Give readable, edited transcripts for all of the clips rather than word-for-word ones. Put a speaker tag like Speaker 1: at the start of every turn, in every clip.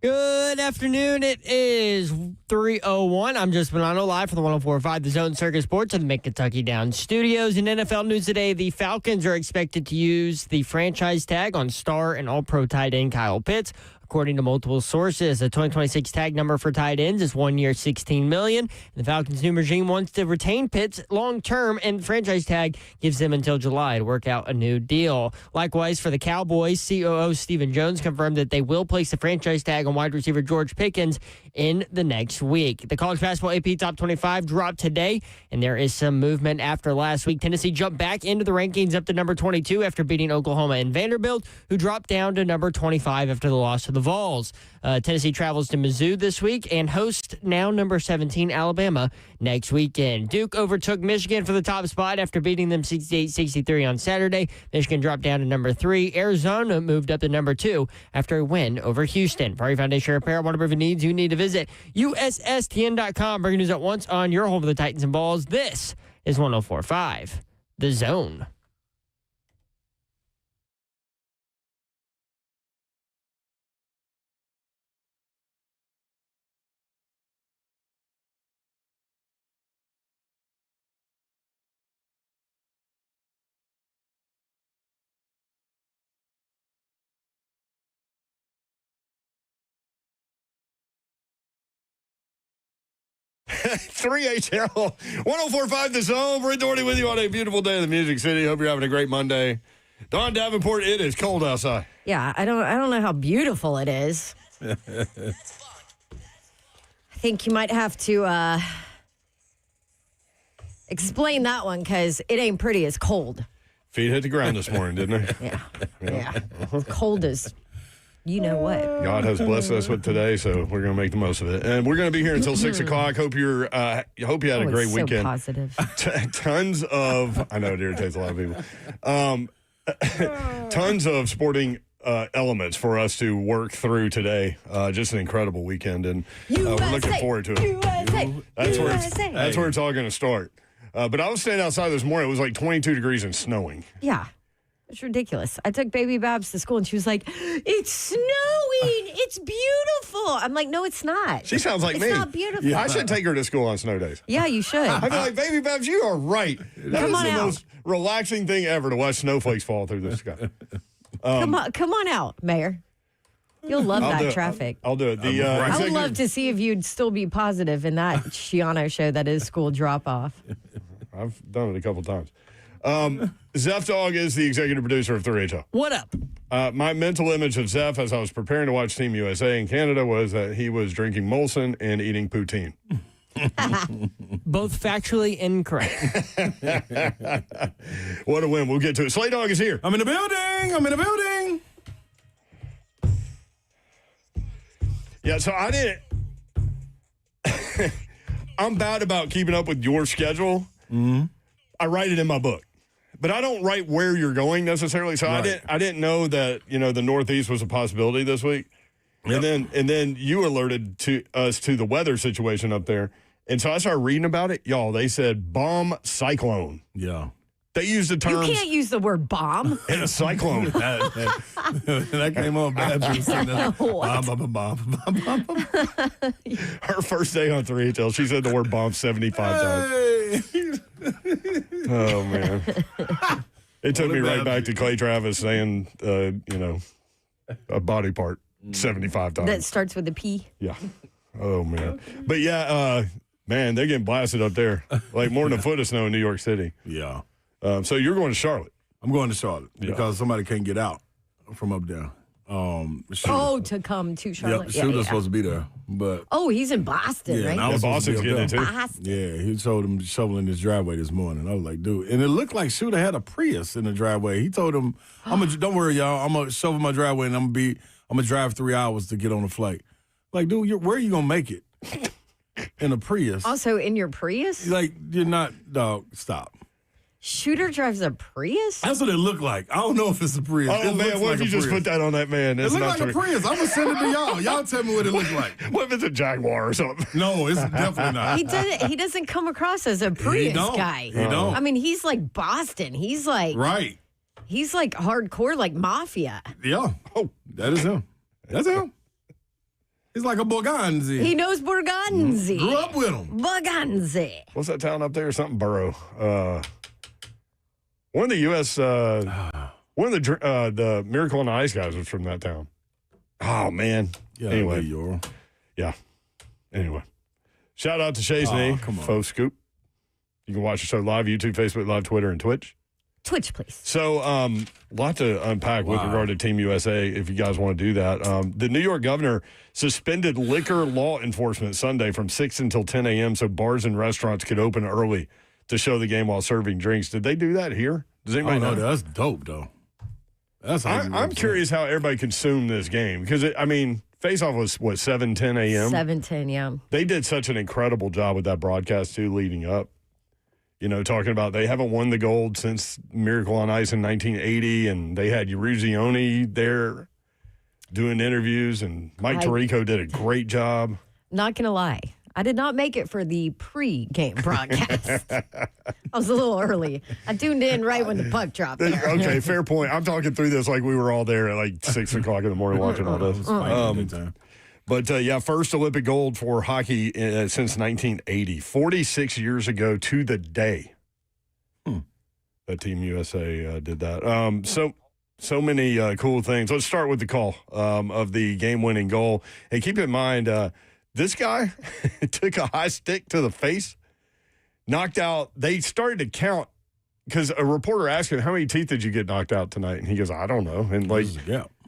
Speaker 1: Good afternoon. It is 3:01. I'm Just Bonanno, live from the 104.5 The Zone Circus Sports in the Mid-Kentucky Down Studios. In NFL news today, the Falcons are expected to use the franchise tag on star and all-pro tight end Kyle Pitts. According to multiple sources, the 2026 tag number for tight ends is 1 year, $16 million. The Falcons' new regime wants to retain Pitts long-term, and the franchise tag gives them until July to work out a new deal. Likewise, for the Cowboys, COO Stephen Jones confirmed that they will place the franchise tag on wide receiver George Pickens in the next week. The college basketball AP Top 25 dropped today, and there is some movement after last week. Tennessee jumped back into the rankings up to number 22 after beating Oklahoma and Vanderbilt, who dropped down to number 25 after the loss to the Vols. Tennessee travels to Mizzou this week and hosts now number 17 Alabama next weekend. Duke overtook Michigan for the top spot after beating them 68-63 on Saturday. Michigan dropped down to number 3. Arizona moved up to number 2 after a win over Houston. For Prairie Foundation Repair, whatever needs you need to visit USSTN.com. Breaking news at once on your home of the Titans and Balls. This is 104.5 The Zone.
Speaker 2: HL 104.5 The Zone. Brent Doherty with you on a beautiful day in the Music City. Hope you're having a great Monday. Don Davenport, it is cold outside.
Speaker 3: Yeah, I don't know how beautiful it is. I think you might have to explain that one because it ain't pretty. It's cold.
Speaker 2: Feet hit the ground this morning, didn't they?
Speaker 3: Yeah. Cold as you know what.
Speaker 2: God has blessed us with today, so we're going to make the most of it. And we're going to be here until 6 o'clock. Hope you had a great weekend.
Speaker 3: Positive.
Speaker 2: Tons of, I know it irritates a lot of people. Tons of sporting elements for us to work through today. Just an incredible weekend, and we're looking forward to it. That's where it's all going to start. But I was standing outside this morning. It was like 22 degrees and snowing.
Speaker 3: Yeah. It's ridiculous. I took baby Babs to school, and she was like, it's snowing. It's beautiful. I'm like, no, it's not.
Speaker 2: She sounds like me.
Speaker 3: It's not beautiful.
Speaker 2: Yeah, I should take her to school on snow days.
Speaker 3: Yeah, you should.
Speaker 2: I feel like, baby Babs, you are right. That is the most relaxing thing ever to watch snowflakes fall through the sky.
Speaker 3: Come on out, Mayor. You'll love that traffic.
Speaker 2: I'll do it.
Speaker 3: I would love to see if you'd still be positive in that Shiano show that is school drop-off.
Speaker 2: I've done it a couple times. Zeph Dog is the executive producer of 3HL.
Speaker 1: What up?
Speaker 2: My mental image of Zeph as I was preparing to watch Team USA in Canada was that he was drinking Molson and eating poutine.
Speaker 1: Both factually incorrect.
Speaker 2: What a win. We'll get to it. Slay Dog is here.
Speaker 4: I'm in the building.
Speaker 2: Yeah, so I didn't. I'm bad about keeping up with your schedule.
Speaker 4: Mm-hmm.
Speaker 2: I write it in my book, but I don't write where you're going necessarily. So
Speaker 4: Right.
Speaker 2: I didn't know that the Northeast was a possibility this week.
Speaker 4: Yep.
Speaker 2: And then you alerted us to the weather situation up there, and so I started reading about it. Y'all, they said bomb cyclone.
Speaker 4: Yeah.
Speaker 2: They used the term.
Speaker 3: You can't use the word bomb.
Speaker 2: And a cyclone.
Speaker 4: that came on bad.
Speaker 2: Her first day on 3HL, she said the word bomb 75 times. Oh, man. It took me right back to Clay Travis saying, a body part 75 times.
Speaker 3: That starts with a P.
Speaker 2: Yeah. Oh, man. But, yeah, man, they're getting blasted up there. Like more than a foot of snow in New York City.
Speaker 4: Yeah.
Speaker 2: So you're going to Charlotte.
Speaker 4: I'm going to Charlotte because somebody can't get out from up there.
Speaker 3: To come to Charlotte.
Speaker 4: Yep, Shooter's supposed to be there. But
Speaker 3: he's in Boston, right?
Speaker 4: and I was
Speaker 2: Boston's getting it, too.
Speaker 3: Boston.
Speaker 4: Yeah, he told him shoveling his driveway this morning. I was like, dude. And it looked like Shooter had a Prius in the driveway. He told him, don't worry, y'all. I'm going to shovel my driveway, and I'm going to drive 3 hours to get on the flight. Like, dude, where are you going to make it? In a Prius.
Speaker 3: Also, in your Prius?
Speaker 4: Like, you're not, dog, stop.
Speaker 3: Shooter drives a Prius?
Speaker 4: That's what it looked like. I don't know if it's a Prius.
Speaker 2: Oh, man, what if you just put that on that man?
Speaker 4: It looked like a Prius. I'm going to send it to y'all. Y'all tell me what it looked like.
Speaker 2: What if it's a Jaguar or something?
Speaker 4: No, it's definitely not.
Speaker 3: He doesn't come across as a Prius guy.
Speaker 4: He don't.
Speaker 3: I mean, he's like Boston. He's like...
Speaker 4: Right.
Speaker 3: He's like hardcore, like mafia.
Speaker 4: Yeah. Oh, that is him. That's him. He's like a Borganzi.
Speaker 3: He knows Borganzi.
Speaker 4: Grew up with him.
Speaker 3: Borganzi.
Speaker 2: What's that town up there? Something Borough. One of the U.S. One of the Miracle on the Ice guys was from that town. Oh man.
Speaker 4: Yeah.
Speaker 2: Anyway. Yeah. Anyway. Shout out to Shay's Knee. Faux Scoop. You can watch the show live, YouTube, Facebook Live, Twitter, and Twitch.
Speaker 3: Twitch, please.
Speaker 2: So, a lot to unpack with regard to Team USA if you guys want to do that. The New York governor suspended liquor law enforcement Sunday from 6 until 10 a.m. so bars and restaurants could open early to show the game while serving drinks. Did they do that here? Does anybody know?
Speaker 4: That's dope, though.
Speaker 2: I'm curious how everybody consumed this game because, face-off was, 7, 10 a.m.?
Speaker 3: 7:10, yeah.
Speaker 2: They did such an incredible job with that broadcast, too, leading up. Talking about they haven't won the gold since Miracle on Ice in 1980, and they had Eruzione there doing interviews, and Mike Tirico did a great job.
Speaker 3: Not going to lie. I did not make it for the pre-game broadcast. I was a little early. I tuned in right when the puck dropped there.
Speaker 2: Okay, fair point. I'm talking through this like we were all there at like 6 o'clock in the morning watching all this. But, first Olympic gold for hockey since 1980. 46 years ago to the day that Team USA did that. So many cool things. Let's start with the call of the game-winning goal. And keep in mind, this guy took a high stick to the face, knocked out. They started to count because a reporter asked him, how many teeth did you get knocked out tonight? And he goes, I don't know. And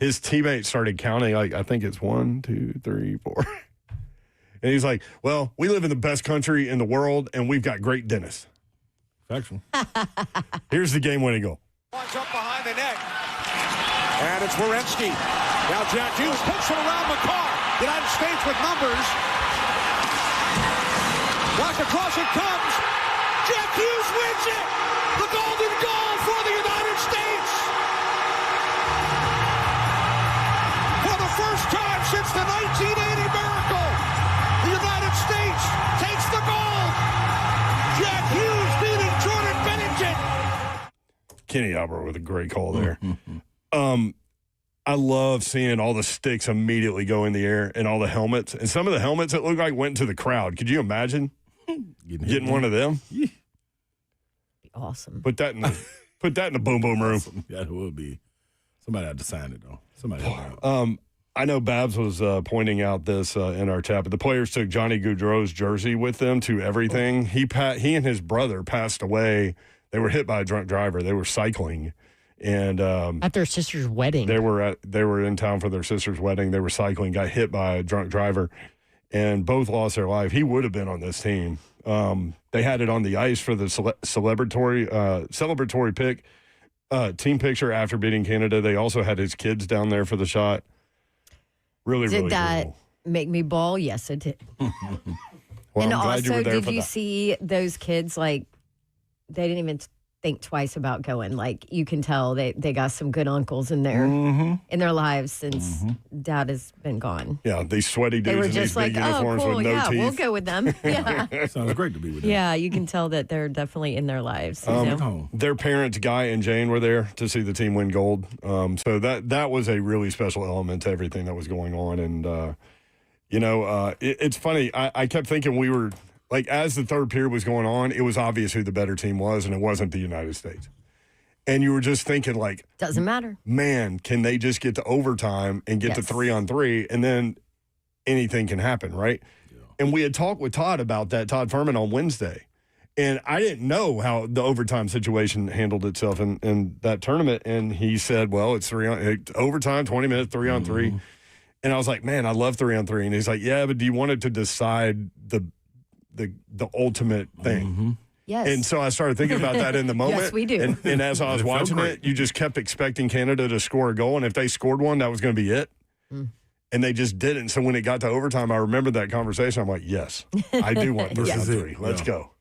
Speaker 2: his teammates started counting, I think it's 1, 2, 3, 4. And he's like, well, we live in the best country in the world, and we've got great dentists.
Speaker 4: Factual.
Speaker 2: Here's the game-winning goal.
Speaker 5: Up behind the net. And it's Werenski. Now Jack Hughes puts it around McCarr. United States with numbers. Walk across it comes. Jack Hughes wins it. The golden goal for the United States. For the first time since the 1980 miracle, the United States takes the gold. Jack Hughes beating Jordan Bennington.
Speaker 2: Kenny Albert with a great call there. I love seeing all the sticks immediately go in the air and all the helmets. And some of the helmets that look like went into the crowd. Could you imagine getting one of them?
Speaker 3: Be awesome.
Speaker 2: Put that in the boom boom room.
Speaker 4: Yeah, it would be. Somebody had to sign it, though. Somebody had to.
Speaker 2: I know Babs was pointing out this in our chat, but the players took Johnny Gaudreau's jersey with them to everything. He and his brother passed away. They were hit by a drunk driver. They were cycling. And
Speaker 1: at their sister's wedding.
Speaker 2: They were in town for their sister's wedding. They were cycling, got hit by a drunk driver, and both lost their life. He would have been on this team. They had it on the ice for the celebratory pick team picture after beating Canada. They also had his kids down there for the shot. Really
Speaker 3: that
Speaker 2: cool.
Speaker 3: Make me bawl? Yes, it did.
Speaker 2: Well,
Speaker 3: and
Speaker 2: I'm glad you
Speaker 3: also,
Speaker 2: were there
Speaker 3: did
Speaker 2: for
Speaker 3: you
Speaker 2: that.
Speaker 3: see those kids? Like, they didn't even think twice about going. Like, you can tell they got some good uncles in their lives since Dad has been gone.
Speaker 2: Yeah, these sweaty dudes
Speaker 3: They were
Speaker 2: in
Speaker 3: just
Speaker 2: these
Speaker 3: like,
Speaker 2: big uniforms
Speaker 3: cool,
Speaker 2: with no
Speaker 3: yeah,
Speaker 2: teeth.
Speaker 3: we'll go with them. Yeah,
Speaker 4: Sounds great to be with them.
Speaker 3: yeah, you can tell that they're definitely in their lives. You know?
Speaker 2: Their parents, Guy and Jane, were there to see the team win gold. So that was a really special element to everything that was going on. And, it's funny. I kept thinking we were, like, as the third period was going on, it was obvious who the better team was, and it wasn't the United States. And you were just thinking, like,
Speaker 3: Doesn't matter.
Speaker 2: man, can they just get to overtime and get to 3-on-3, and then anything can happen, right? Yeah. And we had talked with Todd about that, Todd Furman, on Wednesday. And I didn't know how the overtime situation handled itself in that tournament. And he said, well, it's overtime, 20 minutes, 3-on-3. And I was like, man, I love 3-on-3. And he's like, yeah, but do you want it to decide the ultimate thing?
Speaker 3: Yes.
Speaker 2: And so I started thinking about that in the moment.
Speaker 3: Yes, we do.
Speaker 2: And as I was watching it, you just kept expecting Canada to score a goal. And if they scored one, that was going to be it. And they just didn't. So when it got to overtime, I remembered that conversation. I'm like, yes, I do want 3-on-3. Let's go.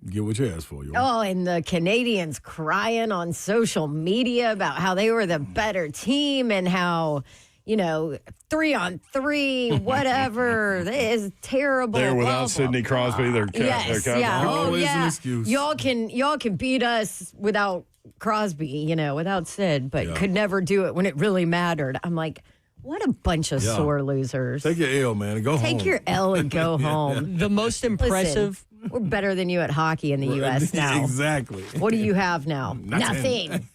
Speaker 4: Get what you asked for, yo.
Speaker 3: Oh, and the Canadians crying on social media about how they were the better team and how, 3-on-3, whatever, that is terrible.
Speaker 2: They're without Sidney Crosby. They're
Speaker 3: Yes,
Speaker 2: captain.
Speaker 3: yeah. Oh,
Speaker 4: Always an
Speaker 3: yeah.
Speaker 4: excuse.
Speaker 3: Y'all can beat us without Crosby, without Sid, but could never do it when it really mattered. I'm like, What a bunch of sore losers.
Speaker 4: Take your L, man, and go home.
Speaker 3: Take your L and go home.
Speaker 1: The most impressive.
Speaker 3: Listen, we're better than you at hockey in the U.S. now.
Speaker 4: Exactly.
Speaker 3: What do you have now? Nothing.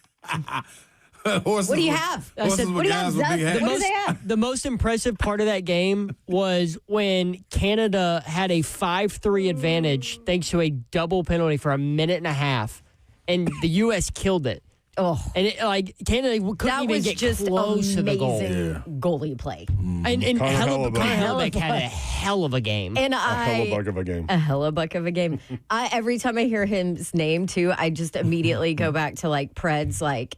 Speaker 3: What do you have?
Speaker 1: I said,
Speaker 3: what do you have, Zeth? What do they have?
Speaker 1: The most impressive part of that game was when Canada had a 5-3 advantage thanks to a double penalty for a minute and a half, and the U.S. killed it.
Speaker 3: Oh,
Speaker 1: and Canada couldn't even get close to the goal.
Speaker 3: Goalie play.
Speaker 1: And Connor Hellebuck had a hell of a game.
Speaker 3: And
Speaker 2: a hellebuck of a game.
Speaker 3: A hellebuck of a game. Every time I hear his name too, I just immediately go back to like Pred's like,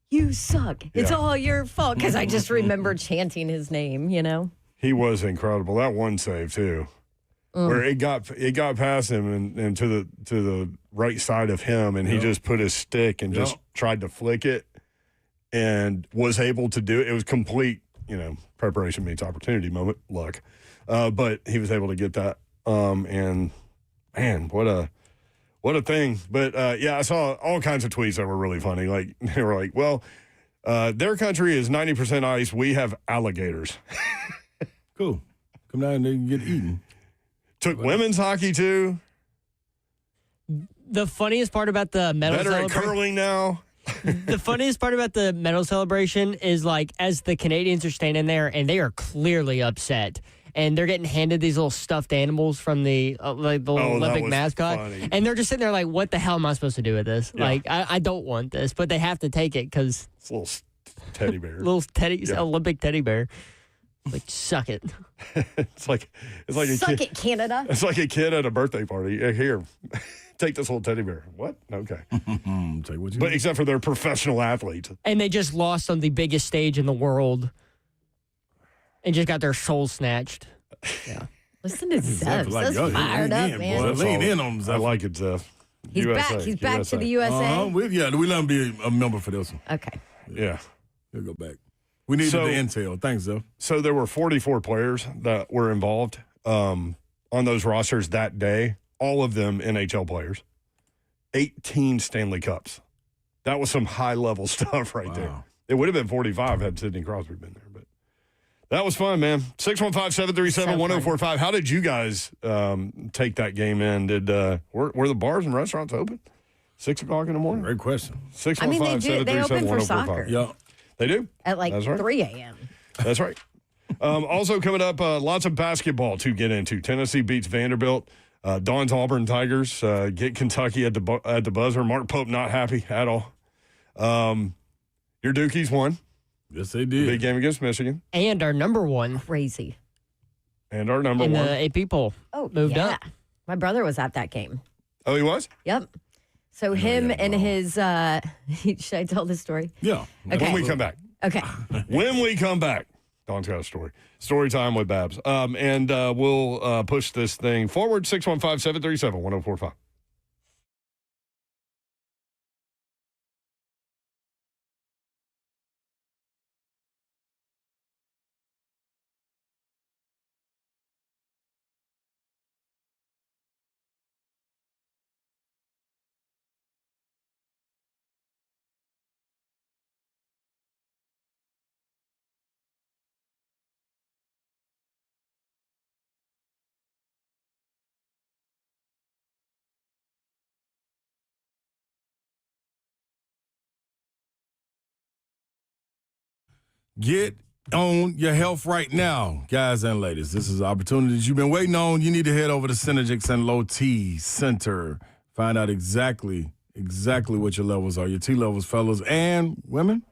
Speaker 3: "You suck. It's all your fault." Because I just remember chanting his name. You know.
Speaker 2: He was incredible. That one save too, where it got past him and to the right side of him, and he just put his stick and just tried to flick it, and was able to do it. It was complete, preparation meets opportunity moment, luck, but he was able to get that. And man, what a thing. But I saw all kinds of tweets that were really funny. Like they were like, "Well, their country is 90% ice. We have alligators."
Speaker 4: Cool. Come down and they can get eaten.
Speaker 2: Took women's hockey too.
Speaker 1: The funniest part about the medal
Speaker 2: celebration. Better at curling now.
Speaker 1: The funniest part about the medal celebration is like as the Canadians are standing there and they are clearly upset. And they're getting handed these little stuffed animals from the Olympic mascot.
Speaker 2: Funny.
Speaker 1: And they're just sitting there like, what the hell am I supposed to do with this?
Speaker 2: Yeah.
Speaker 1: Like, I don't want this. But they have to take it because...
Speaker 2: It's a little teddy bear.
Speaker 1: Olympic teddy bear. Like, suck it.
Speaker 2: It's like a
Speaker 3: suck
Speaker 2: kid.
Speaker 3: It, Canada.
Speaker 2: It's like a kid at a birthday party. Here, take this little teddy bear. What? Okay.
Speaker 4: Take what you
Speaker 2: except for they're professional athletes.
Speaker 1: And they just lost on the biggest stage in the world and just got their souls snatched. Yeah.
Speaker 3: Listen to Zeph. Like, that's fired up, man.
Speaker 4: Lean in on Zeph.
Speaker 2: I like it, Zeph.
Speaker 3: He's USA. Back. He's back to the USA.
Speaker 4: We let him be a member for this one.
Speaker 3: Okay.
Speaker 2: Yeah.
Speaker 4: He'll go back. We needed the intel. Thanks, Zeph.
Speaker 2: So there were 44 players that were involved on those rosters that day, all of them NHL players. 18 Stanley Cups. That was some high-level stuff there. It would have been 45 had Sidney Crosby been there, but that was fun, man. 615-737-1045. How did you guys take that game in? Were the bars and restaurants open? 6 o'clock in the morning?
Speaker 4: Great question.
Speaker 2: 615-737-1045.
Speaker 3: They open for soccer.
Speaker 2: Yeah. They do.
Speaker 3: At like 3 a.m.
Speaker 2: That's right. Also coming up, lots of basketball to get into. Tennessee beats Vanderbilt. Dawn's Auburn Tigers get Kentucky at the buzzer. Mark Pope not happy at all. Your Dukies won.
Speaker 4: Yes, they did.
Speaker 2: Big game against Michigan.
Speaker 1: And our number one.
Speaker 3: Crazy.
Speaker 2: And our number
Speaker 1: in
Speaker 2: one.
Speaker 1: the AP poll. Moved up.
Speaker 3: My brother was at that game.
Speaker 2: Oh, he was?
Speaker 3: Yep. So him and his, should I tell this story?
Speaker 4: Yeah.
Speaker 3: Okay.
Speaker 2: When we come back.
Speaker 3: Okay.
Speaker 2: When we come back. Dawn's got a story. Story time with Babs. And we'll push this thing forward. 615-737-1045.
Speaker 4: Get on your health right now, guys and ladies. This is the opportunity that you've been waiting on. You need to head over to Synergix and Low T Center. Find out exactly what your levels are, your T levels, fellas and women.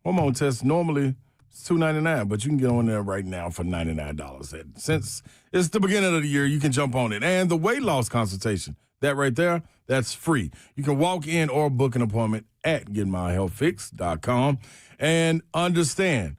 Speaker 4: Hormone test normally it's $2.99, but you can get on there right now for $99. Since it's the beginning of the year, you can jump on it. And the weight loss consultation, that right there, that's free. You can walk in or book an appointment at getmyhealthfix.com. And understand,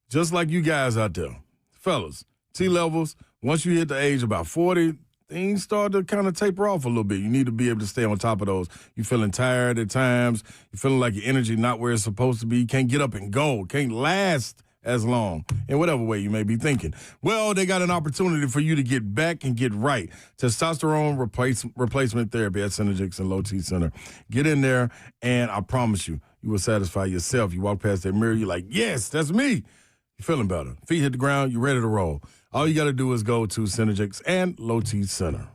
Speaker 4: just like you guys out there, fellas, T levels, once you hit the age about 40, things start to kind of taper off a little bit. You need to be able to stay on top of those. You're feeling tired at times. You're feeling like your energy not where it's supposed to be. You can't get up and go. Can't last as long in whatever way you may be thinking. Well, they got an opportunity for you to get back and get right. Testosterone replacement therapy at Synergix and Low T Center. Get in there, and I promise you, you will satisfy yourself. You walk past that mirror, you're like, yes, that's me. you're feeling better. Feet hit the ground, you're ready to roll. All you got to do is go to Synergix and Low T Center.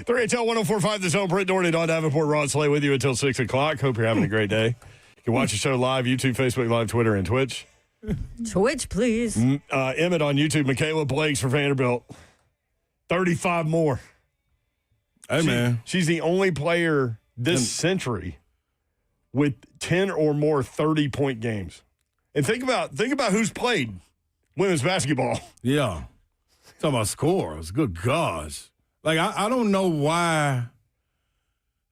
Speaker 2: 3HL 104.5 The Zone. Britt Doherty, Don Davenport, Ron Slay with you until 6 o'clock. Hope you're having a great day. You can watch the show live, YouTube, Facebook Live, Twitter, and Twitch.
Speaker 3: Twitch, please.
Speaker 2: Emmett on YouTube. Michaela Blakes for Vanderbilt. 35 more.
Speaker 4: Hey, man.
Speaker 2: She's the only player this century with 10 or more 30-point games. And think about who's played women's basketball.
Speaker 4: Yeah. Talking about scores. Good gosh. Like, I don't know why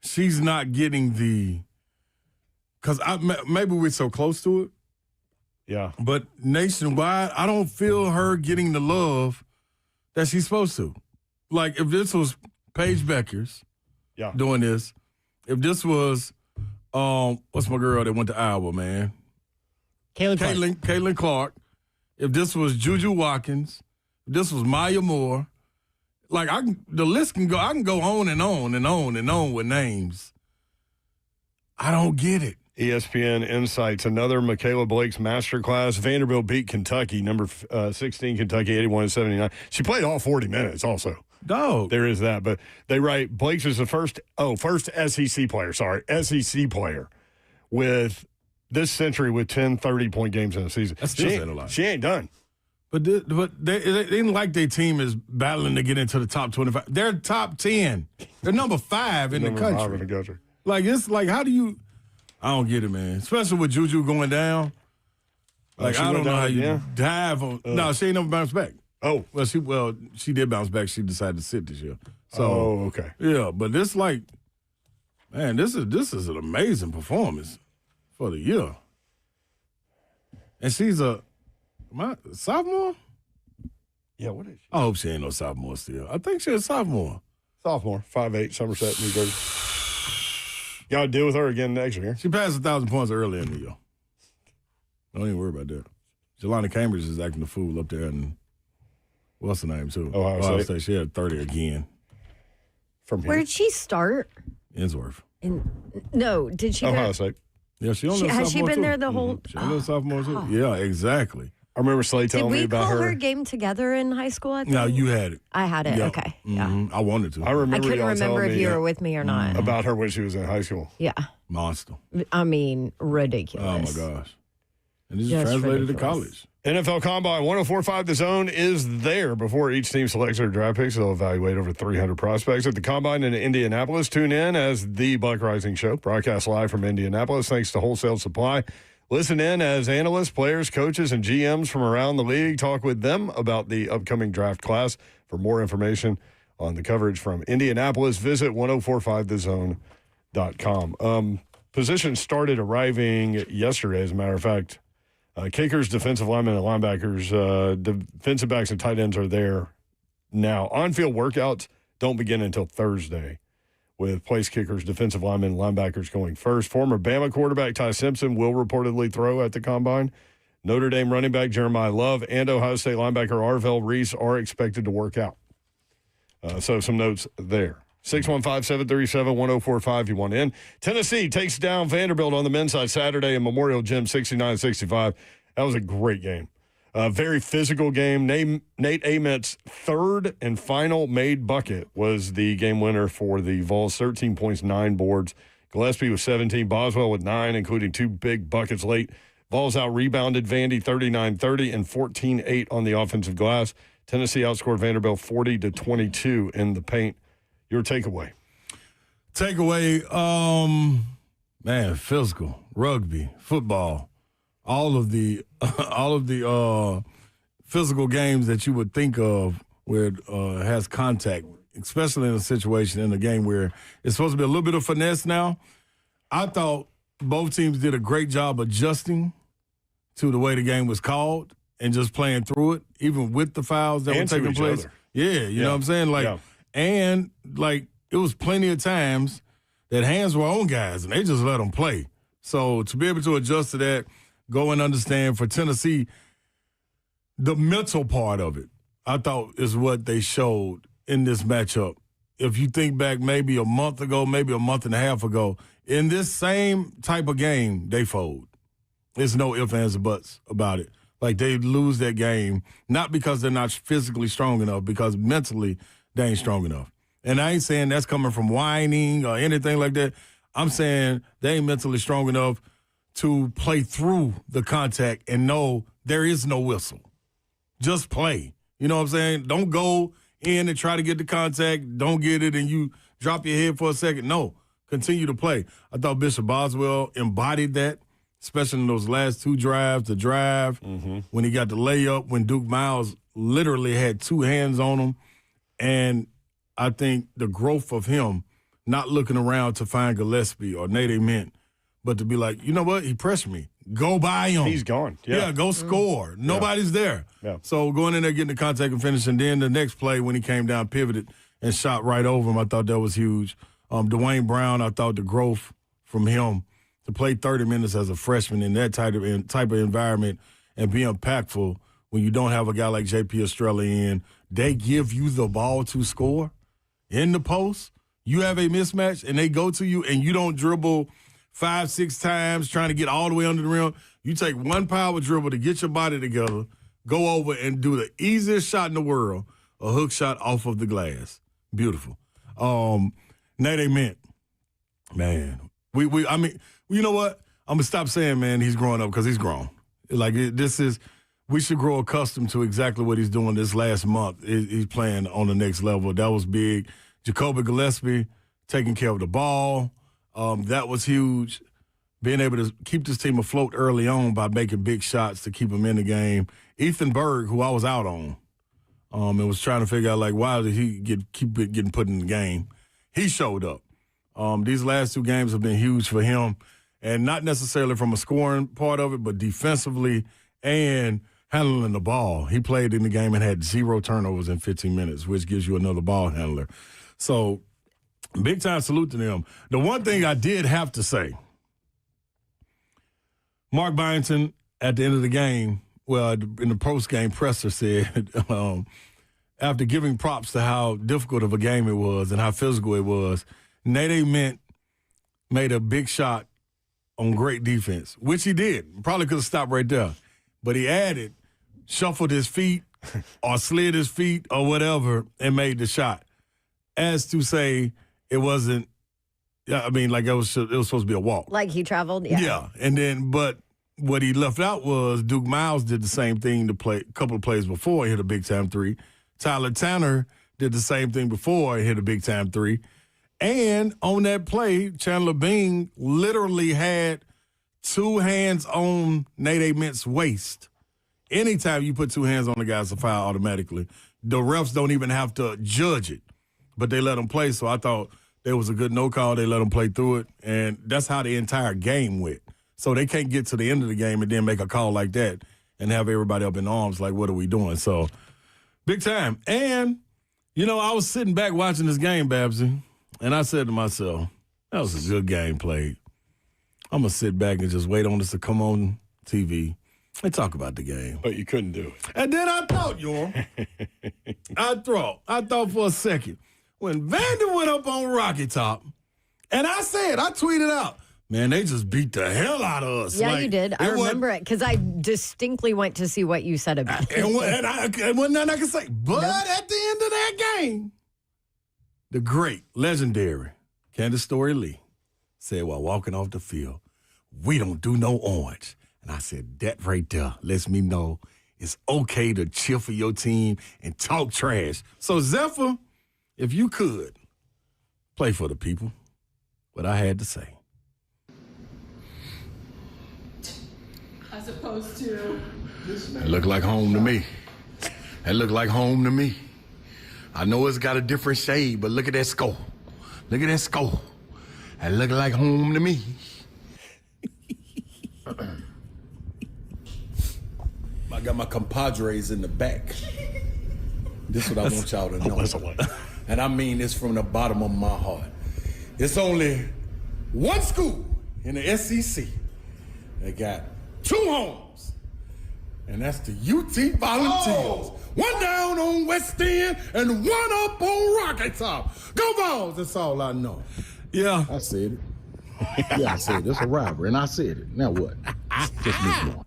Speaker 4: she's not getting the – because maybe we're so close to it.
Speaker 2: Yeah.
Speaker 4: But nationwide, I don't feel her getting the love that she's supposed to. Like, if this was Paige Beckers doing this, if this was what's my girl that went to Iowa, man? Caitlin Clark. If this was Juju Watkins, if this was Maya Moore, like the list can go. I can go on and on and on and on with names. I don't get it.
Speaker 2: ESPN Insights, another Michaela Blake's masterclass. Vanderbilt beat Kentucky, number 16, Kentucky, 81-79. She played all 40 minutes also.
Speaker 4: Dog.
Speaker 2: There is that. But they write Blake's is the first SEC player with this century with 10 30-point games in a season.
Speaker 4: That's still saying a lot.
Speaker 2: She ain't done.
Speaker 4: But they didn't like their team is battling to get into the top 25. They're top 10. They're number 5 in the country.
Speaker 2: 5 in the country.
Speaker 4: Like, it's like, how do you – I don't get it, man. Especially with Juju going down. Like, I don't know how you dive on – no, she ain't never bounced back.
Speaker 2: Oh.
Speaker 4: Well, she did bounce back. She decided to sit this year. So,
Speaker 2: okay.
Speaker 4: Yeah, but this like – man, this is an amazing performance for the year. And she's a sophomore?
Speaker 2: Yeah, what is she?
Speaker 4: I hope she ain't no sophomore still. I think she's a sophomore.
Speaker 2: Sophomore, 5'8", Somerset, New Jersey. Y'all deal with her again next year.
Speaker 4: She passed 1,000 points early in the year. Don't even worry about that. Jelani Cambridge is acting the fool up there, and what's the name too?
Speaker 2: Ohio State.
Speaker 4: She had 30 again.
Speaker 2: From here.
Speaker 3: Where did she start?
Speaker 4: Innsworth.
Speaker 3: No, did she?
Speaker 2: Ohio State.
Speaker 4: Yeah, she only
Speaker 3: has she been
Speaker 4: too.
Speaker 3: there the whole?
Speaker 4: She only a sophomore too. Yeah, exactly.
Speaker 2: I remember Slay telling me about her.
Speaker 3: Did we call her game together in high school? I think?
Speaker 4: No, you had it.
Speaker 3: I had it.
Speaker 4: Yep.
Speaker 3: Okay.
Speaker 4: Mm-hmm.
Speaker 3: Yeah.
Speaker 4: I wanted to.
Speaker 2: I
Speaker 3: couldn't remember if you were with me or not.
Speaker 2: About her when she was in high school.
Speaker 3: Yeah.
Speaker 4: Monster.
Speaker 3: I mean, ridiculous.
Speaker 4: Oh, my gosh. And this is
Speaker 3: Just
Speaker 4: translated
Speaker 3: ridiculous.
Speaker 4: to college.
Speaker 2: NFL Combine 104.5 The Zone is there. Before each team selects their draft picks, they'll evaluate over 300 prospects at the Combine in Indianapolis. Tune in as the Buck Rising Show, broadcast live from Indianapolis thanks to Wholesale Supply. Listen in as analysts, players, coaches, and GMs from around the league talk with them about the upcoming draft class. For more information on the coverage from Indianapolis, visit 1045thezone.com. Positions started arriving yesterday, as a matter of fact. Kickers, defensive linemen, and linebackers, defensive backs, and tight ends are there now. On-field workouts don't begin until Thursday, with place kickers, defensive linemen, and linebackers going first. Former Bama quarterback Ty Simpson will reportedly throw at the Combine. Notre Dame running back Jeremiah Love and Ohio State linebacker Arvell Reese are expected to work out. So some notes there. 615-737-1045 you want in. Tennessee takes down Vanderbilt on the men's side Saturday in Memorial Gym, 69-65. That was a great game. Very physical game. Nate Amet's third and final made bucket was the game winner for the Vols, 13 points, 9 boards. Gillespie with 17, Boswell with 9, including 2 big buckets late. Vols out-rebounded Vandy 39-30 and 14-8 on the offensive glass. Tennessee outscored Vanderbilt 40-22 in the paint. Your takeaway?
Speaker 4: Man, physical, rugby, football, all of the physical games that you would think of where it has contact, especially in a situation in a game where it's supposed to be a little bit of finesse now. I thought both teams did a great job adjusting to the way the game was called and just playing through it, even with the fouls that were taking place. Yeah, you know what I'm saying? And it was plenty of times that hands were on guys, and they just let them play. So to be able to adjust to that, go and understand for Tennessee, the mental part of it, I thought is what they showed in this matchup. If you think back maybe a month ago, maybe a month and a half ago, in this same type of game, they fold. There's no ifs, ands, or buts about it. Like, they lose that game, not because they're not physically strong enough, because mentally they ain't strong enough. And I ain't saying that's coming from whining or anything like that. I'm saying they ain't mentally strong enough to play through the contact and know there is no whistle. Just play. You know what I'm saying? Don't go in and try to get the contact, don't get it, and you drop your head for a second. No, continue to play. I thought Bishop Boswell embodied that, especially in those last two drives, the drive, when he got the layup, when Duke Miles literally had two hands on him. And I think the growth of him not looking around to find Gillespie or Nate Mint, but to be like, you know what? He pressed me. Go by him.
Speaker 2: He's gone. Yeah,
Speaker 4: go score. Nobody's there.
Speaker 2: Yeah.
Speaker 4: So going in there, getting the contact and finishing. Then the next play when he came down, pivoted, and shot right over him, I thought that was huge. Dwayne Brown, I thought the growth from him to play 30 minutes as a freshman in that type of environment and be impactful when you don't have a guy like J.P. Estrella in. They give you the ball to score in the post. You have a mismatch, and they go to you, and you don't dribble 5-6 times trying to get all the way under the rim. You take one power dribble to get your body together, go over and do the easiest shot in the world, a hook shot off of the glass. Beautiful. Nate Mint, man. I mean, you know what? I'm gonna stop saying, man, he's growing up because he's grown. Like we should grow accustomed to exactly what he's doing this last month. He's playing on the next level. That was big. Jacoby Gillespie taking care of the ball. That was huge. Being able to keep this team afloat early on by making big shots to keep them in the game. Ethan Berg, who I was out on, and was trying to figure out, like, why did he keep getting put in the game? He showed up. These last two games have been huge for him, and not necessarily from a scoring part of it, but defensively and handling the ball. He played in the game and had 0 turnovers in 15 minutes, which gives you another ball handler. So, big-time salute to them. The one thing I did have to say, Mark Byington, at the end of the game, well, in the post-game presser said, after giving props to how difficult of a game it was and how physical it was, Nate Mint made a big shot on great defense, which he did. Probably could have stopped right there. But he added, shuffled his feet or slid his feet or whatever and made the shot. As to say it wasn't, I mean, like it was supposed to be a walk.
Speaker 3: Like he traveled, yeah.
Speaker 4: Yeah, and then, but what he left out was Duke Miles did the same thing a couple of plays before he hit a big-time three. Tyler Tanner did the same thing before he hit a big-time three. And on that play, Chandler Bing literally had two hands on Nate Mint's waist. Anytime you put two hands on the guy, it's a foul automatically. The refs don't even have to judge it, but they let him play. So I thought there was a good no call. They let him play through it, and that's how the entire game went. So they can't get to the end of the game and then make a call like that and have everybody up in arms like, what are we doing? So big time. And, you know, I was sitting back watching this game, Babsy, and I said to myself, that was a good game played. I'm going to sit back and just wait on this to come on TV and talk about the game.
Speaker 2: But you couldn't do it.
Speaker 4: And then I thought, I thought for a second, when Vandy went up on Rocky Top, and I tweeted out, man, they just beat the hell out of us.
Speaker 3: Yeah, like, you did. I remember it because I distinctly went to see what you said about it.
Speaker 4: And wasn't nothing I could say. But at the end of that game, the great, legendary Candace Story Lee said while walking off the field, we don't do no orange. And I said, that right there lets me know it's okay to cheer for your team and talk trash. So, Zephyr, if you could, play for the people. What I had to say.
Speaker 6: As opposed to...
Speaker 7: It looked like home to me. It looked like home to me. I know it's got a different shade, but look at that score. Look at that score. It looked like home to me. I got my compadres in the back. This is what I want y'all to know. And I mean this from the bottom of my heart. It's only one school in the SEC that got two homes, and that's the UT Volunteers. One down on West End and one up on Rocky Top. Go Vols, that's all I know.
Speaker 4: Yeah.
Speaker 7: I said it. Yeah, I said it. It's a rivalry, and I said it. Now what? Just move on.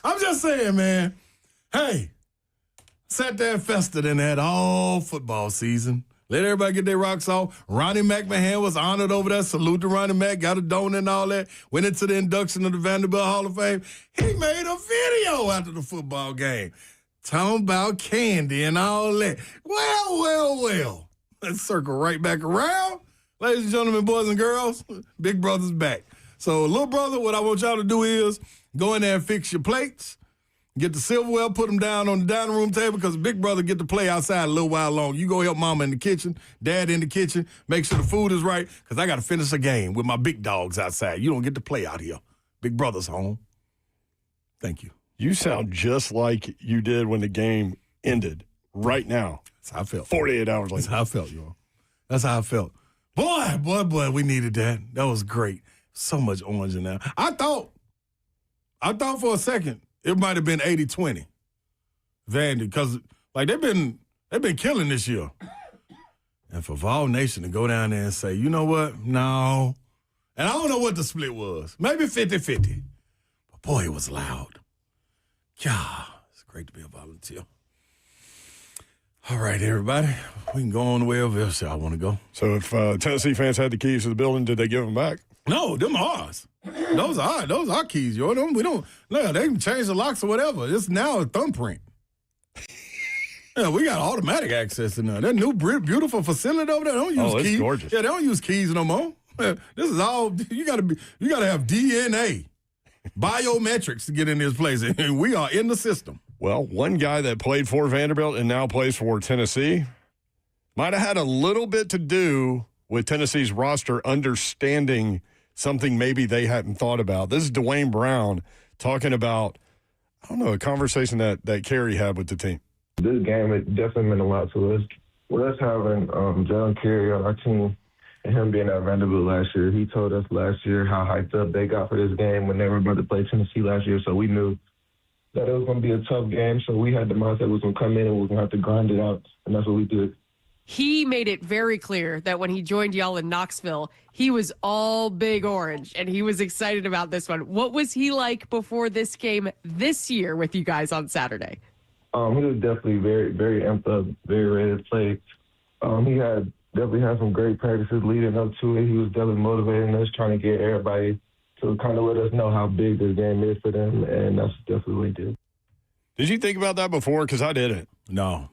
Speaker 4: I'm just saying, man, hey, sat there and festered in that all football season. Let everybody get their rocks off. Ronnie McMahon was honored over there. Salute to Ronnie Mac. Got a donut and all that. Went into the induction of the Vanderbilt Hall of Fame. He made a video after the football game talking about candy and all that. Well. Let's circle right back around. Ladies and gentlemen, boys and girls, Big Brother's back. So, little brother, what I want y'all to do is go in there and fix your plates. Get the silverware, put them down on the dining room table because Big Brother get to play outside a little while long. You go help Mama in the kitchen, Dad in the kitchen, make sure the food is right because I got to finish a game with my big dogs outside. You don't get to play out here. Big Brother's home. Thank you.
Speaker 2: You sound just like you did when the game ended right now.
Speaker 4: That's how I felt.
Speaker 2: 48 hours later.
Speaker 4: That's how I felt, y'all. That's how I felt. Boy, we needed that. That was great. So much orange in there. I thought for a second, it might have been 80-20, Vandy, because like they've been killing this year. And for Vol Nation to go down there and say, you know what? No. And I don't know what the split was. Maybe 50-50. But boy, it was loud. God, it's great to be a volunteer. All right, everybody. We can go on wherever else y'all want to go.
Speaker 2: So if Tennessee fans had the keys to the building, did they give them back?
Speaker 4: No, them are ours. Those are our keys, yo. We don't. No, they can change the locks or whatever. It's now a thumbprint. Yeah, we got automatic access to now. That new beautiful facility over there. They don't use keys.
Speaker 2: It's gorgeous.
Speaker 4: Yeah, they don't use keys no more. This is all you got to have DNA, biometrics to get in this place, and we are in the system.
Speaker 2: Well, one guy that played for Vanderbilt and now plays for Tennessee might have had a little bit to do with Tennessee's roster understanding something maybe they hadn't thought about. This is Dwayne Brown talking about, a conversation that Carey had with the team.
Speaker 8: This game, it definitely meant a lot to us. With us having John Carey on our team and him being at Vanderbilt last year, he told us last year how hyped up they got for this game when they were about to play Tennessee last year. So we knew that it was going to be a tough game. So we had the mindset we was going to come in and we were going to have to grind it out. And that's what we did.
Speaker 9: He made it very clear that when he joined y'all in Knoxville, he was all big orange, and he was excited about this one. What was he like before this game this year with you guys on Saturday?
Speaker 8: He was definitely very, very amped up, very ready to play. He definitely had some great practices leading up to it. He was definitely motivating us, trying to get everybody to kind of let us know how big this game is for them, and that's definitely what he did.
Speaker 2: Did you think about that before? Because I didn't.
Speaker 4: No.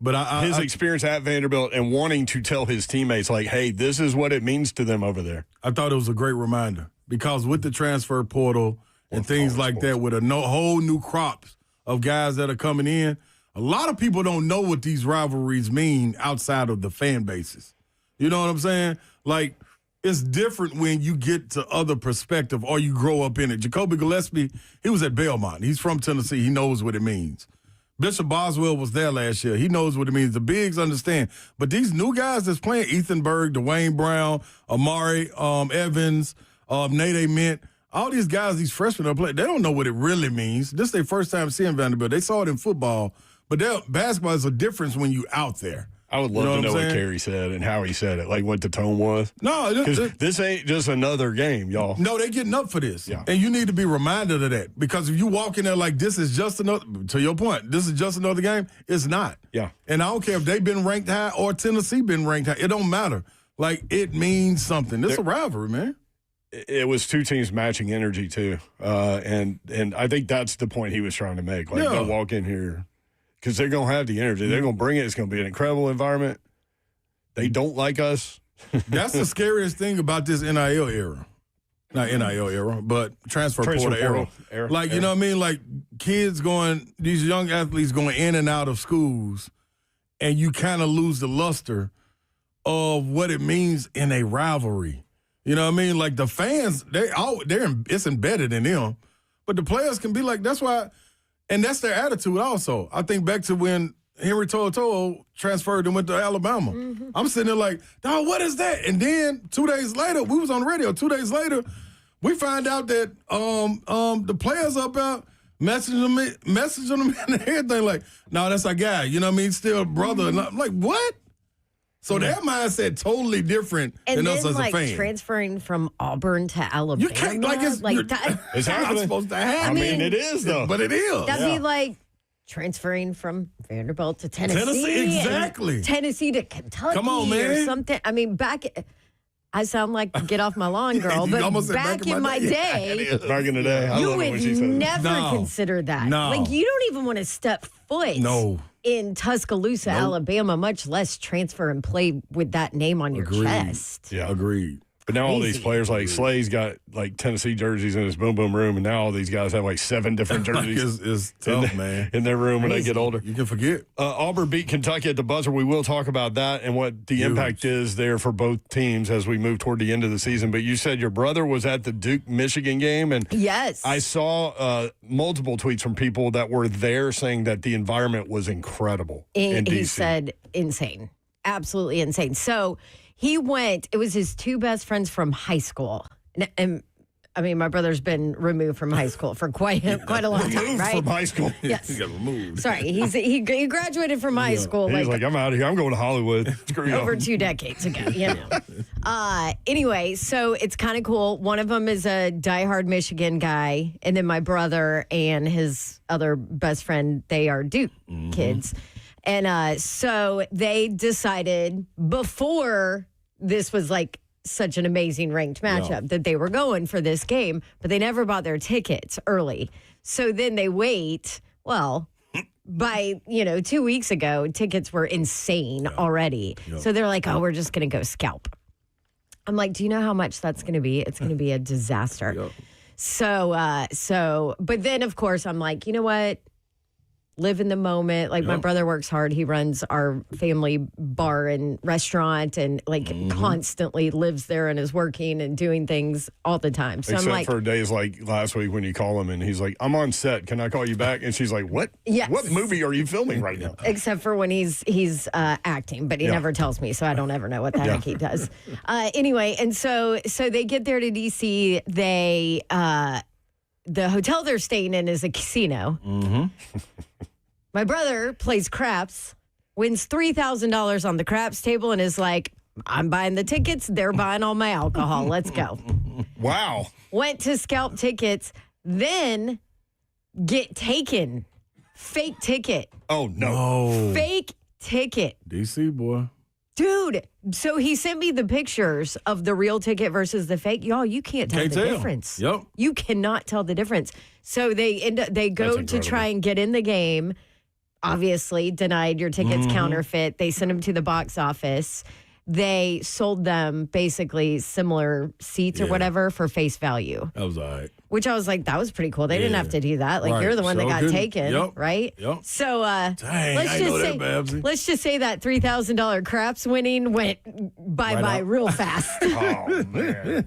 Speaker 4: But
Speaker 2: his experience at Vanderbilt and wanting to tell his teammates, like, hey, this is what it means to them over there.
Speaker 4: I thought it was a great reminder because with the transfer portal and things like that, with a whole new crops of guys that are coming in, a lot of people don't know what these rivalries mean outside of the fan bases. You know what I'm saying? Like, it's different when you get to other perspective or you grow up in it. Jacoby Gillespie, he was at Belmont. He's from Tennessee. He knows what it means. Bishop Boswell was there last year. He knows what it means. The bigs understand. But these new guys that's playing, Ethan Berg, Dwayne Brown, Amari Evans, Nate Mint, all these guys, these freshmen are playing, they don't know what it really means. This is their first time seeing Vanderbilt. They saw it in football. But basketball is a difference when you out there.
Speaker 2: I would love to know what Carey said and how he said it, like what the tone was.
Speaker 4: No,
Speaker 2: because this ain't just another game, y'all.
Speaker 4: No, they getting up for this.
Speaker 2: Yeah.
Speaker 4: And you need to be reminded of that. Because if you walk in there like this is just another, to your point, this is just another game, it's not.
Speaker 2: Yeah.
Speaker 4: And I don't care if they've been ranked high or Tennessee been ranked high. It don't matter. Like, it means something. This is a rivalry, man.
Speaker 2: It was two teams matching energy, too. And I think that's the point he was trying to make. Like, don't walk in here. Because they're going to have the energy. They're going to bring it. It's going to be an incredible environment. They don't like us.
Speaker 4: That's the scariest thing about this NIL era. Not NIL era, but transfer portal era. Like, you know what I mean? Like, kids these young athletes going in and out of schools, and you kind of lose the luster of what it means in a rivalry. You know what I mean? Like, the fans, it's embedded in them. But the players can be like, that's why. And that's their attitude also. I think back to when Henry To'oTo'o transferred and went to Alabama. Mm-hmm. I'm sitting there like, dog, what is that? And then 2 days later, we was on the radio. 2 days later, we find out that the players up out messaging them and everything like, no, that's our guy. You know what I mean? Still brother. And I'm like, what? So their mindset totally different than us as a fan.
Speaker 3: And transferring from Auburn to Alabama.
Speaker 4: You can't,
Speaker 2: it's
Speaker 4: not supposed to happen.
Speaker 2: I mean, it is, though.
Speaker 4: But it is.
Speaker 3: That'd be like transferring from Vanderbilt to Tennessee.
Speaker 4: Tennessee, exactly.
Speaker 3: Tennessee to Kentucky.
Speaker 4: Come on, man.
Speaker 3: Or something. I mean, I sound like get off my lawn, girl, but back in my day,
Speaker 2: back in the day, I
Speaker 3: you
Speaker 2: love it when
Speaker 3: would
Speaker 2: she said
Speaker 3: never consider that.
Speaker 4: No.
Speaker 3: Like, you don't even want to step foot in Tuscaloosa, Alabama, much less transfer and play with that name on your chest.
Speaker 2: Yeah,
Speaker 4: agreed.
Speaker 2: But now all these players, like Slay's got like Tennessee jerseys in his boom boom room, and now all these guys have like 7 different jerseys.
Speaker 4: It's tough, man.
Speaker 2: In their room when they get older.
Speaker 4: You can forget.
Speaker 2: Auburn beat Kentucky at the buzzer. We will talk about that and what the impact is there for both teams as we move toward the end of the season. But you said your brother was at the Duke-Michigan game, and
Speaker 3: yes,
Speaker 2: I saw multiple tweets from people that were there saying that the environment was incredible in DC.
Speaker 3: He said insane, absolutely insane. So he went, it was his 2 best friends from high school. And I mean, my brother's been removed from high school for quite a long time, right?
Speaker 2: From high school.
Speaker 3: Yes.
Speaker 4: He got removed.
Speaker 3: Sorry, he graduated from high school.
Speaker 2: He's like, I'm out of here. I'm going to Hollywood.
Speaker 3: Over 2 decades ago, you know. Anyway, so it's kind of cool. One of them is a diehard Michigan guy, and then my brother and his other best friend, they are Duke kids. And so they decided before this was like such an amazing ranked matchup that they were going for this game, but they never bought their tickets early. So then they wait. Well, by, 2 weeks ago, tickets were insane already. So they're like, oh, we're just going to go scalp. I'm like, do you know how much that's going to be? It's going to be a disaster. So, but then of course I'm like, you know what? Live in the moment. Like my brother works hard. He runs our family bar and restaurant and constantly lives there and is working and doing things all the time. So
Speaker 2: Except
Speaker 3: I'm like,
Speaker 2: for days like last week when you call him and he's like, I'm on set. Can I call you back? And she's like, what?
Speaker 3: Yes.
Speaker 2: What movie are you filming right now?
Speaker 3: Except for when he's acting, but he never tells me, so I don't ever know what the heck he does. Anyway, and so they get there to DC. They the hotel they're staying in is a casino. My brother plays craps, wins $3,000 on the craps table, and is like, I'm buying the tickets. They're buying all my alcohol. Let's go.
Speaker 2: Wow.
Speaker 3: Went to scalp tickets, then get taken. Fake ticket.
Speaker 2: Oh, no.
Speaker 3: Fake ticket.
Speaker 4: DC boy.
Speaker 3: Dude, so he sent me the pictures of the real ticket versus the fake. Y'all, you can't tell the difference.
Speaker 4: Yep.
Speaker 3: You cannot tell the difference. So they go to try and get in the game. Obviously, denied your tickets counterfeit. They sent them to the box office. They sold them basically similar seats or whatever for face value.
Speaker 4: That was all right.
Speaker 3: Which I was like, that was pretty cool. They didn't have to do that. Like, you're the one that got taken, right?
Speaker 4: Yep.
Speaker 3: So
Speaker 4: Dang,
Speaker 3: let's just say that $3,000 craps winning went bye-bye real fast.
Speaker 2: Oh, man.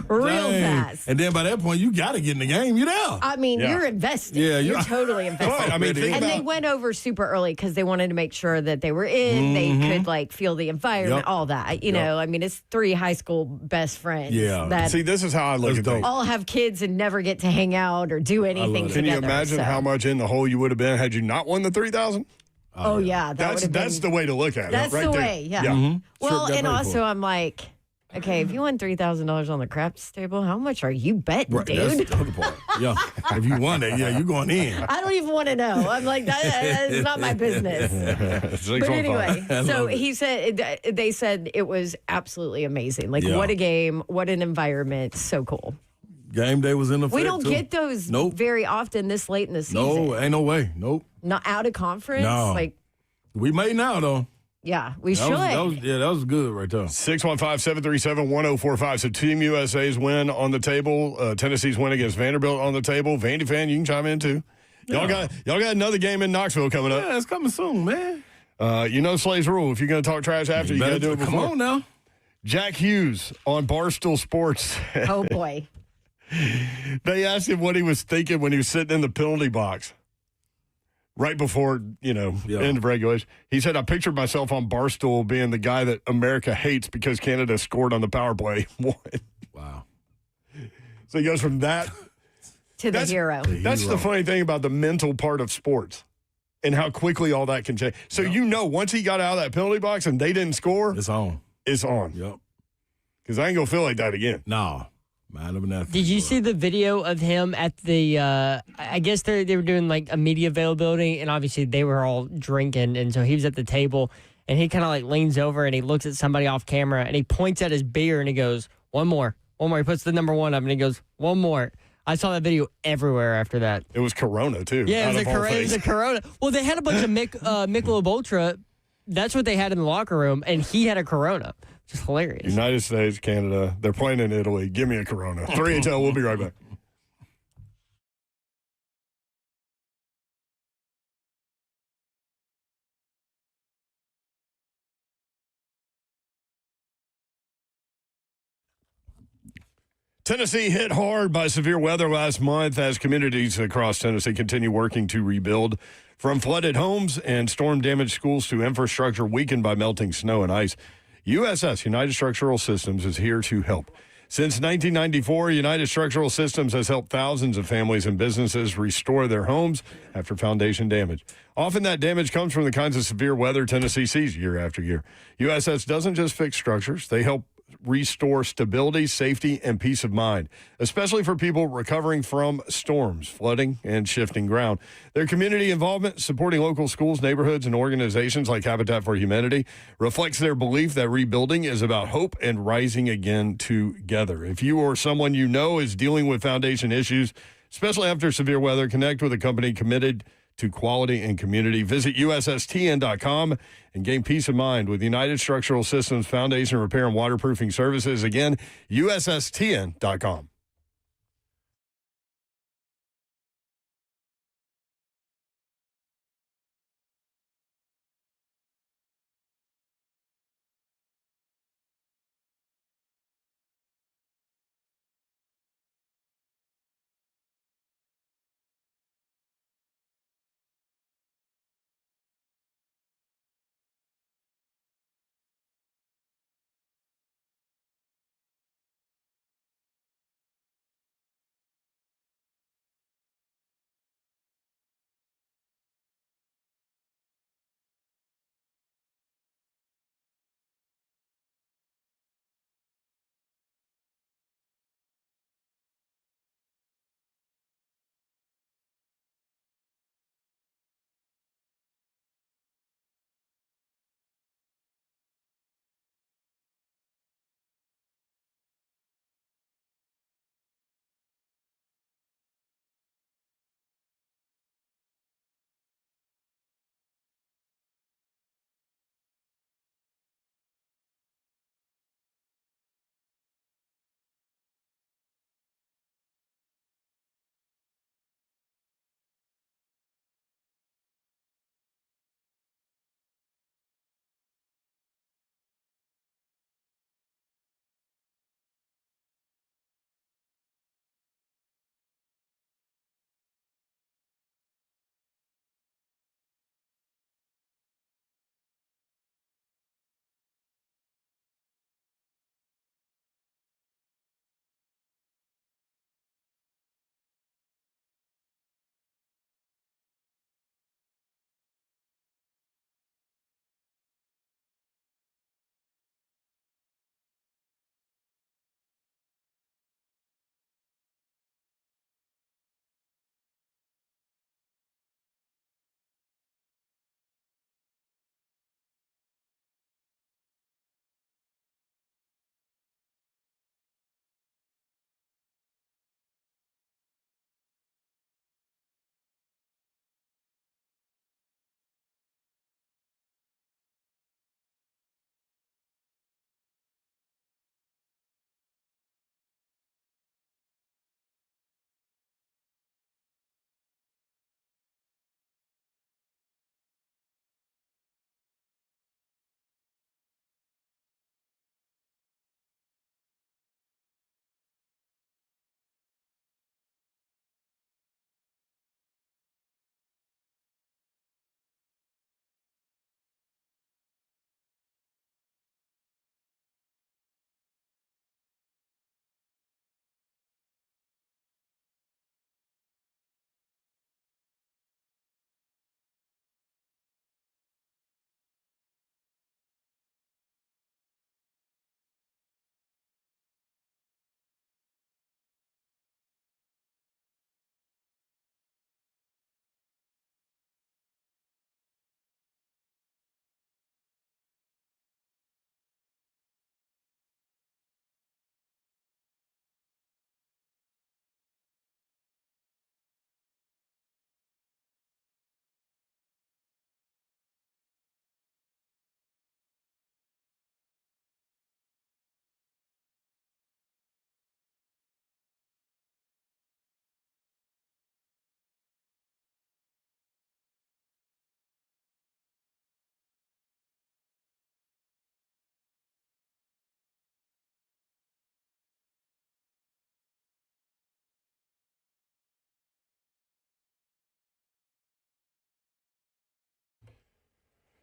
Speaker 3: Real fast.
Speaker 4: And then by that point, you got to get in the game. You know.
Speaker 3: I mean, you're invested.
Speaker 4: Yeah,
Speaker 3: you're totally invested.
Speaker 2: I mean,
Speaker 3: they went over super early because they wanted to make sure that they were in. They could feel the environment, all that. You know, I mean, it's 3 high school best friends.
Speaker 4: Yeah.
Speaker 3: That
Speaker 2: See, this is how I look at things.
Speaker 3: all have kids and never get to hang out or do anything together.
Speaker 2: Can you imagine how much in the hole you would have been had you not won the $3,000?
Speaker 3: Oh, yeah.
Speaker 2: That's the way to look at it.
Speaker 3: That's
Speaker 2: right
Speaker 3: the
Speaker 2: there.
Speaker 3: way, yeah. Well, and also I'm like, okay, if you won $3,000 on the craps table, how much are you betting,
Speaker 4: Right,
Speaker 3: dude?
Speaker 4: that's the other part. Yeah. If you won that, you're going in.
Speaker 3: I don't even want to know. I'm like, that's not my business. But anyway, so they said it was absolutely amazing. Like, what a game, what an environment, so cool.
Speaker 4: Game day was in effect.
Speaker 3: We don't get those very often this late in the season.
Speaker 4: No, ain't no way. Nope.
Speaker 3: Not out of conference.
Speaker 4: No.
Speaker 3: Like,
Speaker 4: we may now, though.
Speaker 3: yeah, we should.
Speaker 4: That was good right there.
Speaker 2: 615-737-1045. So Team USA's win on the table. Tennessee's win against Vanderbilt on the table. Vandy fan, you can chime in too. Y'all got another game in Knoxville coming up.
Speaker 4: Yeah, it's coming soon, man.
Speaker 2: You know Slay's rule. If you're going to talk trash after, you got to do it before.
Speaker 4: Come on now.
Speaker 2: Jack Hughes on Barstool Sports.
Speaker 3: Oh, boy.
Speaker 2: They asked him what he was thinking when he was sitting in the penalty box right before, end of regulation. He said, I pictured myself on Barstool being the guy that America hates because Canada scored on the power play.
Speaker 4: Wow.
Speaker 2: So he goes from that
Speaker 3: to the hero.
Speaker 2: That's the funny thing about the mental part of sports and how quickly all that can change. So once he got out of that penalty box and they didn't score,
Speaker 4: it's on.
Speaker 2: It's on.
Speaker 4: Yep.
Speaker 2: Because I ain't going to feel like that again.
Speaker 4: No. Man of an athlete.
Speaker 1: Did you see the video of him at the? I guess they were doing like a media availability, and obviously they were all drinking, and so he was at the table, and he kind of like leans over and he looks at somebody off camera, and he points at his beer, and he goes, "One more, one more." He puts the number one up, and he goes, "One more." I saw that video everywhere after that.
Speaker 2: It was Corona too.
Speaker 1: Yeah, it was a Corona. Well, they had a bunch of Michelob Ultra. That's what they had in the locker room, and he had a Corona. Just hilarious.
Speaker 2: United States, Canada. They're playing in Italy. Give me a Corona. 3HL. We'll be right back. Tennessee hit hard by severe weather last month as communities across Tennessee continue working to rebuild. From flooded homes and storm-damaged schools to infrastructure weakened by melting snow and ice, USS, United Structural Systems, is here to help. Since 1994, United Structural Systems has helped thousands of families and businesses restore their homes after foundation damage. Often that damage comes from the kinds of severe weather Tennessee sees year after year. USS doesn't just fix structures, they help restore stability, safety, and peace of mind, especially for people recovering from storms, flooding, and shifting ground. Their community involvement, supporting local schools, neighborhoods, and organizations like Habitat for Humanity, reflects their belief that rebuilding is about hope and rising again together. If you or someone you know is dealing with foundation issues, especially after severe weather, connect with a company committed to quality and community. Visit USSTN.com and gain peace of mind with United Structural Systems Foundation Repair and Waterproofing Services. Again, USSTN.com.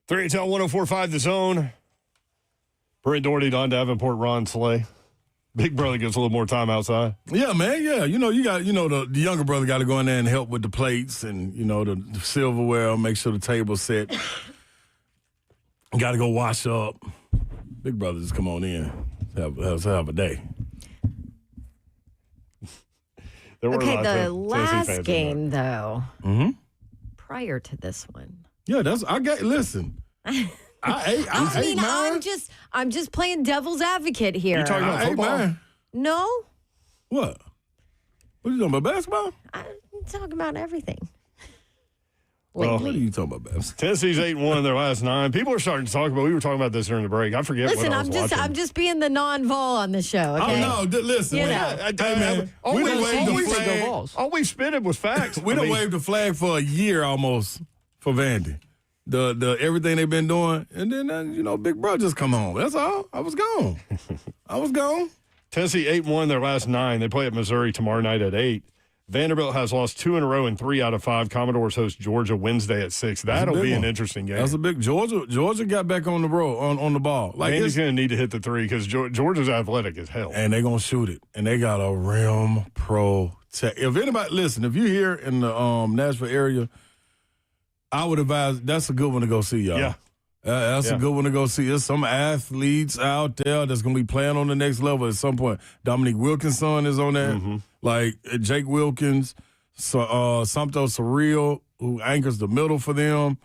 Speaker 2: 3HL 104.5 The Zone. Brent Doherty, Don Davenport, Ron Slay. Big brother gets a little more time outside.
Speaker 4: Yeah, man. Yeah, the younger brother got to go in there and help with the plates and the silverware, make sure the table's set. Got to go wash up. Big brother just come on in, have a day.
Speaker 3: Okay, the last game though.
Speaker 4: Mm-hmm.
Speaker 3: Prior to this one.
Speaker 4: Yeah, listen.
Speaker 3: I'm just playing devil's advocate here.
Speaker 2: You talking about football?
Speaker 3: No.
Speaker 4: What? What are you talking about, basketball?
Speaker 3: I'm talking about everything.
Speaker 4: Well, what are you talking about, basketball?
Speaker 2: Tennessee's 8-1 in their last 9. People are starting to talk about. We were talking about this during the break. I forget.
Speaker 3: Listen,
Speaker 2: what I was watching.
Speaker 3: I'm just being the non-Vol on the show. Okay.
Speaker 4: Oh no, listen. Man, we done waved the flag.
Speaker 2: All we spitted was facts.
Speaker 4: We done waved the flag for a year almost for Vandy. The everything they've been doing, and then Big Bro just come home. That's all. I was gone.
Speaker 2: Tennessee 8-1 their last 9. They play at Missouri tomorrow night at 8. Vanderbilt has lost 2 in a row in 3 out of 5. Commodores host Georgia Wednesday at 6. That'll be an interesting game.
Speaker 4: That's a big Georgia got back on the road on the ball.
Speaker 2: Vandy's going to need to hit the 3 because Georgia's athletic as hell,
Speaker 4: and they're going to shoot it. And they got a rim protect. If anybody listen, if you're here in the Nashville area, I would advise that's a good one to go see, y'all.
Speaker 2: Yeah.
Speaker 4: That's a good one to go see. There's some athletes out there that's going to be playing on the next level at some point. Dominique Wilkinson is on that. Mm-hmm. Like Jake Wilkins, Sumpto Surreal, who anchors the middle for them,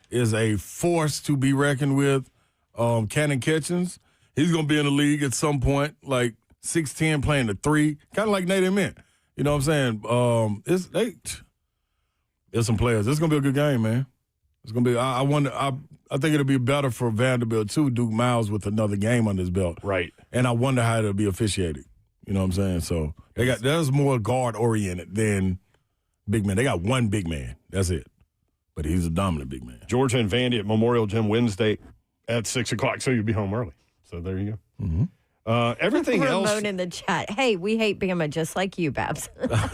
Speaker 4: is a force to be reckoned with. Cannon Ketchens, he's going to be in the league at some point, like 6'10", playing the 3, kind of like Nate Mint. You know what I'm saying? There's some players. It's going to be a good game, man. It's going to be. I think it'll be better for Vanderbilt too. Duke Miles with another game on his belt,
Speaker 2: right?
Speaker 4: And I wonder how it'll be officiated. You know what I'm saying? So there's more guard oriented than big man. They got one big man. That's it. But he's a dominant big man.
Speaker 2: Georgia and Vandy at Memorial Gym Wednesday at 6:00. So you'll be home early. So there you go.
Speaker 4: Mm-hmm.
Speaker 2: Everything else.
Speaker 3: Ramon in the chat. Hey, we hate Bama just like you, Babs.
Speaker 2: Yeah,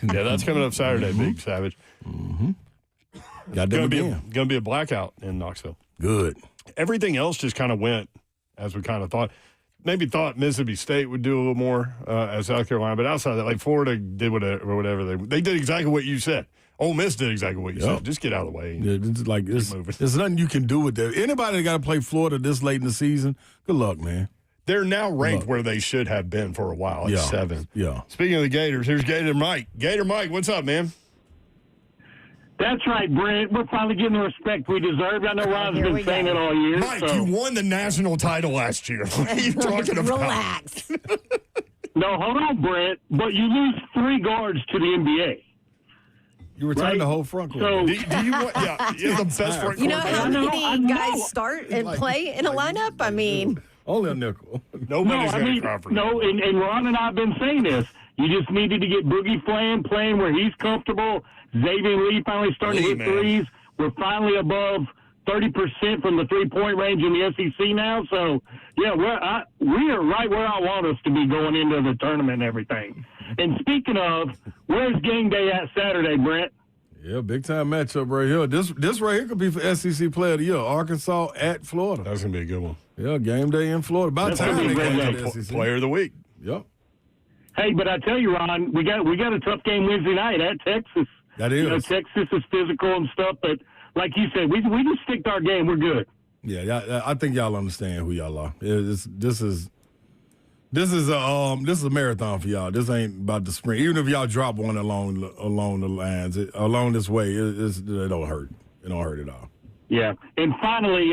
Speaker 2: that's coming up Saturday, Big Savage.
Speaker 4: Mm-hmm.
Speaker 2: Going to be a blackout in Knoxville.
Speaker 4: Good.
Speaker 2: Everything else just kind of went as we kind of thought. Maybe thought Mississippi State would do a little more as South Carolina, but outside of that, like Florida did whatever they did exactly what you said. Ole Miss did exactly what you said. Just get out of the way.
Speaker 4: Yeah, there's nothing you can do with that. Anybody that got to play Florida this late in the season, good luck, man.
Speaker 2: They're now ranked where they should have been for a while at 7.
Speaker 4: Yeah.
Speaker 2: Speaking of the Gators, here's Gator Mike. Gator Mike, what's up, man?
Speaker 10: That's right, Brent. We're finally getting the respect we deserve. I know Ron's been saying it all year.
Speaker 2: Mike, you won the national title last year. What are you talking about?
Speaker 3: Relax.
Speaker 10: No, hold on, Brent. But you lose 3 guards to the NBA.
Speaker 4: You retired the whole front court.
Speaker 10: So,
Speaker 2: do you want? Yeah, you're the best front court.
Speaker 3: You know how many guys start and play in a lineup? I mean,
Speaker 4: only a nickel.
Speaker 2: Nobody's got a conference.
Speaker 10: No, and Ron and I have been saying this. You just needed to get Boogie playing where he's comfortable. Xavier Lee finally starting to hit threes. We're finally above 30% from the three-point range in the SEC now. So, yeah, we are right where I want us to be going into the tournament and everything. And speaking of, where's game day at Saturday, Brent?
Speaker 4: Yeah, big-time matchup right here. This right here could be for SEC Player of the Year. Arkansas at Florida.
Speaker 2: That's going to be a good one.
Speaker 4: Yeah, game day in Florida. About time they got the SEC.
Speaker 2: Player of the week.
Speaker 4: Yep.
Speaker 10: Hey, but I tell you, Ron, we got a tough game Wednesday night at Texas.
Speaker 4: That is.
Speaker 10: You know, Texas is physical and stuff, but like you said, we just stick to our game. We're good.
Speaker 4: Yeah, I think y'all understand who y'all are. This is a marathon for y'all. This ain't about the sprint. Even if y'all drop one along the lines, along this way, it don't hurt. It don't hurt at all.
Speaker 10: Yeah. And finally,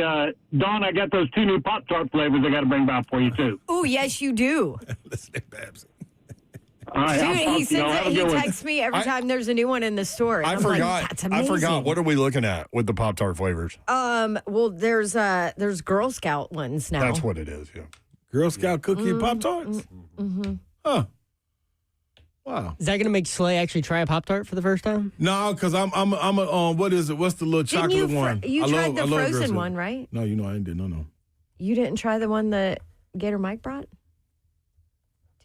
Speaker 10: Dawn, I got those 2 new Pop-tart flavors I got to bring back for you, too.
Speaker 3: Oh, yes, you do.
Speaker 4: Listen to Babs.
Speaker 10: All right,
Speaker 3: Dude, he texts me every time there's a new one in the store.
Speaker 2: I forgot. What are we looking at with the Pop-Tart flavors?
Speaker 3: Well, there's Girl Scout ones now.
Speaker 2: That's what it is, yeah.
Speaker 4: Girl Scout cookie and Pop-Tarts?
Speaker 3: Mm-hmm.
Speaker 4: Huh. Wow.
Speaker 1: Is that going to make Slay actually try a Pop-Tart for the first time?
Speaker 4: No, because I'm what is it? What's the little chocolate one?
Speaker 3: You tried the frozen one, right?
Speaker 4: No, I ain't did. No.
Speaker 3: You didn't try the one that Gator Mike brought?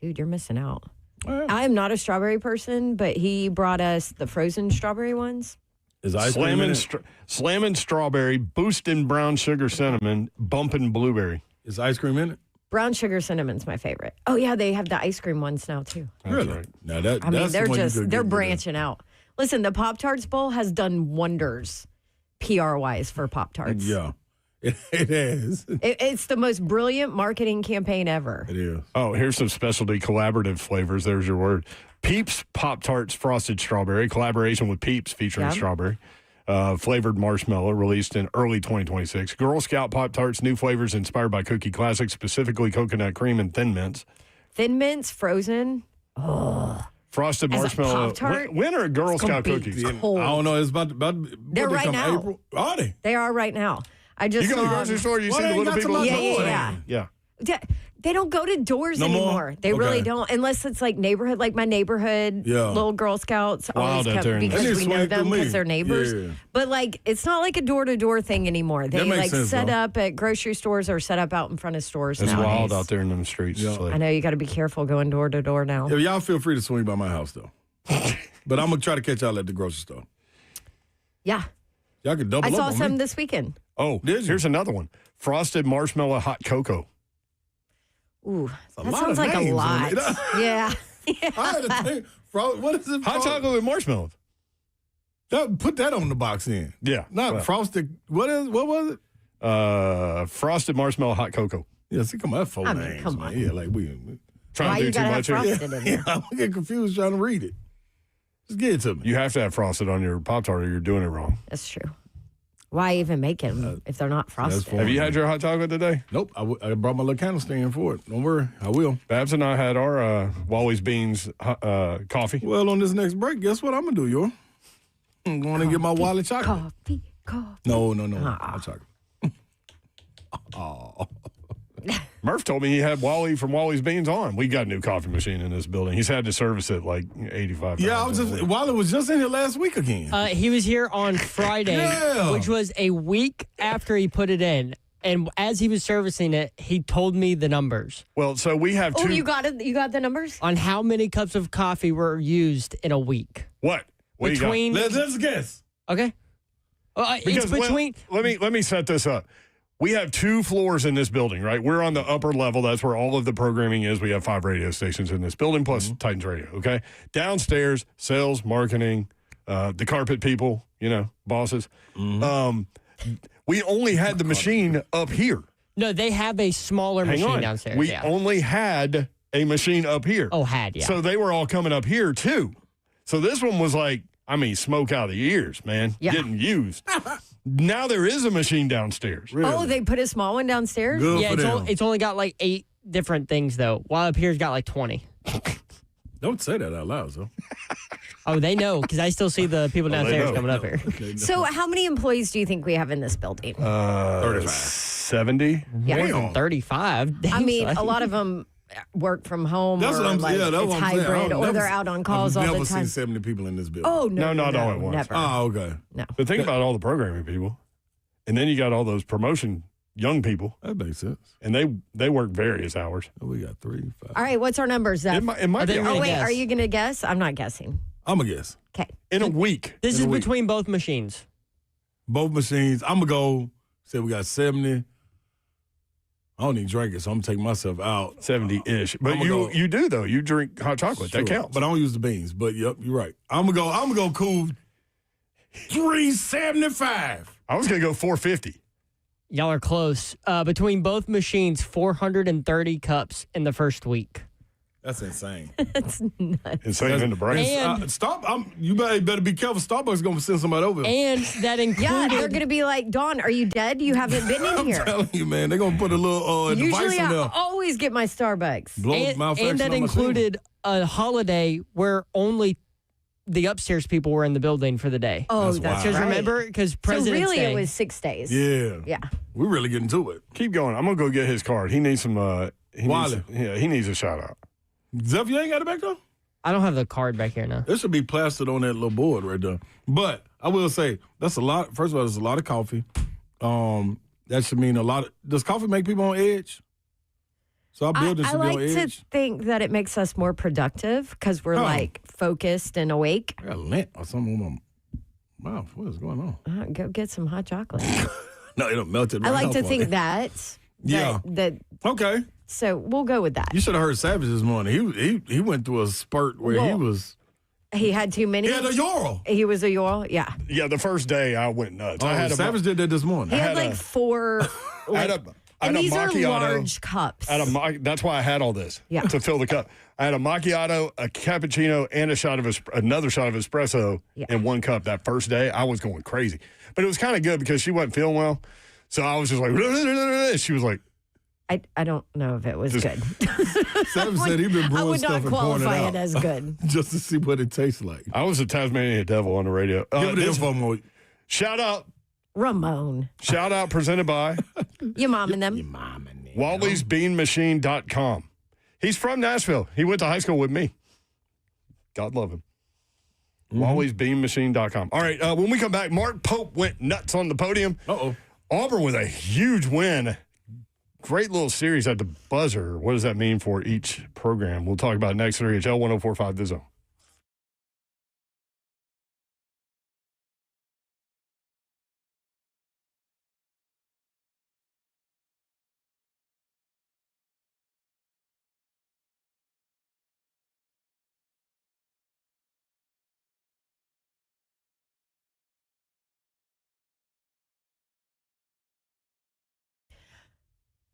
Speaker 3: Dude, you're missing out.
Speaker 4: Right.
Speaker 3: I am not a strawberry person, but he brought us the frozen strawberry ones.
Speaker 4: Is ice cream in it?
Speaker 2: Slamming strawberry, boosting brown sugar cinnamon, bumping blueberry.
Speaker 4: Is ice cream in it?
Speaker 3: Brown sugar cinnamon's my favorite. Oh yeah, they have the ice cream ones now too.
Speaker 4: Really?
Speaker 2: Right.
Speaker 4: Now
Speaker 3: they're branching out. Listen, the Pop-Tarts Bowl has done wonders PR-wise for Pop-Tarts.
Speaker 4: Yeah. It has.
Speaker 3: It's the most brilliant marketing campaign ever.
Speaker 4: It is.
Speaker 2: Oh, here's some specialty collaborative flavors. There's your word. Peeps Pop-Tarts Frosted Strawberry, collaboration with Peeps featuring strawberry. Flavored marshmallow, released in early 2026. Girl Scout Pop-Tarts, new flavors inspired by cookie classics, specifically coconut cream and Thin Mints.
Speaker 3: Thin Mints, frozen. Oh.
Speaker 2: Frosted
Speaker 3: As a
Speaker 2: marshmallow.
Speaker 3: Pop-Tart?
Speaker 2: When are Girl Scout cookies?
Speaker 3: Cold.
Speaker 4: I don't know. It's about
Speaker 3: They're right now.
Speaker 4: April. Are they?
Speaker 3: They are right now. I just
Speaker 2: You go to the
Speaker 3: saw
Speaker 2: grocery store, you
Speaker 4: Why
Speaker 2: see
Speaker 4: they
Speaker 2: the
Speaker 4: ain't
Speaker 2: little
Speaker 4: got
Speaker 2: people.
Speaker 4: some
Speaker 2: in the
Speaker 4: out
Speaker 2: store.
Speaker 3: Yeah.
Speaker 2: Yeah.
Speaker 3: They don't go to doors
Speaker 4: No more?
Speaker 3: anymore. They really
Speaker 4: Okay.
Speaker 3: don't, unless it's like neighborhood, like my neighborhood little Girl Scouts always
Speaker 2: Wild out
Speaker 3: come
Speaker 2: there in
Speaker 3: because
Speaker 4: the-
Speaker 3: we know
Speaker 4: They just
Speaker 3: them
Speaker 4: swing through
Speaker 3: because
Speaker 4: me.
Speaker 3: they're neighbors.
Speaker 4: Yeah.
Speaker 3: But like, it's not like a door-to-door thing anymore. They
Speaker 4: That makes
Speaker 3: like
Speaker 4: sense,
Speaker 3: set
Speaker 4: though.
Speaker 3: up at grocery stores or set up out in front of stores
Speaker 2: It's
Speaker 3: nowadays.
Speaker 2: wild out there in them streets.
Speaker 4: Yeah.
Speaker 2: It's like-
Speaker 3: I know you got to be careful going door to door now.
Speaker 4: Yeah, y'all feel free to swing by my house, though. But I'm going to try to catch y'all at the grocery store.
Speaker 3: Yeah,
Speaker 4: Y'all can double
Speaker 3: I
Speaker 4: up
Speaker 3: saw
Speaker 4: on
Speaker 3: some
Speaker 4: me.
Speaker 3: this weekend.
Speaker 2: Oh, here's another one. Frosted marshmallow hot cocoa.
Speaker 3: Ooh,
Speaker 4: a
Speaker 3: that
Speaker 4: lot
Speaker 3: sounds
Speaker 4: of
Speaker 3: like a
Speaker 4: names on
Speaker 3: lot.
Speaker 4: it.
Speaker 3: Yeah.
Speaker 4: I had to think, what is it?
Speaker 2: Hot chocolate with marshmallows.
Speaker 4: Put that on the box then.
Speaker 2: Yeah.
Speaker 4: Not
Speaker 2: well,
Speaker 4: frosted. What was it?
Speaker 2: Frosted marshmallow hot cocoa.
Speaker 4: Yeah, see, come on, that's four
Speaker 3: I mean,
Speaker 4: names.
Speaker 3: come
Speaker 4: man.
Speaker 3: on.
Speaker 4: Yeah, like we
Speaker 2: Trying
Speaker 3: Why
Speaker 2: to do
Speaker 3: you
Speaker 2: too
Speaker 3: gotta have
Speaker 2: much here?
Speaker 3: frosted in there?
Speaker 4: Yeah, I'm getting confused trying to read it. Just get it to me.
Speaker 2: You have to have frosted on your Pop-Tart or you're doing it wrong.
Speaker 3: That's true. Why even make them if they're not frosted?
Speaker 4: fine.
Speaker 2: Have you had your hot chocolate today?
Speaker 4: Nope, I brought my little canister in for it. Don't worry, I will.
Speaker 2: Babs and I had our Wally's Beans coffee.
Speaker 4: Well, on this next break, guess what I'm going to do, yo? I'm going to get my Wally chocolate.
Speaker 3: Coffee.
Speaker 4: No, hot chocolate. Oh.
Speaker 2: Murph told me he had Wally from Wally's Beans on. We got a new coffee machine in this building. He's had to service it like 85
Speaker 4: Yeah,
Speaker 2: times.
Speaker 4: Wally was just in here last week again.
Speaker 1: He was here on Friday,
Speaker 4: Yeah.
Speaker 1: which was a week after he put it in. And as he was servicing it, he told me the numbers
Speaker 2: Well, so we have
Speaker 3: Oh,
Speaker 2: two.
Speaker 3: you got it. You got the numbers?
Speaker 1: on how many cups of coffee were used in a week.
Speaker 2: What? What do you got?
Speaker 1: Between
Speaker 4: Let's guess.
Speaker 1: okay,
Speaker 2: Because,
Speaker 1: it's between.
Speaker 2: well, let me set this up. We have 2 floors in this building, right? We're on the upper level. That's where all of the programming is. We have 5 radio stations in this building, plus Titans Radio, okay? Downstairs, sales, marketing, the carpet people, bosses. We only had the machine up here.
Speaker 1: No, they have a smaller
Speaker 2: Hang
Speaker 1: machine
Speaker 2: on.
Speaker 1: downstairs.
Speaker 2: We
Speaker 1: yeah.
Speaker 2: only had a machine up here.
Speaker 1: Oh, had, yeah.
Speaker 2: So they were all coming up here, too. So this one was like, smoke out of the ears, man.
Speaker 3: Yeah.
Speaker 2: Getting used. Now there is a machine downstairs.
Speaker 3: Oh, they put a small one downstairs?
Speaker 4: Good
Speaker 1: yeah,
Speaker 4: for them.
Speaker 1: it's only got like 8 different things though. While up here's got like 20.
Speaker 4: Don't say that out loud, so.
Speaker 1: Oh, they know because I still see the people
Speaker 2: they
Speaker 1: downstairs
Speaker 2: know.
Speaker 1: coming up here.
Speaker 4: Okay,
Speaker 3: So, how many employees do you think we have in this building?
Speaker 2: 70.
Speaker 3: Yeah.
Speaker 1: More than 35.
Speaker 3: I
Speaker 1: Dang,
Speaker 3: mean,
Speaker 1: son.
Speaker 3: a lot of them work from home
Speaker 4: That's
Speaker 3: or
Speaker 4: what I'm
Speaker 3: like
Speaker 4: saying. Yeah, that's
Speaker 3: it's
Speaker 4: what I'm saying.
Speaker 3: hybrid or they're out on calls all
Speaker 4: I've
Speaker 3: the
Speaker 4: never
Speaker 3: time.
Speaker 4: seen 70 people in this building.
Speaker 3: Oh, no.
Speaker 2: No, not all at once.
Speaker 3: Never.
Speaker 4: Oh, okay.
Speaker 3: No.
Speaker 2: But think about all the programming people. And then you got all those promotion young people,
Speaker 4: That makes sense.
Speaker 2: and they work various hours.
Speaker 4: Oh, we got 3, 5.
Speaker 3: All right, what's our numbers, Zeph?
Speaker 2: It might
Speaker 1: I
Speaker 2: be
Speaker 1: think
Speaker 3: Oh,
Speaker 1: we're
Speaker 3: wait,
Speaker 1: guess.
Speaker 3: are you going to guess? I'm not guessing.
Speaker 4: I'm going to guess.
Speaker 3: Okay.
Speaker 2: in a week.
Speaker 1: This
Speaker 2: In
Speaker 1: is
Speaker 2: a week.
Speaker 1: between both machines.
Speaker 4: Both machines. I'm going to go, say we got 70. I don't even drink it, so I'm going to take myself out.
Speaker 2: 70-ish. But
Speaker 4: I'ma
Speaker 2: you
Speaker 4: go-
Speaker 2: you do, though. You drink hot chocolate. That
Speaker 4: Sure,
Speaker 2: counts.
Speaker 4: But I don't use the beans. But, yep, you're right. I'm going to go cool 375.
Speaker 2: I was going to go 450.
Speaker 1: Y'all are close. Between both machines, 430 cups in the first week.
Speaker 4: That's insane.
Speaker 3: That's nuts.
Speaker 2: It's in the brain.
Speaker 1: And-
Speaker 4: You better be careful. Starbucks going to send somebody over.
Speaker 1: And that
Speaker 3: Yeah,
Speaker 1: included.
Speaker 3: they're going to be like, Dawn, are you dead? You haven't been in
Speaker 4: I'm
Speaker 3: here.
Speaker 4: telling you, man. They're going to put a little device
Speaker 3: Usually,
Speaker 4: in
Speaker 3: I
Speaker 4: there.
Speaker 3: always get my Starbucks.
Speaker 4: Blow
Speaker 1: and,
Speaker 4: malfunction
Speaker 1: and that
Speaker 4: on my
Speaker 1: included a holiday where only the upstairs people were in the building for the day.
Speaker 3: Oh,
Speaker 4: That's
Speaker 3: that's
Speaker 4: wild.
Speaker 1: Because
Speaker 3: right.
Speaker 1: remember, because
Speaker 3: So
Speaker 1: President's
Speaker 3: really,
Speaker 1: Day.
Speaker 3: it was 6 days.
Speaker 4: thing. Yeah.
Speaker 3: Yeah.
Speaker 4: We're really getting to it.
Speaker 2: Keep going. I'm going to go get his card. He needs some.
Speaker 4: Wally.
Speaker 2: He needs a shout out.
Speaker 4: Zeph, you ain't got it back there?
Speaker 1: I don't have the card back here now.
Speaker 4: There should be plastered on that little board right there. But I will say, that's a lot. First of all, there's a lot of coffee. That should mean a lot. Does coffee make people on edge? So our building
Speaker 3: I
Speaker 4: should
Speaker 3: like
Speaker 4: be on
Speaker 3: to
Speaker 4: edge.
Speaker 3: think that it makes us more productive because we're
Speaker 4: Oh.
Speaker 3: like focused and awake.
Speaker 4: I got lint or something on Wow, what is going on?
Speaker 3: Go get some hot chocolate.
Speaker 4: No, it'll melt it.
Speaker 3: I like to think that.
Speaker 4: Yeah. Okay.
Speaker 3: So we'll go with that.
Speaker 4: You should have heard Savage this morning. He went through a spurt where
Speaker 3: he had too many.
Speaker 4: He had a Ural.
Speaker 3: He was a Ural, yeah.
Speaker 2: Yeah, the first day I went nuts.
Speaker 4: Savage did that this morning.
Speaker 3: He had like 4. And these are large cups.
Speaker 2: That's why I had all this to fill the cup. I had a macchiato, a cappuccino, and another shot of espresso in one cup that first day. I was going crazy. But it was kind of good because she wasn't feeling well. So I was just like, she was like,
Speaker 3: I don't know if it was good.
Speaker 4: Sam said he'd been brewing stuff and pouring it out.
Speaker 3: I would not qualify it as good.
Speaker 4: Just to see what it tastes like.
Speaker 2: I was a Tasmanian devil on the radio.
Speaker 4: Give me the info, Mo.
Speaker 2: Shout out.
Speaker 3: Ramon.
Speaker 2: Shout out presented by.
Speaker 3: Your mom and them.
Speaker 2: Wally'sBeanMachine.com. He's from Nashville. He went to high school with me. God love him. Wally'sBeanMachine.com. All right, when we come back, Mark Pope went nuts on the podium. Auburn with a huge win. Great little series at the buzzer. What does that mean for each program? We'll talk about it next. 3HL 1045 The Zone.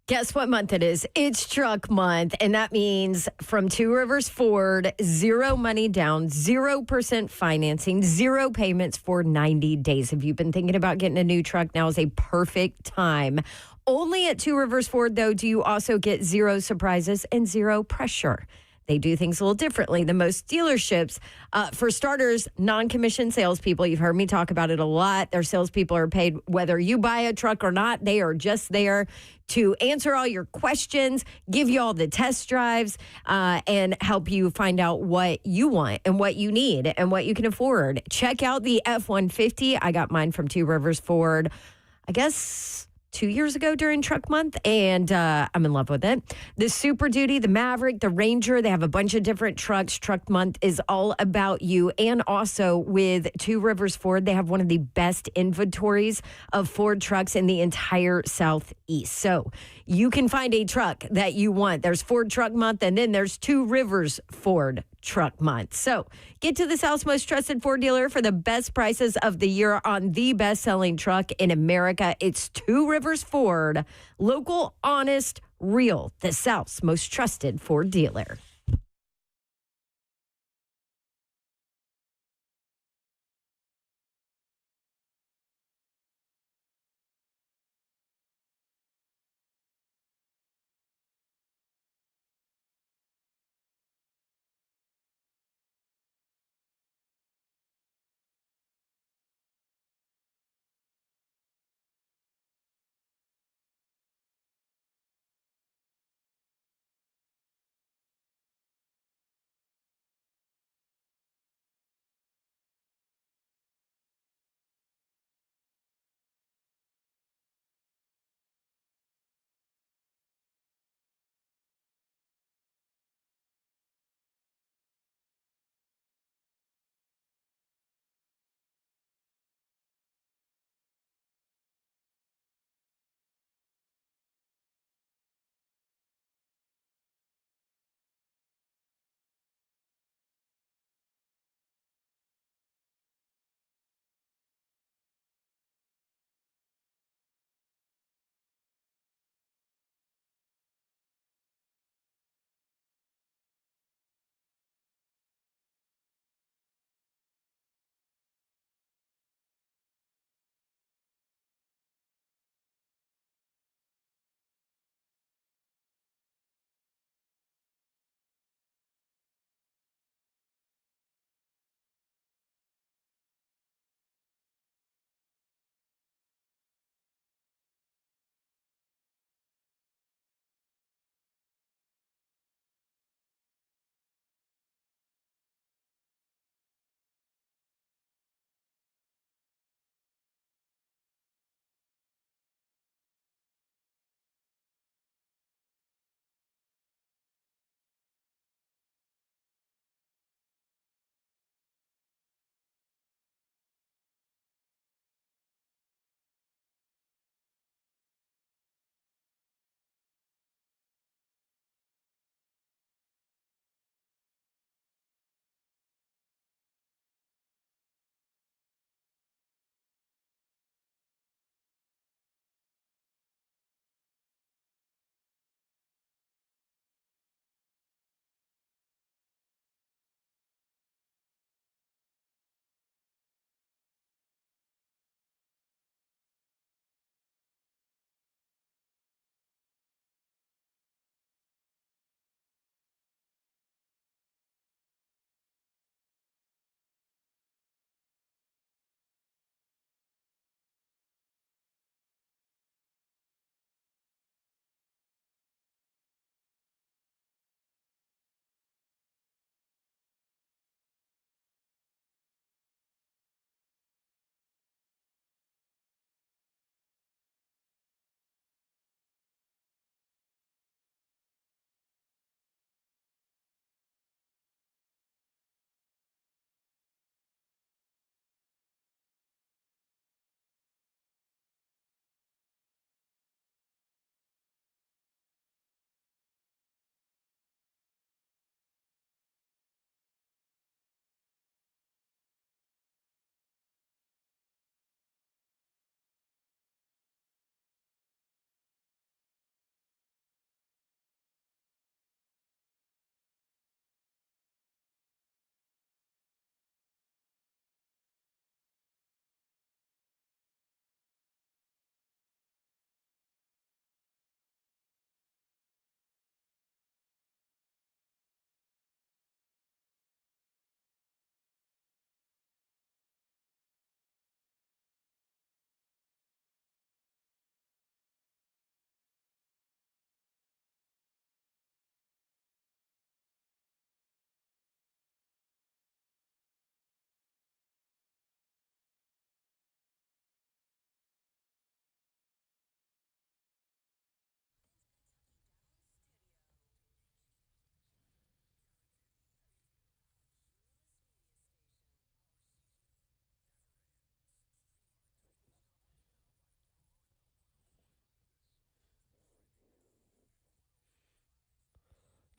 Speaker 3: Guess what month it is? It's truck month, and that means from Two Rivers Ford, 0 money down, 0% financing, 0 payments for 90 days. If you've been thinking about getting a new truck, now is a perfect time. Only at Two Rivers Ford, though, do you also get 0 surprises and 0 pressure. They do things a little differently than most dealerships. For starters, non-commissioned salespeople, you've heard me talk about it a lot. Their salespeople are paid whether you buy a truck or not. They are just there to answer all your questions, give you all the test drives, and help you find out what you want and what you need and what you can afford. Check out the F-150. I got mine from Two Rivers Ford, I guess 2 years ago during Truck Month, and I'm in love with it. The Super Duty, the Maverick, the Ranger, they have a bunch of different trucks. Truck Month is all about you. And also with Two Rivers Ford, they have one of the best inventories of Ford trucks in the entire Southeast. So you can find a truck that you want. There's Ford Truck Month, and then there's Two Rivers Ford Truck Month. So get to the South's most trusted Ford dealer for the best prices of the year on the best-selling truck in America. It's Two Rivers Ford, local, honest, real, the South's most trusted Ford dealer.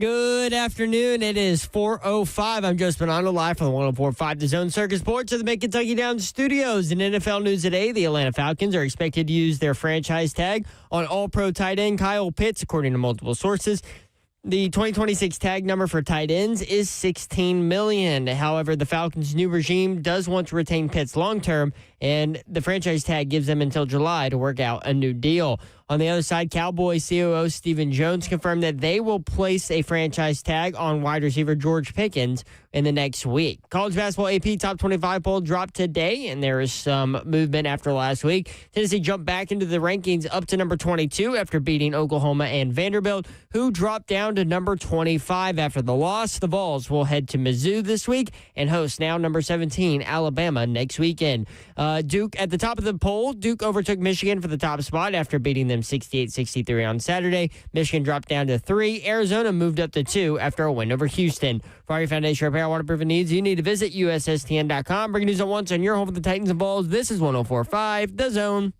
Speaker 1: Good afternoon. It is 4:05. I'm Joe Spinano, live from the 104.5 The Zone Circus Sports of the Mid-Kentucky Downs Studios. In NFL news today, the Atlanta Falcons are expected to use their franchise tag on All-Pro tight end Kyle Pitts, according to multiple sources. The 2026 tag number for tight ends is $16 million. However, the Falcons' new regime does want to retain Pitts long-term, and the franchise tag gives them until July to work out a new deal. On the other side, Cowboys COO Stephen Jones confirmed that they will place a franchise tag on wide receiver George Pickens in the next week. College basketball AP Top 25 poll dropped today, and there is some movement after last week. Tennessee jumped back into the rankings up to number 22 after beating Oklahoma and Vanderbilt, who dropped down to number 25 after the loss. The Vols will head to Mizzou this week and host now number 17 Alabama next weekend. Duke at the top of the poll. Duke overtook Michigan for the top spot after beating them 68-63 on Saturday. Michigan dropped down to 3. Arizona moved up to 2 after a win over Houston. For all your foundation repair waterproofing needs, you need to visit USSTN.com. Breaking news at once on your home for the Titans and Vols. This is 104.5 The Zone.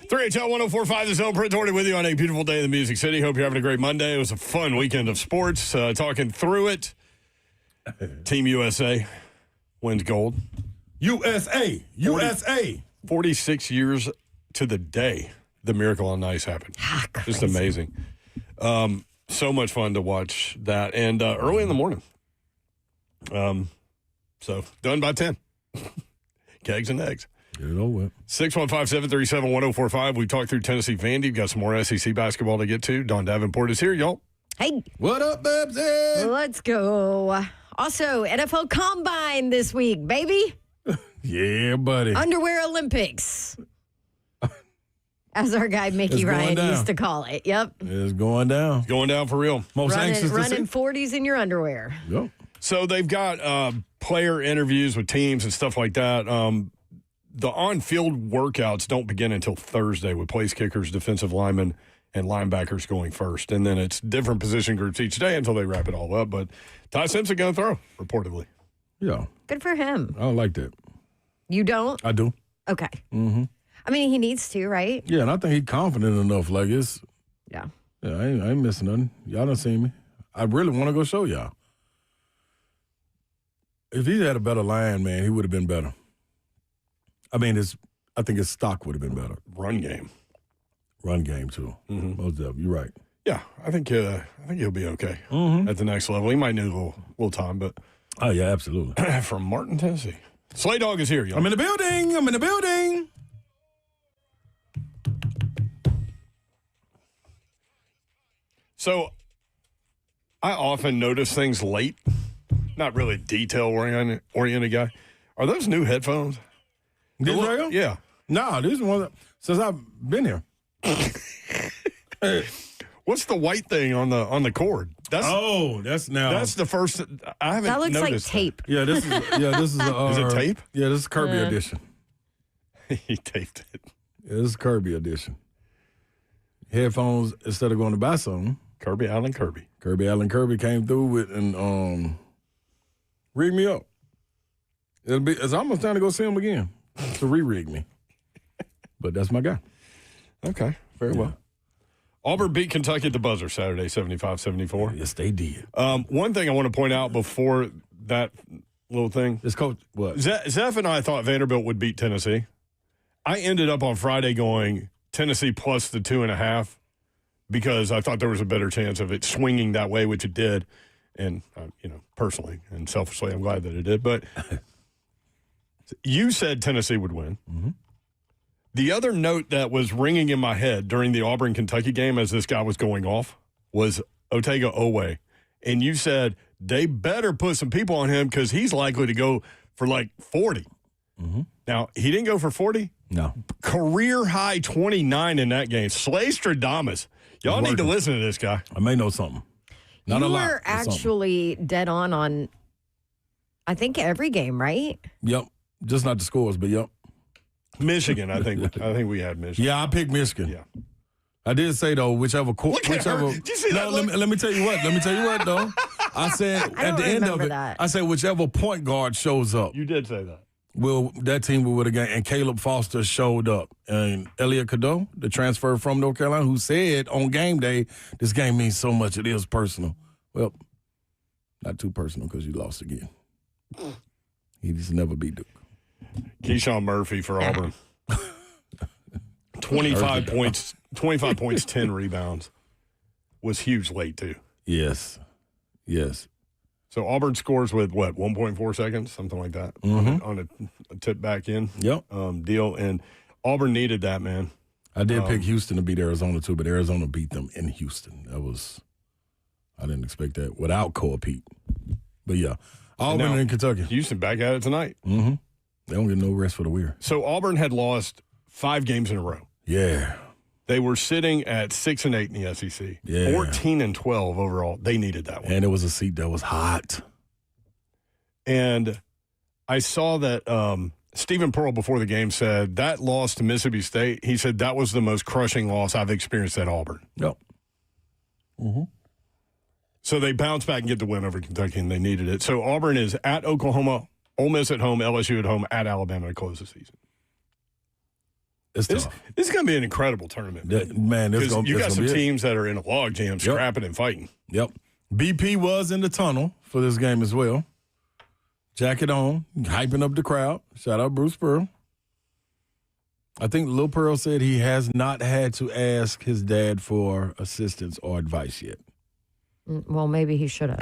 Speaker 2: HL 104.5 The Zone. Brent Doherty with you on a beautiful day in the Music City. Hope you're having a great Monday. It was a fun weekend of sports. Talking through it. Team USA wins gold.
Speaker 4: USA.
Speaker 2: 46 years to the day the Miracle on Ice happened. Just amazing. So much fun to watch that. And early in the morning. So done by 10. Kegs and eggs.
Speaker 4: Get it over with.
Speaker 2: 615-737-1045. We talked through Tennessee Vandy. Got some more SEC basketball to get to. Don Davenport is here, y'all.
Speaker 3: Hey.
Speaker 4: What up, Babsy?
Speaker 3: Let's go. Also, NFL Combine this week, baby.
Speaker 4: Yeah, buddy.
Speaker 3: Underwear Olympics. As our guy Mickey Ryan used to call it. Yep.
Speaker 4: It's going down.
Speaker 2: It's going down for real.
Speaker 4: Most anxious to
Speaker 3: running
Speaker 4: see.
Speaker 3: 40s in your underwear.
Speaker 4: Yep.
Speaker 2: So they've got player interviews with teams and stuff like that. The on-field workouts don't begin until Thursday with place kickers, defensive linemen, and linebackers going first. And then it's different position groups each day until they wrap it all up. But Ty Simpson going to throw, reportedly.
Speaker 4: Yeah.
Speaker 3: Good for him.
Speaker 4: I don't like that.
Speaker 3: You don't?
Speaker 4: I do.
Speaker 3: Okay.
Speaker 4: Mm-hmm.
Speaker 3: I mean, he needs to, right?
Speaker 4: Yeah, and I think he's confident enough. Like, it's...
Speaker 3: Yeah.
Speaker 4: Yeah, I ain't missing nothing. Y'all done seen me. I really want to go show y'all. If he had a better line, man, he would have been better. I mean, I think his stock would have been better.
Speaker 2: Run game,
Speaker 4: too. Mm-hmm. Most of you're right.
Speaker 2: Yeah, I think he'll be okay at the next level. He might need a little time, but
Speaker 4: oh yeah, absolutely.
Speaker 2: From Martin, Tennessee, Slay Dog is here, y'all.
Speaker 4: I'm in the building.
Speaker 2: So, I often notice things late. Not really detail-oriented guy. Are those new headphones?
Speaker 4: These right here?
Speaker 2: Yeah.
Speaker 4: No, these are ones since I've been here.
Speaker 2: What's the white thing on the cord? That's the first. I haven't.
Speaker 3: That looks like
Speaker 2: noticed
Speaker 3: tape.
Speaker 4: Yeah, this is. Is
Speaker 2: it tape?
Speaker 4: Yeah, this is Kirby edition.
Speaker 2: He taped it.
Speaker 4: Yeah, this is Kirby edition. Headphones instead of going to buy something.
Speaker 2: Kirby Allen Kirby
Speaker 4: came through with and rigged me up. It's almost time to go see him again to re-rig me. But that's my guy.
Speaker 2: Okay, very well. Auburn beat Kentucky at the buzzer Saturday, 75-74.
Speaker 4: Yes, they did.
Speaker 2: One thing I want to point out before that little thing.
Speaker 4: This coach, what?
Speaker 2: Zeph and I thought Vanderbilt would beat Tennessee. I ended up on Friday going Tennessee plus the 2.5 because I thought there was a better chance of it swinging that way, which it did. And, personally and selfishly, I'm glad that it did. But you said Tennessee would win.
Speaker 4: Mm-hmm.
Speaker 2: The other note that was ringing in my head during the Auburn-Kentucky game as this guy was going off was Otega Owe. And you said they better put some people on him because he's likely to go for like 40.
Speaker 4: Mm-hmm.
Speaker 2: Now, he didn't go for 40.
Speaker 4: No.
Speaker 2: Career high 29 in that game. Slay Stradamus. Y'all need to listen to this guy.
Speaker 4: I may know something. Not
Speaker 3: you
Speaker 4: a lot.
Speaker 3: were actually dead on, I think, every game, right?
Speaker 4: Yep. Just not the scores, but yep.
Speaker 2: Michigan, I think we had Michigan.
Speaker 4: Yeah, I picked Michigan.
Speaker 2: Yeah.
Speaker 4: I did say though, whichever.
Speaker 2: Did you see that?
Speaker 4: Let me tell you what. though. I said at the end of it, I said whichever point guard shows up.
Speaker 2: You did say that.
Speaker 4: That team will win the game. And Caleb Foster showed up. And Elliot Cadeau, the transfer from North Carolina, who said on game day, this game means so much, it is personal. Well, not too personal because you lost again. He just never beat Duke.
Speaker 2: Keyshawn Murphy for Auburn. 25 points, 10 rebounds. Was huge late, too.
Speaker 4: Yes.
Speaker 2: So Auburn scores with, 1.4 seconds? Something like that on a tip back in deal. And Auburn needed that, man.
Speaker 4: I did pick Houston to beat Arizona, too, but Arizona beat them in Houston. I didn't expect that without Cole Pete. But, yeah, Auburn and Kentucky.
Speaker 2: Houston back at it tonight.
Speaker 4: Mm-hmm. They don't get no rest for the weird.
Speaker 2: So Auburn had lost 5 games in a row.
Speaker 4: Yeah.
Speaker 2: They were sitting at 6-8 in the SEC.
Speaker 4: Yeah.
Speaker 2: 14-12 overall. They needed that one.
Speaker 4: And it was a seat that was hot.
Speaker 2: And I saw that Stephen Pearl before the game said that loss to Mississippi State, he said that was the most crushing loss I've experienced at Auburn.
Speaker 4: Yep. Mm-hmm.
Speaker 2: So they bounced back and get the win over Kentucky, and they needed it. So Auburn is at Oklahoma, Ole Miss at home, LSU at home, at Alabama to close the season.
Speaker 4: It's
Speaker 2: this
Speaker 4: tough.
Speaker 2: This is going to be an incredible tournament. You got some teams that are in a log jam, scrapping and fighting.
Speaker 4: Yep. BP was in the tunnel for this game as well. Jacket on, hyping up the crowd. Shout out Bruce Pearl. I think Lil Pearl said he has not had to ask his dad for assistance or advice yet.
Speaker 3: Well, maybe he should have.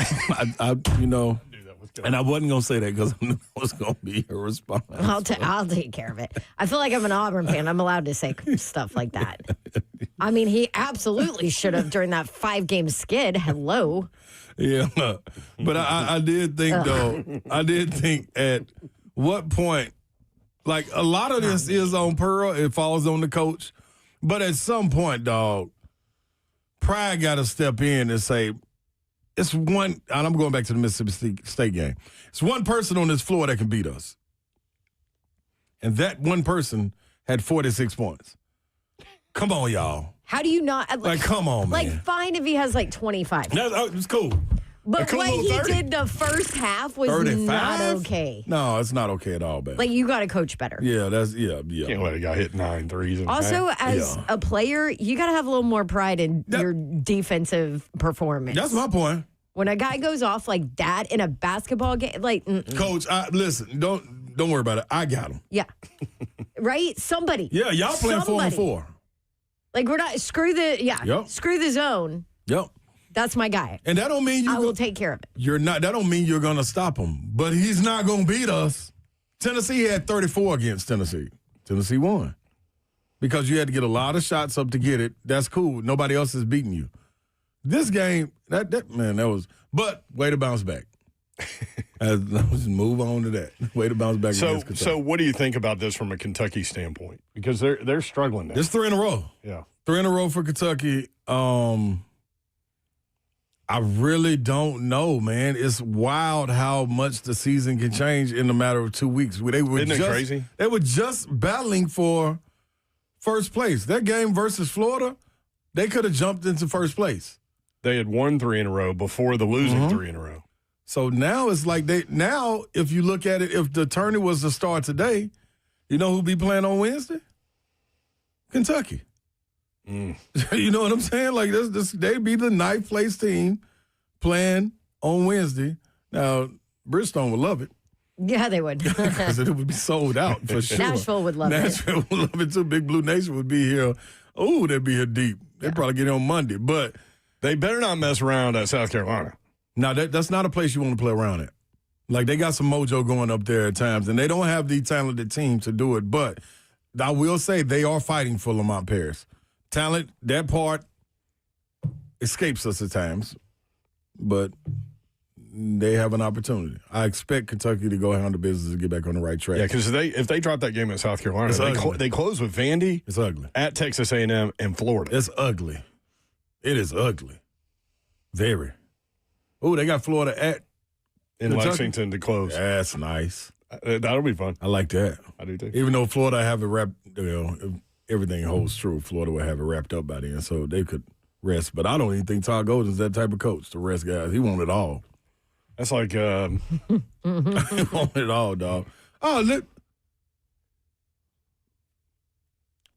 Speaker 4: And I wasn't going to say that because I knew it was going to be a response.
Speaker 3: I'll take care of it. I feel like I'm an Auburn fan. I'm allowed to say stuff like that. I mean, he absolutely should have during that 5-game skid. Hello.
Speaker 4: Yeah. But I did think, though, at what point, like a lot of this is on Pearl. It falls on the coach. But at some point, dog, pride got to step in and say, it's one, and I'm going back to the Mississippi State game. It's one person on this floor that can beat us. And that one person had 46 points. Come on, y'all.
Speaker 3: How do you not?
Speaker 4: Like come on, man.
Speaker 3: Like, fine if he has like 25.
Speaker 4: It's cool.
Speaker 3: But
Speaker 2: cool
Speaker 3: what he
Speaker 2: 30.
Speaker 3: did the first half was
Speaker 4: 35?
Speaker 3: not okay.
Speaker 4: No, it's not okay at all, babe.
Speaker 3: Like, you got to coach better.
Speaker 4: Yeah.
Speaker 2: Can't let a guy hit 9 threes.
Speaker 3: Also, as a player, you got to have a little more pride in your defensive performance.
Speaker 4: That's my point.
Speaker 3: When a guy goes off like that in a basketball game, like,
Speaker 4: Coach, listen, don't worry about it. I got him.
Speaker 3: Yeah. Right? Somebody.
Speaker 4: Yeah, y'all playing 4-on-4.
Speaker 3: Like, we're not, screw the zone.
Speaker 4: Yep.
Speaker 3: That's my guy.
Speaker 4: And that don't mean
Speaker 3: I will take care of it.
Speaker 4: That don't mean you're going to stop him. But he's not going to beat us. Tennessee had 34 against Tennessee. Tennessee won. Because you had to get a lot of shots up to get it. That's cool. Nobody else is beating you. This game, that was, but way to bounce back. Let's move on to that. Way to bounce back.
Speaker 2: So what do you think about this from a Kentucky standpoint? Because they're struggling now.
Speaker 4: It's 3 in a row.
Speaker 2: Yeah.
Speaker 4: 3 in a row for Kentucky. I really don't know, man. It's wild how much the season can change in a matter of 2 weeks.
Speaker 2: Isn't it crazy?
Speaker 4: They were just battling for first place. That game versus Florida, they could have jumped into first place.
Speaker 2: They had won 3 in a row before the losing 3 in a row.
Speaker 4: So now it's like if you look at it, if the tourney was to start today, you know who'd be playing on Wednesday? Kentucky. You know what I'm saying? Like they'd be the 9th place team playing on Wednesday. Now, Bridgestone would love it.
Speaker 3: Yeah, they would.
Speaker 4: Because it would be sold out for sure.
Speaker 3: Nashville would love it.
Speaker 4: Nashville would love it too. Big Blue Nation would be here. Oh, they'd be here deep. They'd probably get here on Monday. But
Speaker 2: they better not mess around at South Carolina.
Speaker 4: Now, that's not a place you want to play around at. Like, they got some mojo going up there at times, and they don't have the talented team to do it. But I will say they are fighting for Lamont Paris. Talent, that part escapes us at times, but they have an opportunity. I expect Kentucky to go handle business and get back on the right track.
Speaker 2: Yeah, because if they drop that game at South Carolina, they close with Vandy.
Speaker 4: It's ugly.
Speaker 2: At Texas A&M and Florida.
Speaker 4: It's ugly. It is ugly. Very. Oh, they got Florida at
Speaker 2: in
Speaker 4: Kentucky?
Speaker 2: Lexington to close.
Speaker 4: That's nice.
Speaker 2: That'll be fun.
Speaker 4: I like that.
Speaker 2: I do too.
Speaker 4: Even though Florida have it wrapped, everything holds true, Florida would have it wrapped up by then, so they could rest. But I don't even think Todd Golden's that type of coach to rest guys. He wants it all.
Speaker 2: That's like
Speaker 4: he wants it all, dog. Oh, look.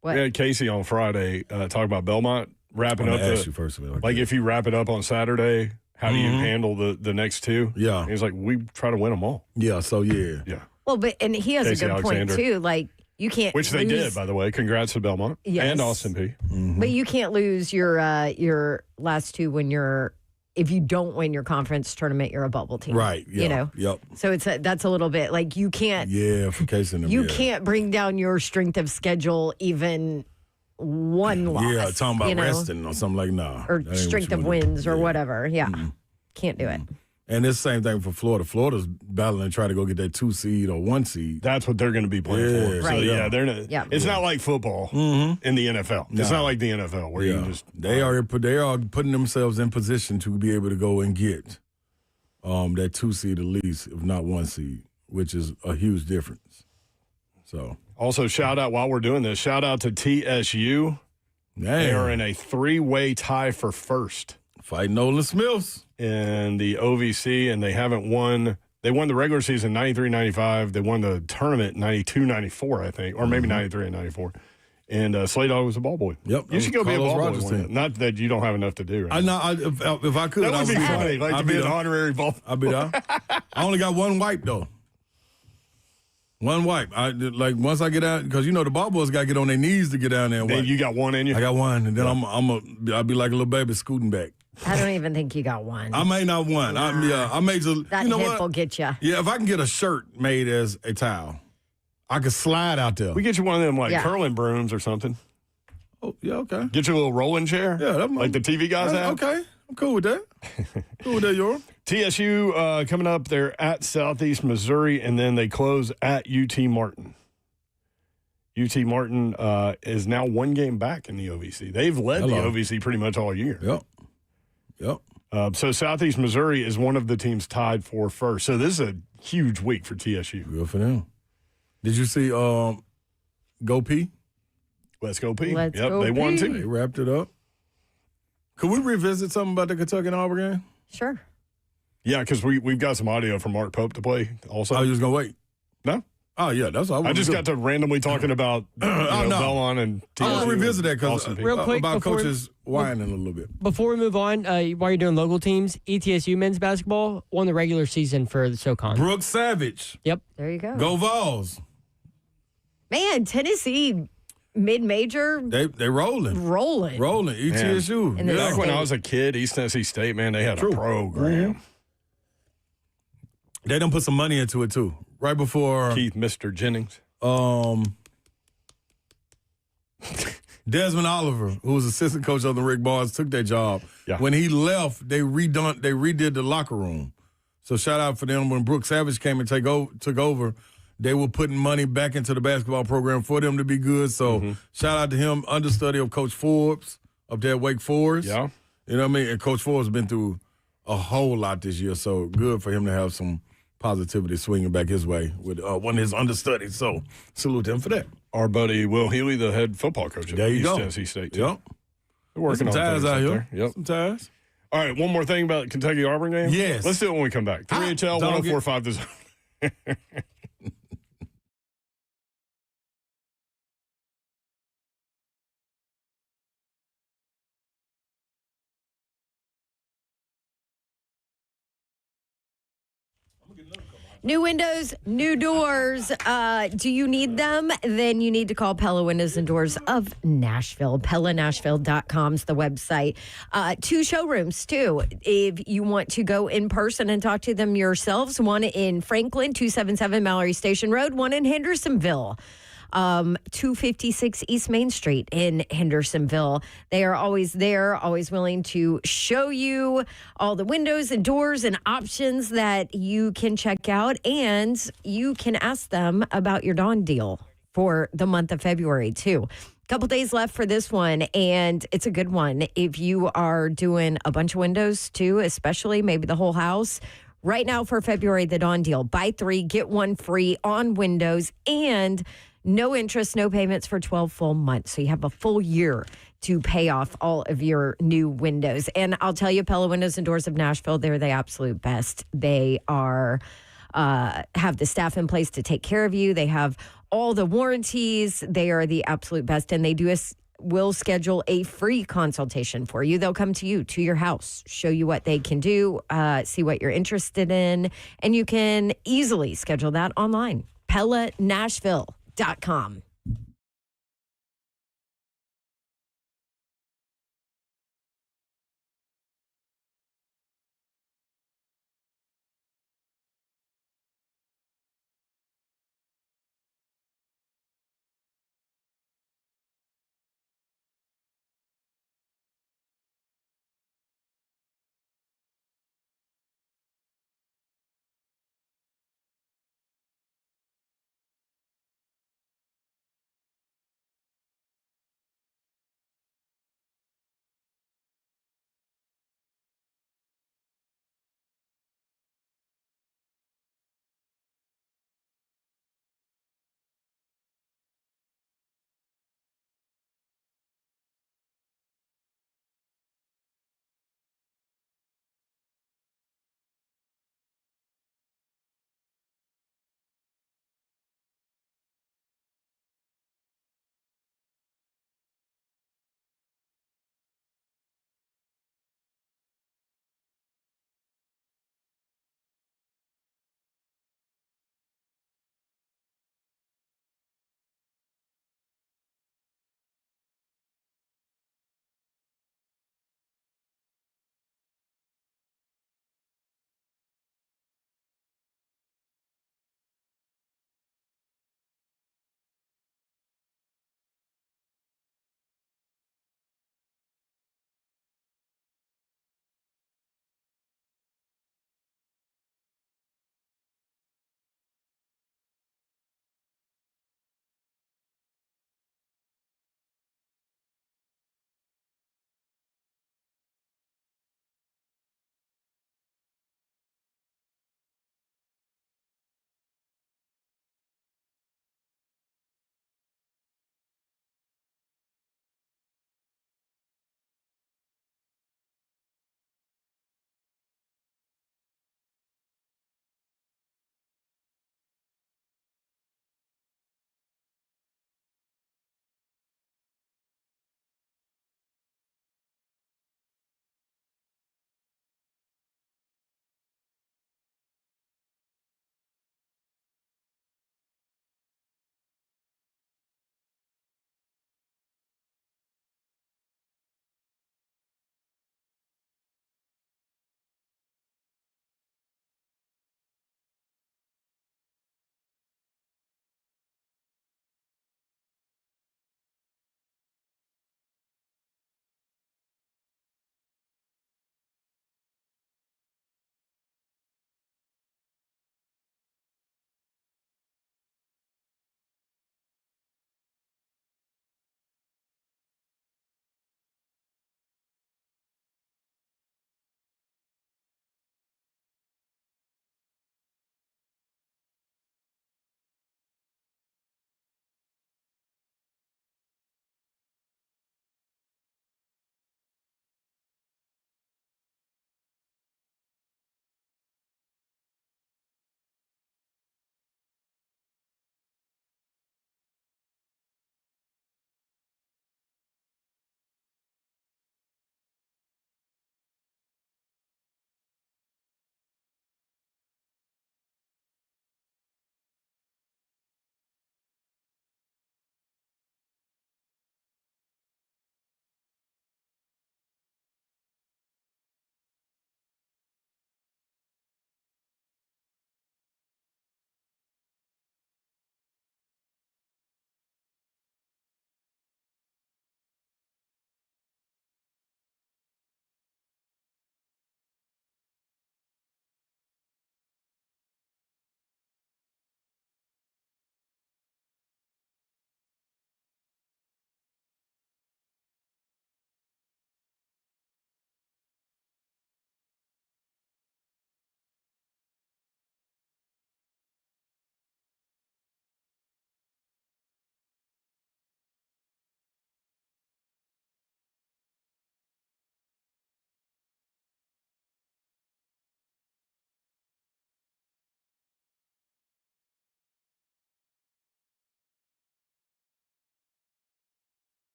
Speaker 3: What?
Speaker 2: We had Casey on Friday talk about Belmont wrapping up.
Speaker 4: Ask you first of all,
Speaker 2: like if you wrap it up on Saturday, how do you handle the next two?
Speaker 4: Yeah.
Speaker 2: He's like, we try to win them all.
Speaker 4: Yeah, so yeah.
Speaker 3: Well, and he has
Speaker 2: Casey
Speaker 3: a good
Speaker 2: Alexander.
Speaker 3: point, too. Like, you can't
Speaker 2: Which they did, by the way. Congrats to Belmont and Austin P.
Speaker 3: But you can't lose your last two if you don't win your conference tournament, you're a bubble team.
Speaker 4: Right. Yeah.
Speaker 3: You know?
Speaker 4: Yep.
Speaker 3: So that's a little bit like you can't.
Speaker 4: Yeah, for Casey and them.
Speaker 3: You can't bring down your strength of schedule even one loss.
Speaker 4: Yeah, talking about resting or something like
Speaker 3: or strength of wins or whatever. Yeah. Can't do it.
Speaker 4: And it's the same thing for Florida. Florida's battling to try to go get that 2 seed or 1 seed.
Speaker 2: That's what they're going to be playing for.
Speaker 3: Right.
Speaker 2: So, yeah, they're not, it's not like football in the NFL. It's not like the NFL where you just.
Speaker 4: They are putting themselves in position to be able to go and get that 2 seed at least, if not 1 seed, which is a huge difference. So.
Speaker 2: Also, shout out while we're doing this, shout out to TSU. They are in a 3-way tie for first.
Speaker 4: Fighting Nolan Smiths.
Speaker 2: In the OVC, and they haven't won. They won the regular season 93-95. They won the tournament 92-94, I think, or maybe 93 and 94. And Slade Dog was a ball boy.
Speaker 4: Yep.
Speaker 2: You should go be a
Speaker 4: Carlos
Speaker 2: ball
Speaker 4: Rogers
Speaker 2: boy.
Speaker 4: team.
Speaker 2: Not that you don't have enough to do. Right
Speaker 4: I know. If I could,
Speaker 2: that would be funny. Like to be an honorary ball.
Speaker 4: I'll be there. I only got one wipe though. One wipe. Once I get out, because the ball boys got to get on their knees to get down there and wipe.
Speaker 2: Then you got one in you.
Speaker 4: I got one, and then I'll be like a little baby scooting back.
Speaker 3: I don't even think you got one.
Speaker 4: I may not one. I may just.
Speaker 3: That hip will get you.
Speaker 4: Yeah, if I can get a shirt made as a towel, I could slide out there.
Speaker 2: We get you one of them curling brooms or something.
Speaker 4: Oh yeah, okay.
Speaker 2: Get you a little rolling chair.
Speaker 4: Yeah,
Speaker 2: like the TV guys have.
Speaker 4: Okay, I'm cool with that. Cool with that, Yoram.
Speaker 2: TSU coming up. They're at Southeast Missouri, and then they close at UT Martin. UT Martin is now 1 game back in the OVC. They've led the OVC pretty much all year.
Speaker 4: Yep.
Speaker 2: So Southeast Missouri is one of the teams tied for first. So this is a huge week for TSU.
Speaker 4: Good for them. Did you see Go P?
Speaker 2: Let's go P.
Speaker 3: Let's go
Speaker 2: they won
Speaker 3: P.
Speaker 2: too.
Speaker 4: They wrapped it up. Could we revisit something about the Kentucky and Auburn game?
Speaker 3: Sure.
Speaker 2: Yeah, because we've got some audio from Mark Pope to play also.
Speaker 4: Oh, you was going to wait?
Speaker 2: No?
Speaker 4: Oh, yeah, that's all
Speaker 2: I just got to randomly talking about Belmont and TSU.
Speaker 4: I want to revisit that because
Speaker 1: real quick
Speaker 4: about coaches whining a little bit.
Speaker 1: Before we move on, while you're doing local teams, ETSU men's basketball won the regular season for the SoCon.
Speaker 4: Brooks Savage.
Speaker 1: Yep.
Speaker 3: There you go.
Speaker 4: Go Vols.
Speaker 3: Man, Tennessee mid-major.
Speaker 4: They rolling.
Speaker 3: Rolling.
Speaker 4: ETSU.
Speaker 3: And
Speaker 2: Back when I was a kid, East Tennessee State, man, they had a program.
Speaker 4: They done put some money into it, too. Right before
Speaker 2: Keith Mr. Jennings.
Speaker 4: Desmond Oliver, who was assistant coach of the Rick Barnes, took that job.
Speaker 2: Yeah.
Speaker 4: When he left, they redid the locker room. So shout out for them. When Brooks Savage came and took over, they were putting money back into the basketball program for them to be good. So shout out to him, understudy of Coach Forbes up there at Wake Forest.
Speaker 2: Yeah.
Speaker 4: You know what I mean? And Coach Forbes has been through a whole lot this year, so good for him to have some positivity swinging back his way with one of his understudies. So salute him for that.
Speaker 2: Our buddy Will Healy, the head football coach at East Tennessee State.
Speaker 4: Yep.
Speaker 2: They're working on
Speaker 4: ties
Speaker 2: things
Speaker 4: out here.
Speaker 2: there. Yep.
Speaker 4: Some ties.
Speaker 2: All right, one more thing about the Kentucky-Auburn game.
Speaker 4: Yes.
Speaker 2: Let's do it when we come back. 3HL 104.5 The Zone.
Speaker 3: New windows, new doors. Do you need them? Then you need to call Pella Windows and Doors of Nashville. PellaNashville.com is the website. 2 showrooms, too. If you want to go in person and talk to them yourselves, one in Franklin, 277 Mallory Station Road, one in Hendersonville. 256 East Main Street in Hendersonville. They are always there, always willing to show you all the windows and doors and options that you can check out. And you can ask them about your Dawn deal for the month of February, too. Couple days left for this one, and it's a good one. If you are doing a bunch of windows, too, especially maybe the whole house, right now for February, the Dawn deal. Buy 3, get 1 free on windows, and No interest, no payments for 12 full months. So you have a full year to pay off all of your new windows. And I'll tell you, Pella Windows and Doors of Nashville, they're the absolute best. They are have the staff in place to take care of you. They have all the warranties. They are the absolute best. And they will schedule a free consultation for you. They'll come to you, to your house, show you what they can do, see what you're interested in. And you can easily schedule that online. PellaNashville.com.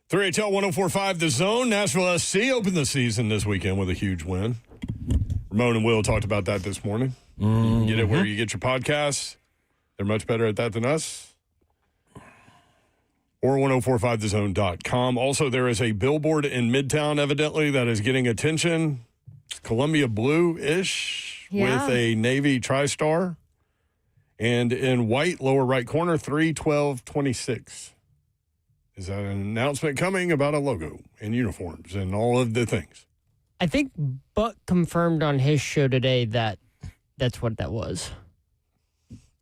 Speaker 2: 3HL 104.5 The Zone. Nashville SC opened the season this weekend with a huge win. Ramon and Will talked about that this morning. You can get it where you get your podcasts. They're much better at that than us. Or 1045thezone.com. Also, there is a billboard in Midtown, evidently, that is getting attention. Columbia blue-ish with a Navy TriStar. And in white, lower right corner, 3/12/26. Is that an announcement coming about a logo and uniforms and all of the things?
Speaker 1: I think Buck confirmed on his show today that that's what that was.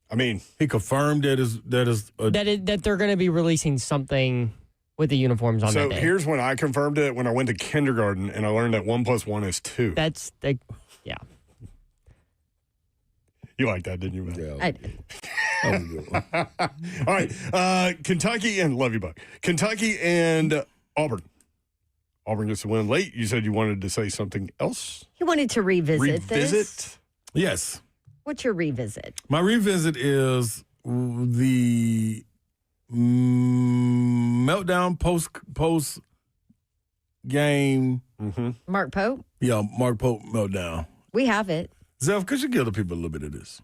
Speaker 2: I mean,
Speaker 4: he confirmed that
Speaker 1: they're going to be releasing something with the uniforms on that day.
Speaker 2: So here's when I confirmed it, when I went to kindergarten and I learned that 1 + 1 is 2.
Speaker 1: Yeah.
Speaker 2: You like that, didn't you, man?
Speaker 4: Yeah.
Speaker 3: I did.
Speaker 2: All right. Kentucky and love you, Buck. Kentucky and Auburn. Auburn gets the win late. You said you wanted to say something else?
Speaker 3: You wanted to revisit this?
Speaker 4: Yes.
Speaker 3: What's your revisit?
Speaker 4: My revisit is the meltdown post game.
Speaker 3: Mark Pope?
Speaker 4: Yeah, Mark Pope meltdown.
Speaker 3: We have it.
Speaker 4: Zeph, could you give the people a little bit of this?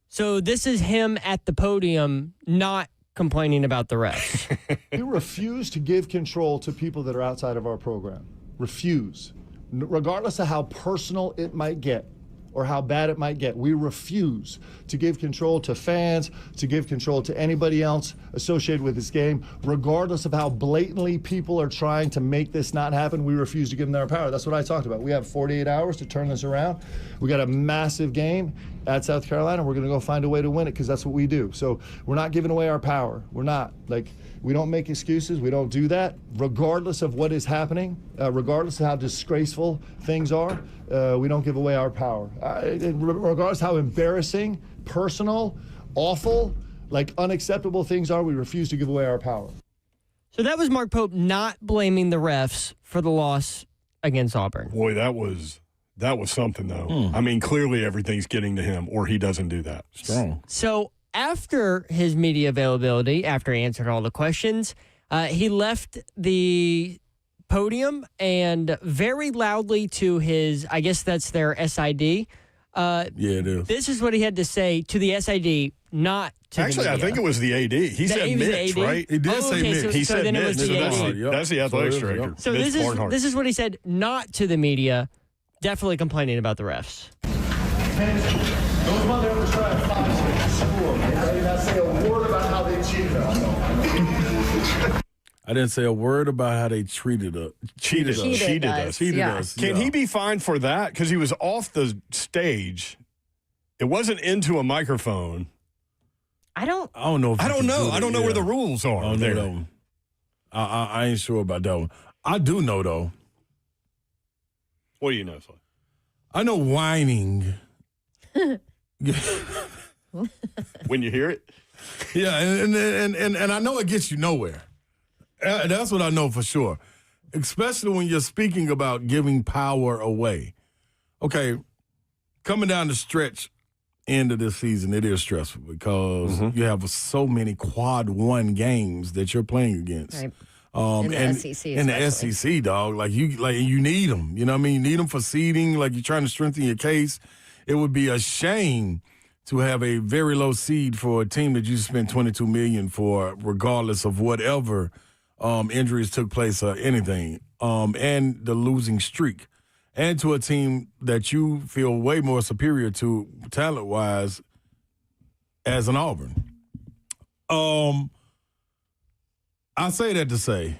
Speaker 1: So this is him at the podium not complaining about the refs.
Speaker 11: We refuse to give control to people that are outside of our program. Refuse. Regardless of how personal it might get or how bad it might get, we refuse to give control to fans, to give control to anybody else associated with this game. Regardless of how blatantly people are trying to make this not happen, we refuse to give them their power. That's what I talked about. We have 48 hours to turn this around. We got a massive game at South Carolina. We're going to go find a way to win it because that's what we do. So we're not giving away our power. We're not. We don't make excuses. We don't do that. Regardless of what is happening, regardless of how disgraceful things are, we don't give away our power. Regardless of how embarrassing, personal, awful, unacceptable things are, we refuse to give away our power.
Speaker 1: So that was Mark Pope not blaming the refs for the loss against Auburn.
Speaker 2: Boy, that was something, though. I mean, clearly everything's getting to him, or he doesn't do that.
Speaker 4: Strong.
Speaker 1: So after his media availability, after he answered all the questions, he left the podium and very loudly to his, I guess that's their SID.
Speaker 4: Yeah, it is.
Speaker 1: This is what he had to say to the SID, not to
Speaker 2: Actually,
Speaker 1: the media.
Speaker 2: I think it was the AD. He said Mitch, right?
Speaker 4: He did say Mitch.
Speaker 2: He said
Speaker 1: then it
Speaker 2: Mitch.
Speaker 1: was the AD.
Speaker 2: That's the athletics director.
Speaker 1: So
Speaker 2: Mitch Barnhart.
Speaker 1: this is what he said, not to the media, definitely complaining about the refs.
Speaker 11: Those motherfuckers try to find us at school. I did not say a word about how they cheated us.
Speaker 4: I didn't say a word about how they cheated us.
Speaker 2: Cheated us. Can he be fined for that? Because he was off the stage. It wasn't into a microphone.
Speaker 3: I don't
Speaker 4: know.
Speaker 2: I don't know where the rules are.
Speaker 4: I don't know. I ain't sure about that one. I do know, though.
Speaker 2: What do you know, Sly?
Speaker 4: I know whining.
Speaker 2: When you hear it?
Speaker 4: Yeah, and I know it gets you nowhere. That's what I know for sure. Especially when you're speaking about giving power away. Okay, coming down the stretch end of this season, it is stressful because you have so many quad one games that you're playing against.
Speaker 3: Right.
Speaker 4: In the SEC, dog, you need them. You know what I mean? You need them for seeding. Like you're trying to strengthen your case. It would be a shame to have a very low seed for a team that you spent $22 million for, regardless of whatever injuries took place or anything, and the losing streak, and to a team that you feel way more superior to talent-wise as an Auburn. I say that to say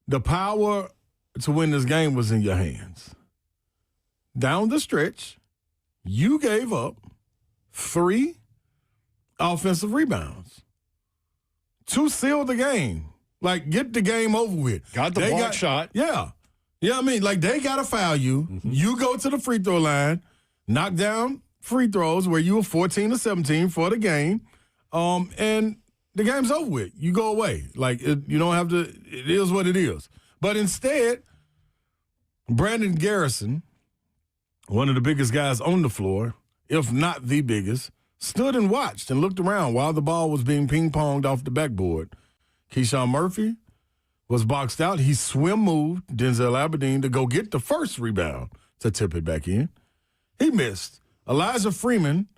Speaker 4: the power to win this game was in your hands. Down the stretch, you gave up 3 offensive rebounds to seal the game. Get the game over with.
Speaker 2: Got the block shot.
Speaker 4: Yeah. Yeah, I mean, they got to foul you. Mm-hmm. You go to the free throw line, knock down free throws where you were 14 or 17 for the game, and the game's over with. You go away. You don't have to, it is what it is. But instead, Brandon Garrison, one of the biggest guys on the floor, if not the biggest, stood and watched and looked around while the ball was being ping-ponged off the backboard. Keyshawn Murphy was boxed out. He swim moved Denzel Aberdeen to go get the first rebound to tip it back in. He missed. Elijah Freeman,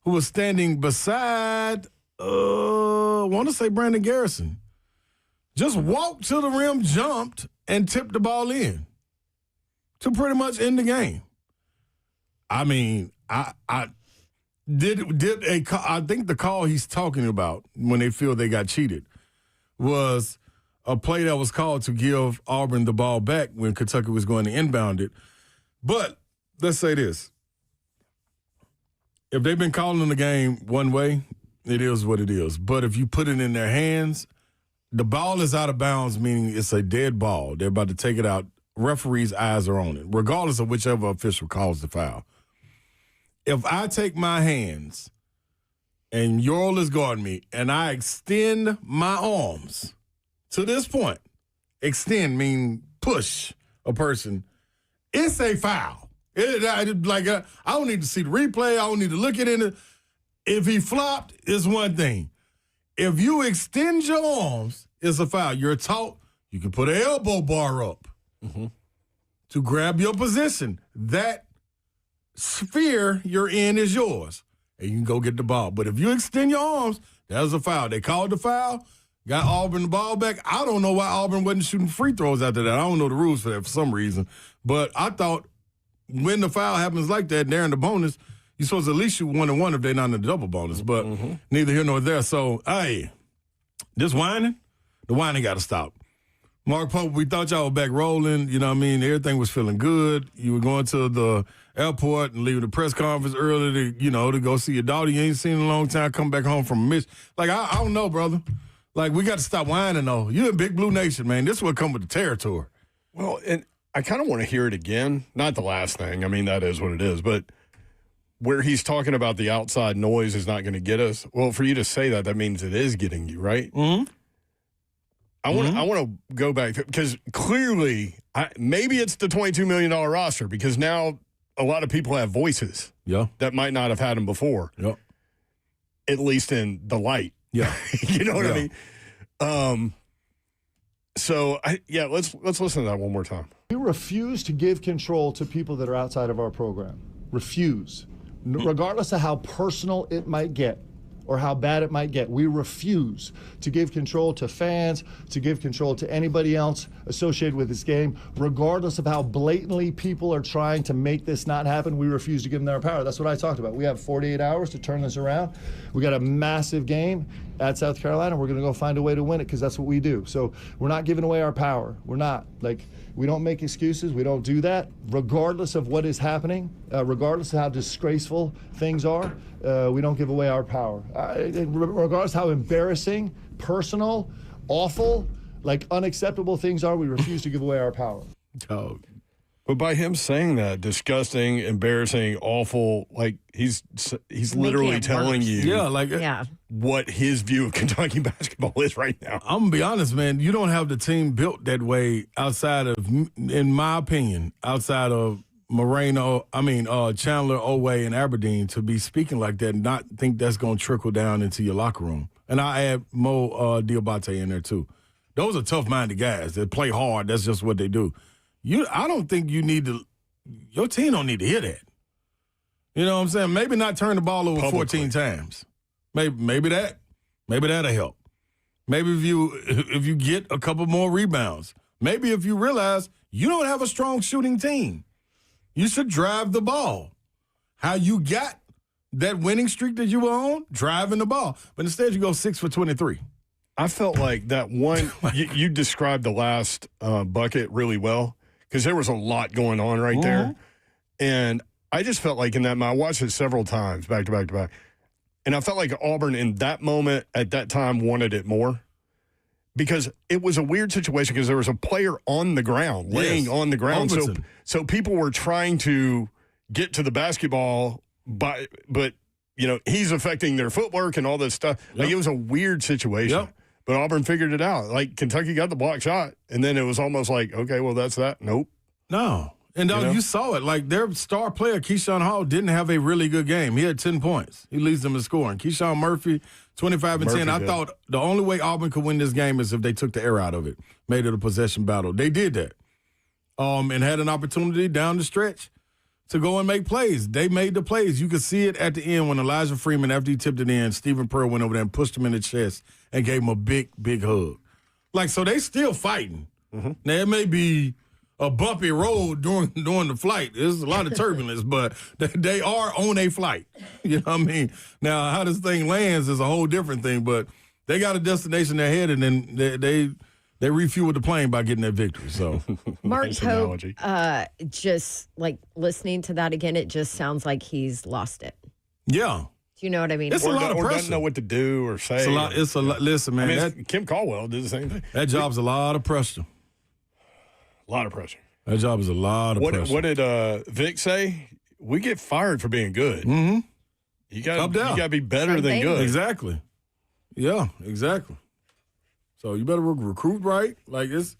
Speaker 4: who was standing beside, I want to say Brandon Garrison, just walked to the rim, jumped, and tipped the ball in to pretty much end the game. I mean, I think the call he's talking about when they feel they got cheated was a play that was called to give Auburn the ball back when Kentucky was going to inbound it. But let's say this. If they've been calling the game one way, it is what it is. But if you put it in their hands, the ball is out of bounds, meaning it's a dead ball. They're about to take it out. Referee's eyes are on it, regardless of whichever official calls the foul. If I take my hands and Yorl is guarding me and I extend my arms to this point, extend mean push a person, it's a foul. I don't need to see the replay. I don't need to look at it. If he flopped, it's one thing. If you extend your arms, it's a foul. You're taught you can put an elbow bar up to grab your position. That sphere you're in is yours, and you can go get the ball. But if you extend your arms, that's a foul. They called the foul, got Auburn the ball back. I don't know why Auburn wasn't shooting free throws after that. I don't know the rules for that for some reason. But I thought when the foul happens like that, they're in the bonus, you're supposed to at least shoot 1-1 if they're not in the double bonus. But neither here nor there. So, hey, this whining, the whining got to stop. Mark Pope, we thought y'all were back rolling. You know what I mean? Everything was feeling good. You were going to the airport and leaving the press conference early to go see your daughter you ain't seen in a long time, come back home from a mission. Like, I don't know, brother. Like, we got to stop whining, though. You're in Big Blue Nation, man. This is what come with the territory.
Speaker 2: Well, and I kind of want to hear it again. Not the last thing. I mean, that is what it is. But where he's talking about the outside noise is not going to get us. Well, for you to say that, that means it is getting you, right?
Speaker 4: Mm-hmm.
Speaker 2: I want to go back because clearly, maybe it's the $22 million roster because now a lot of people have voices that might not have had them before.
Speaker 4: Yeah.
Speaker 2: At least in the light.
Speaker 4: Yeah.
Speaker 2: You know what I mean? So let's listen to that one more time.
Speaker 11: We refuse to give control to people that are outside of our program. Refuse. Regardless of how personal it might get or how bad it might get, we refuse to give control to fans, to give control to anybody else associated with this game. Regardless of how blatantly people are trying to make this not happen, we refuse to give them their power. That's what I talked about. We have 48 hours to turn this around. We got a massive game at South Carolina. We're going to go find a way to win it because that's what we do. So we're not giving away our power. We're not. We don't make excuses. We don't do that. Regardless of what is happening, regardless of how disgraceful things are, we don't give away our power. Regardless of how embarrassing, personal, awful, unacceptable things are, we refuse to give away our power.
Speaker 2: Oh. But by him saying that, disgusting, embarrassing, awful, he's literally telling you what his view of Kentucky basketball is right now.
Speaker 4: I'm going to be honest, man. You don't have the team built that way outside of, in my opinion, outside of Chandler, Oway, and Aberdeen to be speaking like that and not think that's going to trickle down into your locker room. And I add Mo Diabate in there, too. Those are tough-minded guys that play hard. That's just what they do. I don't think you need to – your team don't need to hear that. You know what I'm saying? Maybe not turn the ball over 14 times. Maybe that'll help. Maybe if you get a couple more rebounds. Maybe if you realize you don't have a strong shooting team. You should drive the ball. How you got that winning streak that you were on? Driving the ball. But instead you go 6 for 23.
Speaker 2: I felt like that one – you described the last bucket really well. Because there was a lot going on right there. And I just felt like in that – I watched it several times, back to back to back. And I felt like Auburn in that moment at that time wanted it more. Because it was a weird situation because there was a player on the ground, laying on the ground. So people were trying to get to the basketball, but he's affecting their footwork and all this stuff. It was a weird situation. But Auburn figured it out. Kentucky got the block shot, and then it was almost like, okay, well, that's that. Nope.
Speaker 4: No. And you saw it. Like, their star player, Keyshawn Hall, didn't have a really good game. He had 10 points. He leads them in scoring. Keyshawn Murphy, 25 and 10. I thought the only way Auburn could win this game is if they took the air out of it, made it a possession battle. They did that. And had an opportunity down the stretch to go and make plays. They made the plays. You could see it at the end when Elijah Freeman, after he tipped it in, Stephen Pearl went over there and pushed him in the chest and gave him a big, big hug. Like, so they still fighting. Mm-hmm. Now, it may be a bumpy road during the flight. There's a lot of turbulence, but they are on a flight. You know what I mean? Now, how this thing lands is a whole different thing, but they got a destination ahead, and then they refueled the plane by getting that victory. So,
Speaker 3: Mark Hope, just like listening to that again, it just sounds like he's lost it.
Speaker 4: Yeah.
Speaker 3: Do you know what I mean?
Speaker 4: It's a lot of pressure.
Speaker 2: Or doesn't know what to do or say.
Speaker 4: It's a lot. Listen, man.
Speaker 2: Kim Caldwell did the same thing.
Speaker 4: That job's a lot of pressure.
Speaker 2: A lot of pressure.
Speaker 4: That job is a lot of pressure.
Speaker 2: What did Vic say? We get fired for being good.
Speaker 4: Mm-hmm.
Speaker 2: You got to be better than good.
Speaker 4: Exactly. Yeah, exactly. So you better recruit right. Like, it's.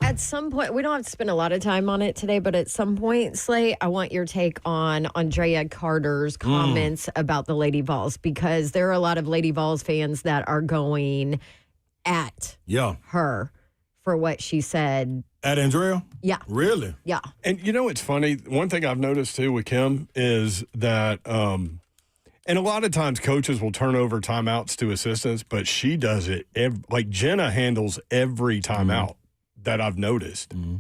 Speaker 3: At some point, we don't have to spend a lot of time on it today, but at some point, Slay, I want your take on Andrea Carter's comments about the Lady Vols, because there are a lot of Lady Vols fans that are going at her for what she said.
Speaker 4: At Andrea?
Speaker 3: Yeah.
Speaker 4: Really?
Speaker 3: Yeah.
Speaker 2: And you know what's funny? One thing I've noticed too with Kim is that, and a lot of times coaches will turn over timeouts to assistants, but she does it. Like Jenna handles every timeout that I've noticed.
Speaker 3: Mm-hmm.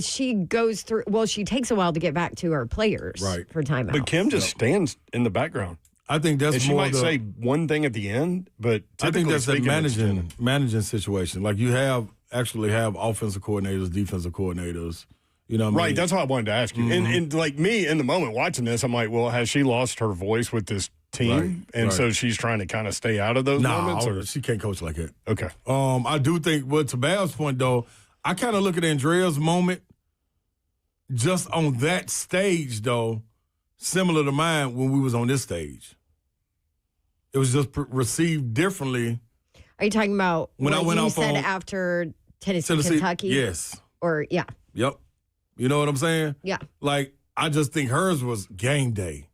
Speaker 3: She goes through. Well, she takes a while to get back to her players for timeouts.
Speaker 2: But Kim just stands in the background.
Speaker 4: I think that's
Speaker 2: and she might say one thing at the end, but
Speaker 4: I think that's the managing situation. Like, you actually have offensive coordinators, defensive coordinators. You know what I mean?
Speaker 2: That's what I wanted to ask you. Mm-hmm. And like me, in the moment watching this, I'm like, well, has she lost her voice with this team? So she's trying to kind of stay out of those moments? Or?
Speaker 4: She can't coach like that.
Speaker 2: Okay.
Speaker 4: I do think, to Bab's point, though, I kind of look at Andrea's moment just on that stage, though, similar to mine when we was on this stage. It was just received differently.
Speaker 3: Are you talking about
Speaker 4: when I went
Speaker 3: you
Speaker 4: off
Speaker 3: said
Speaker 4: on
Speaker 3: after Tennessee, Kentucky?
Speaker 4: Yes.
Speaker 3: Or, yeah.
Speaker 4: Yep. You know what I'm saying?
Speaker 3: Yeah.
Speaker 4: Like, I just think hers was game day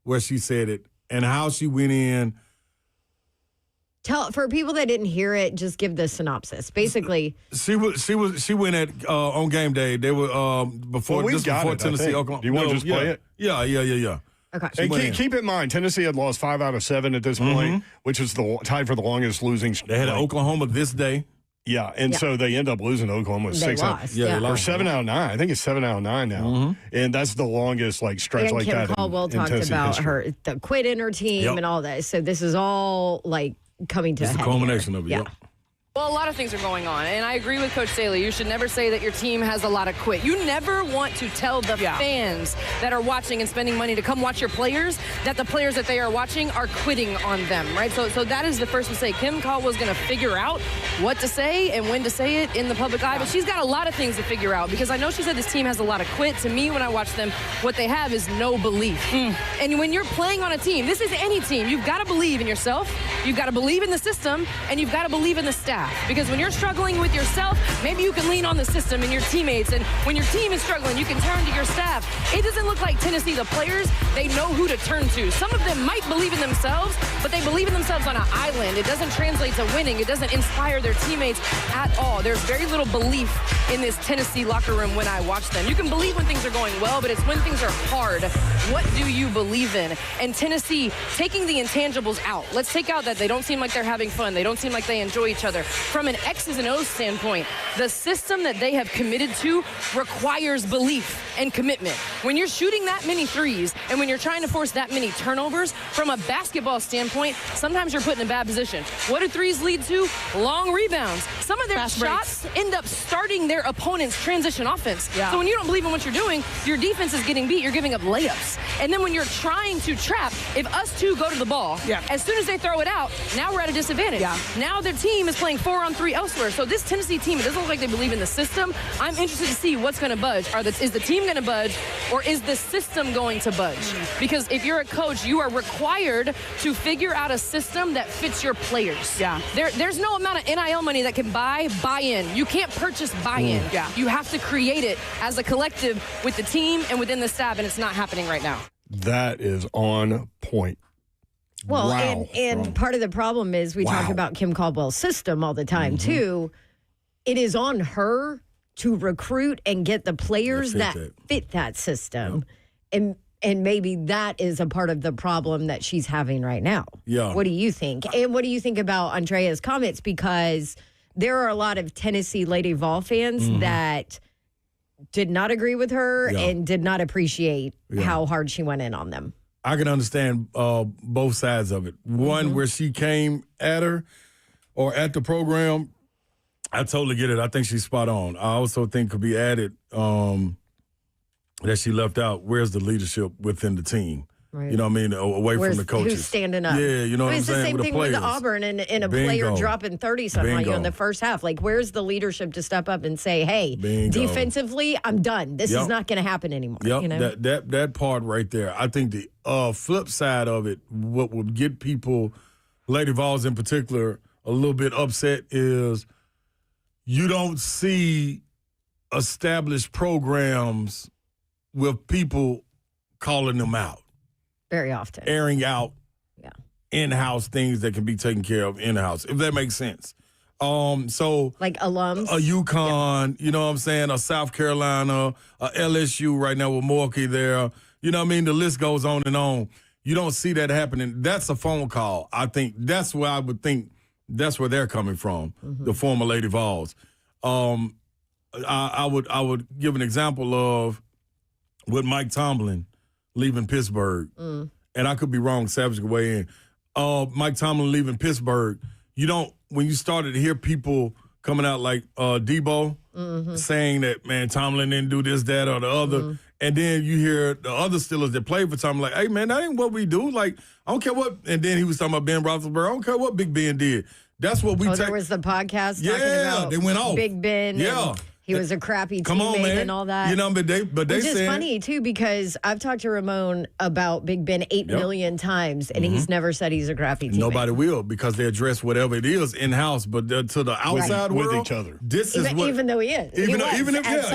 Speaker 4: where she said it and how she went in.
Speaker 3: For people that didn't hear it, just give the synopsis. Basically,
Speaker 4: she went at on game day. They were before Tennessee, Oklahoma.
Speaker 2: Do you want to just play it?
Speaker 4: Yeah.
Speaker 3: Okay.
Speaker 2: And keep in mind, Tennessee had lost 5 out of 7 at this point, which is the tied for the longest losing.
Speaker 4: They had Oklahoma this day.
Speaker 2: Yeah, and so they end up losing to Oklahoma with 6 out.
Speaker 4: They lost.
Speaker 2: Or 7 out of 9. I think it's 7 out of 9 now, and that's the longest stretch
Speaker 3: and
Speaker 2: like
Speaker 3: Kim
Speaker 2: that.
Speaker 3: Caldwell talked about the quit in her team and all that. So this is all coming to a head.
Speaker 4: It's a culmination of it.
Speaker 3: Yeah.
Speaker 12: Well, a lot of things are going on, and I agree with Coach Staley. You should never say that your team has a lot of quit. You never want to tell the fans that are watching and spending money to come watch your players that the players that they are watching are quitting on them, right? So that is the first mistake. Kim Caldwell's going to figure out what to say and when to say it in the public eye, but she's got a lot of things to figure out, because I know she said this team has a lot of quit. To me, when I watch them, what they have is no belief. And when you're playing on a team, this is any team, you've got to believe in yourself, you've got to believe in the system, and you've got to believe in the staff. Because when you're struggling with yourself, maybe you can lean on the system and your teammates. And when your team is struggling, you can turn to your staff. It doesn't look like Tennessee, the players, they know who to turn to. Some of them might believe in themselves, but they believe in themselves on an island. It doesn't translate to winning. It doesn't inspire their teammates at all. There's very little belief in this Tennessee locker room when I watch them. You can believe when things are going well, but it's when things are hard. What do you believe in? And Tennessee, taking the intangibles out. Let's take out that they don't seem like they're having fun. They don't seem like they enjoy each other. From an X's and O's standpoint, the system that they have committed to requires belief and commitment. When you're shooting that many threes and when you're trying to force that many turnovers, from a basketball standpoint, sometimes you're put in a bad position. What do threes lead to? Long rebounds. Some of their shots end up starting their opponent's transition offense. So when you don't believe in what you're doing, your defense is getting beat. You're giving up layups. And then when you're trying to trap, if us two go to the ball, as soon as they throw it out, now we're at a disadvantage. Now their team is playing 4-on-3 elsewhere. So this Tennessee team, it doesn't look like they believe in the system. I'm interested to see what's going to budge. Is the team going to budge, or is the system going to budge? Because if you're a coach, you are required to figure out a system that fits your players.
Speaker 9: Yeah.
Speaker 12: There's no amount of NIL money that can buy buy-in. You can't purchase buy-in.
Speaker 9: Yeah.
Speaker 12: You have to create it as a collective with the team and within the staff, and it's not happening right now.
Speaker 2: That is on point.
Speaker 3: Well,
Speaker 2: Wow.
Speaker 3: and part of the problem is we talk about Kim Caldwell's system all the time, too. It is on her to recruit and get the players that fit that system. And maybe that is a part of the problem that she's having right now.
Speaker 4: Yeah.
Speaker 3: What do you think? And what do you think about Andrea's comments? Because there are a lot of Tennessee Lady Vol fans that did not agree with her and did not appreciate how hard she went in on them.
Speaker 4: I can understand both sides of it. One, where she came at her or at the program, I totally get it. I think she's spot on. I also think could be added that she left out, where's the leadership within the team? Right. You know what I mean? Away from the coaches.
Speaker 3: Who's standing up?
Speaker 4: Yeah, you know what I'm saying?
Speaker 3: It's the same
Speaker 4: with
Speaker 3: thing
Speaker 4: the
Speaker 3: with
Speaker 4: players.
Speaker 3: Auburn and a player dropping 30-something on you in the first half. Like, where's the leadership to step up and say, hey, defensively, I'm done. This is not going to happen anymore.
Speaker 4: Yep,
Speaker 3: you know?
Speaker 4: that part right there. I think the flip side of it, what would get people, Lady Vols in particular, a little bit upset is you don't see established programs with people calling them out.
Speaker 3: Very often.
Speaker 4: Airing out in-house things that can be taken care of in-house, if that makes sense. So
Speaker 3: like alums?
Speaker 4: A UConn, you know what I'm saying, a South Carolina, a LSU right now with Morky there. You know what I mean? The list goes on and on. You don't see that happening. That's a phone call. I think that's where I would think that's where they're coming from, the former Lady Vols. I would give an example of with Mike Tomlin leaving Pittsburgh, and I could be wrong, Savage could weigh in. Mike Tomlin leaving Pittsburgh, when you started to hear people coming out like Debo saying that, man, Tomlin didn't do this, that, or the other, and then you hear the other Steelers that played for Tomlin like, hey, man, that ain't what we do. Like, I don't care what, and then he was talking about Ben Roethlisberger. I don't care what Big Ben did. That's what we take.
Speaker 3: There was the podcast talking about
Speaker 4: they went off.
Speaker 3: Big Ben.
Speaker 4: Yeah.
Speaker 3: He was a crappy teammate and all that.
Speaker 4: You know, but they
Speaker 3: Which is funny, too, because I've talked to Ramon about Big Ben 8 million times, and he's never said he's a crappy teammate.
Speaker 4: Nobody will, because they address whatever it is in-house, but to the outside world,
Speaker 2: with each other.
Speaker 4: This is
Speaker 3: even though he is.
Speaker 4: Even if,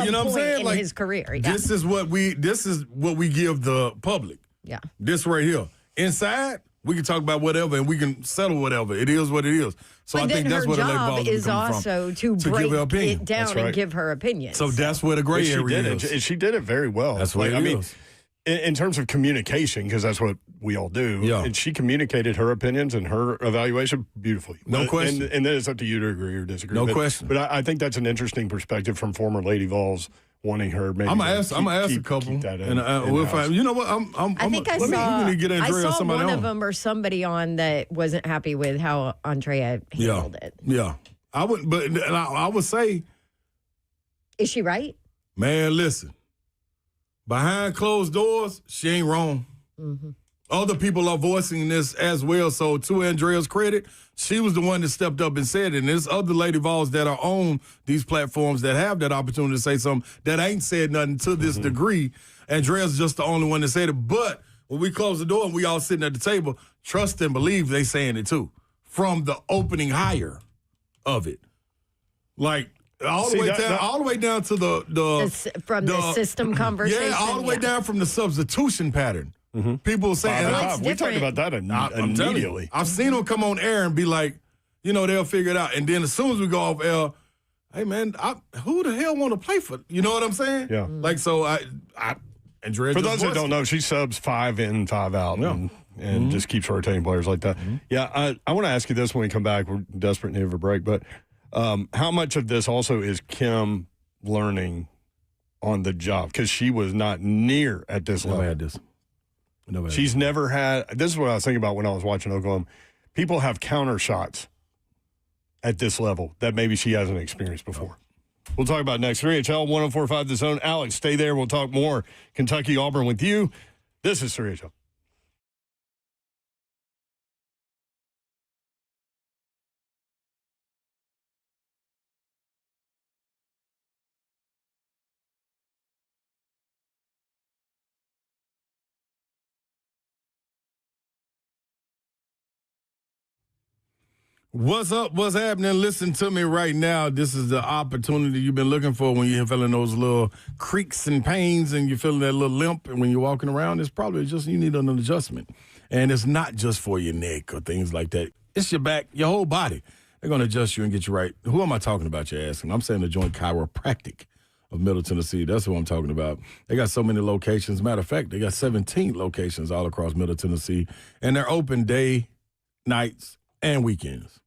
Speaker 4: you know what I'm saying?
Speaker 3: In his career. Yeah.
Speaker 4: This is what we give the public.
Speaker 3: Yeah.
Speaker 4: This right here. Inside, we can talk about whatever, and we can settle whatever. It is what it is. So
Speaker 3: but
Speaker 4: I think that's
Speaker 3: her
Speaker 4: where the Lake
Speaker 3: job
Speaker 4: Vols
Speaker 3: is
Speaker 4: coming
Speaker 3: also
Speaker 4: from.
Speaker 3: to break
Speaker 4: give her opinion.
Speaker 3: it down and give her opinion.
Speaker 4: So that's where the gray area is.
Speaker 2: And she did it very well.
Speaker 4: That's what it is.
Speaker 2: In terms of communication, because that's what we all do.
Speaker 4: Yeah.
Speaker 2: And she communicated her opinions and her evaluation beautifully.
Speaker 4: No question.
Speaker 2: And then it's up to you to agree or disagree.
Speaker 4: No question.
Speaker 2: But I think that's an interesting perspective from former Lady Vols wanting her. Maybe
Speaker 4: I'm gonna ask a couple, and we'll find. You know what?
Speaker 3: I think I saw one of them or somebody on that wasn't happy with how Andrea handled it.
Speaker 4: Yeah, I would, but I would say,
Speaker 3: is she right?
Speaker 4: Man, listen. Behind closed doors, she ain't wrong. Other people are voicing this as well. So to Andrea's credit, she was the one that stepped up and said it. And there's other Lady Vols that are on these platforms that have that opportunity to say something that ain't said nothing to this degree. Andrea's just the only one that said it. But when we close the door and we all sitting at the table, trust and believe they saying it too. From the opening hire of it. Like, all the way down to the
Speaker 3: system conversation.
Speaker 4: Yeah, all the way down from the substitution pattern. People saying,
Speaker 2: we talked about that immediately.
Speaker 4: I've seen them come on air and be like, they'll figure it out. And then as soon as we go off air, hey man, who the hell want to play for? You know what I'm saying?
Speaker 2: Yeah.
Speaker 4: Like, so Andrea.
Speaker 2: For those that don't know, she subs 5 in, 5 out. Yeah. And just keeps rotating players like that. Yeah, I want to ask you this when we come back. We're desperate in need of a break, but how much of this also is Kim learning on the job? Because she was not near at this level.
Speaker 4: Had this.
Speaker 2: She's never had. This is what I was thinking about when I was watching Oklahoma. People have counter shots at this level that maybe she hasn't experienced before. We'll talk about next. 3HL 104.5 The Zone. Alex, stay there. We'll talk more Kentucky Auburn with you. This is 3HL.
Speaker 4: What's up? What's happening? Listen to me right now. This is the opportunity you've been looking for when you're feeling those little creaks and pains and you're feeling that little limp. And when you're walking around, it's probably just you need an adjustment. And it's not just for your neck or things like that. It's your back, your whole body. They're going to adjust you and get you right. Who am I talking about, you're asking? I'm saying the Joint Chiropractic of Middle Tennessee. That's who I'm talking about. They got so many locations. Matter of fact, they got 17 locations all across Middle Tennessee. And they're open day, nights, and weekends.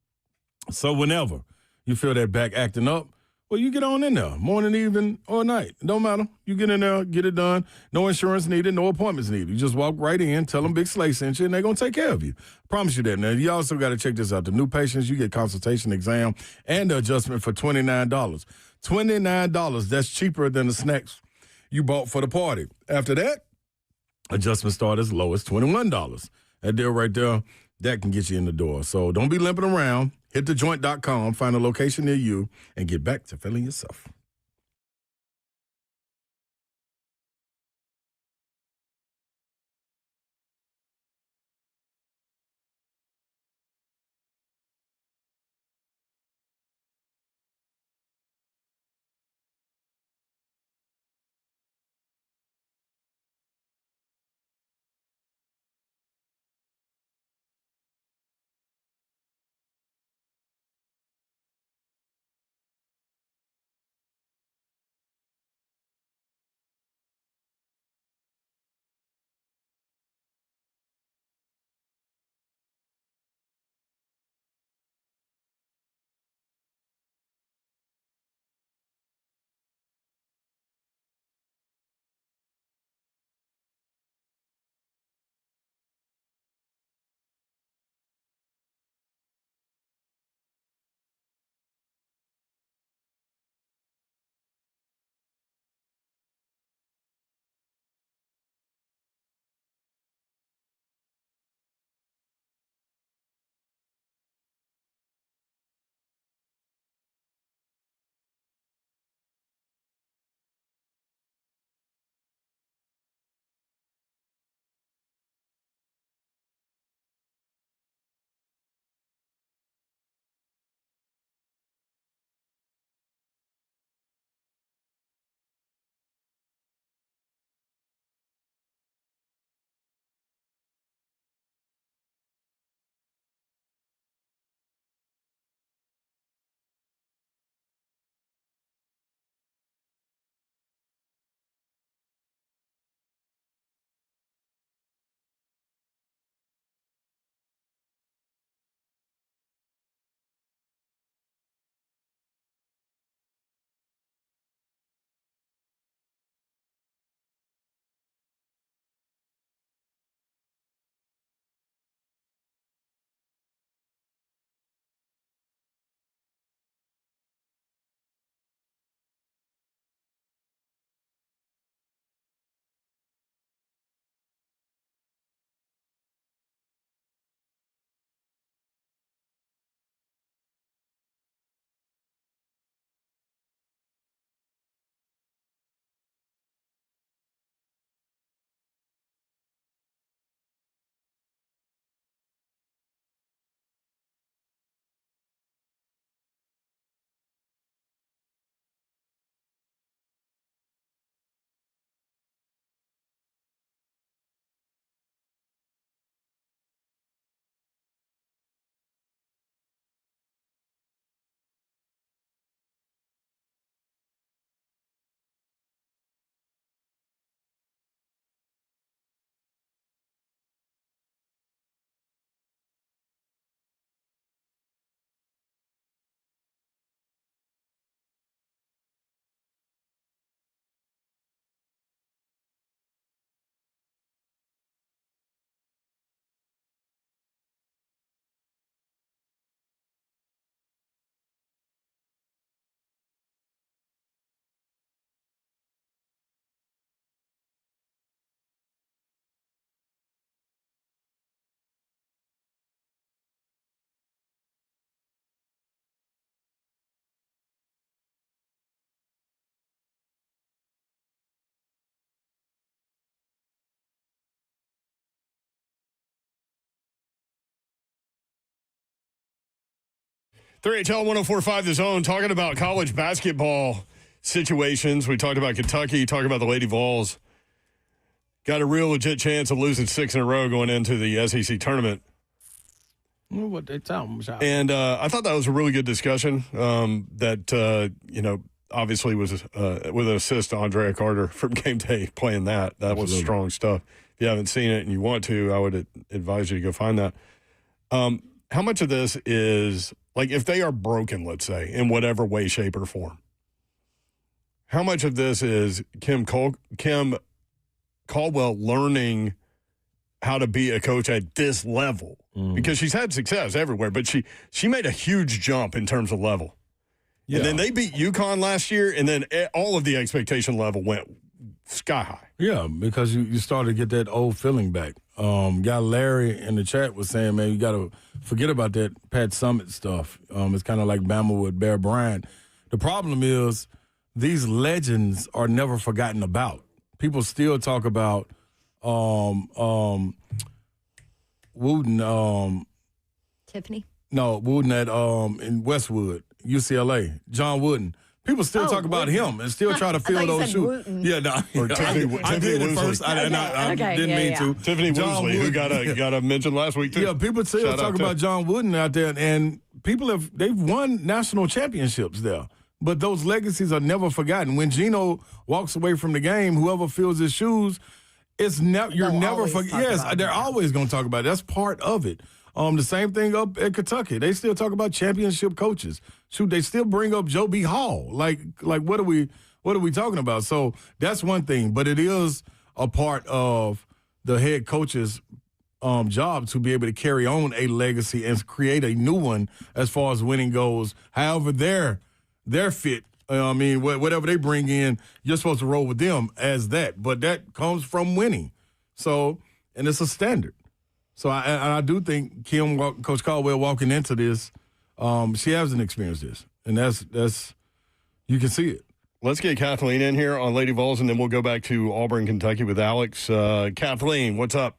Speaker 4: So whenever you feel that back acting up, well, you get on in there, morning, evening, or night. It don't matter. You get in there, get it done. No insurance needed, no appointments needed. You just walk right in, tell them Big Slay sent you, and they're going to take care of you. Promise you that. Now, you also got to check this out. The new patients, you get consultation, exam, and the adjustment for $29. $29, that's cheaper than the snacks you bought for the party. After that, adjustments start as low as $21. That deal right there, that can get you in the door. So don't be limping around. Hit thejoint.com, find a location near you, and get back to feeling yourself.
Speaker 2: 3HL 104.5 The Zone, talking about college basketball situations. We talked about Kentucky, talked about the Lady Vols. Got a real legit chance of losing 6 in a row going into the SEC tournament.
Speaker 4: Well, what they talking about?
Speaker 2: And I thought that was a really good discussion that, obviously was with an assist to Andrea Carter from game day playing that. That was strong stuff. If you haven't seen it and you want to, I would advise you to go find that. How much of this is, like, if they are broken, let's say, in whatever way, shape, or form, how much of this is Kim Caldwell learning how to be a coach at this level? Because she's had success everywhere, but she made a huge jump in terms of level. Yeah. And then they beat UConn last year, and then all of the expectation level went sky high.
Speaker 4: Yeah, because you started to get that old feeling back. Guy Larry in the chat was saying, man, you got to forget about that Pat Summitt stuff. It's kind of like Bama with Bear Bryant. The problem is these legends are never forgotten about. People still talk about Wooden.
Speaker 3: Tiffany?
Speaker 4: No, Wooden at in Westwood, UCLA. John Wooden. People still talk about him and still try to fill those shoes. Yeah, no.
Speaker 2: Or Tiffany,
Speaker 4: I did it first. I didn't mean to.
Speaker 2: Tiffany Woosley, who got a mention last week too.
Speaker 4: Yeah, people still talk about John Wooden out there, and they've won national championships there. But those legacies are never forgotten. When Gino walks away from the game, whoever fills his shoes, you're never forget. Yes, they're always going to talk about it. That's part of it. The same thing up at Kentucky. They still talk about championship coaches. Shoot, they still bring up Joe B. Hall. Like what are we talking about? So that's one thing, but it is a part of the head coach's job to be able to carry on a legacy and create a new one as far as winning goes. However, they're fit. Whatever they bring in, you're supposed to roll with them as that. But that comes from winning. So, and it's a standard. So I do think Coach Caldwell walking into this, she hasn't experienced this, and that's you can see it.
Speaker 2: Let's get Kathleen in here on Lady Vols, and then we'll go back to Auburn, Kentucky with Alex. Kathleen, what's up?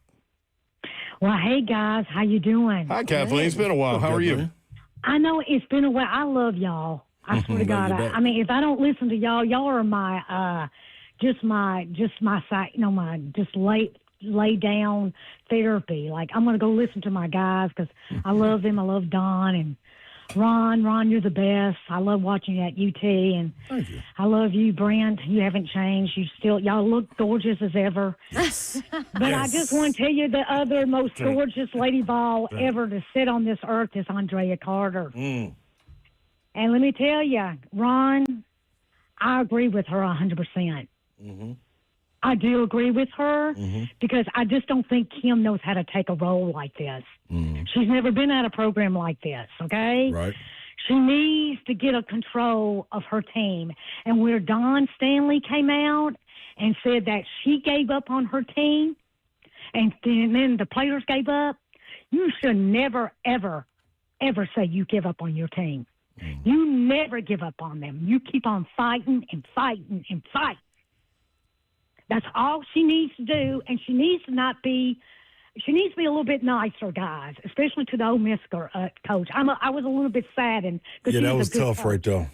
Speaker 13: Well, hey guys, how you doing?
Speaker 2: Hi, Kathleen. It's been a while. How are you?
Speaker 13: I know it's been a while. I love y'all. I swear to God. I mean, if I don't listen to y'all are my just my side, my just lay down therapy. Like, I'm going to go listen to my guys because I love them. I love Don and Ron, you're the best. I love watching you at UT, and
Speaker 4: thank you.
Speaker 13: I love you, Brent. You haven't changed. Y'all look gorgeous as ever.
Speaker 3: Yes.
Speaker 13: But I just want to tell you the other most gorgeous lady ball ever to sit on this earth is Andrea Carter. And let me tell you, Ron, I agree with her 100%. I do agree with her because I just don't think Kim knows how to take a role like this. She's never been at a program like this, okay?
Speaker 4: Right.
Speaker 13: She needs to get a control of her team. And where Dawn Stanley came out and said that she gave up on her team and then the players gave up, you should never, ever, ever say you give up on your team. You never give up on them. You keep on fighting and fighting and fighting. That's all she needs to do, and she needs to be a little bit nicer, guys, especially to the Ole Miss coach. I was a little bit saddened.
Speaker 4: Yeah, that was tough coach. Right there.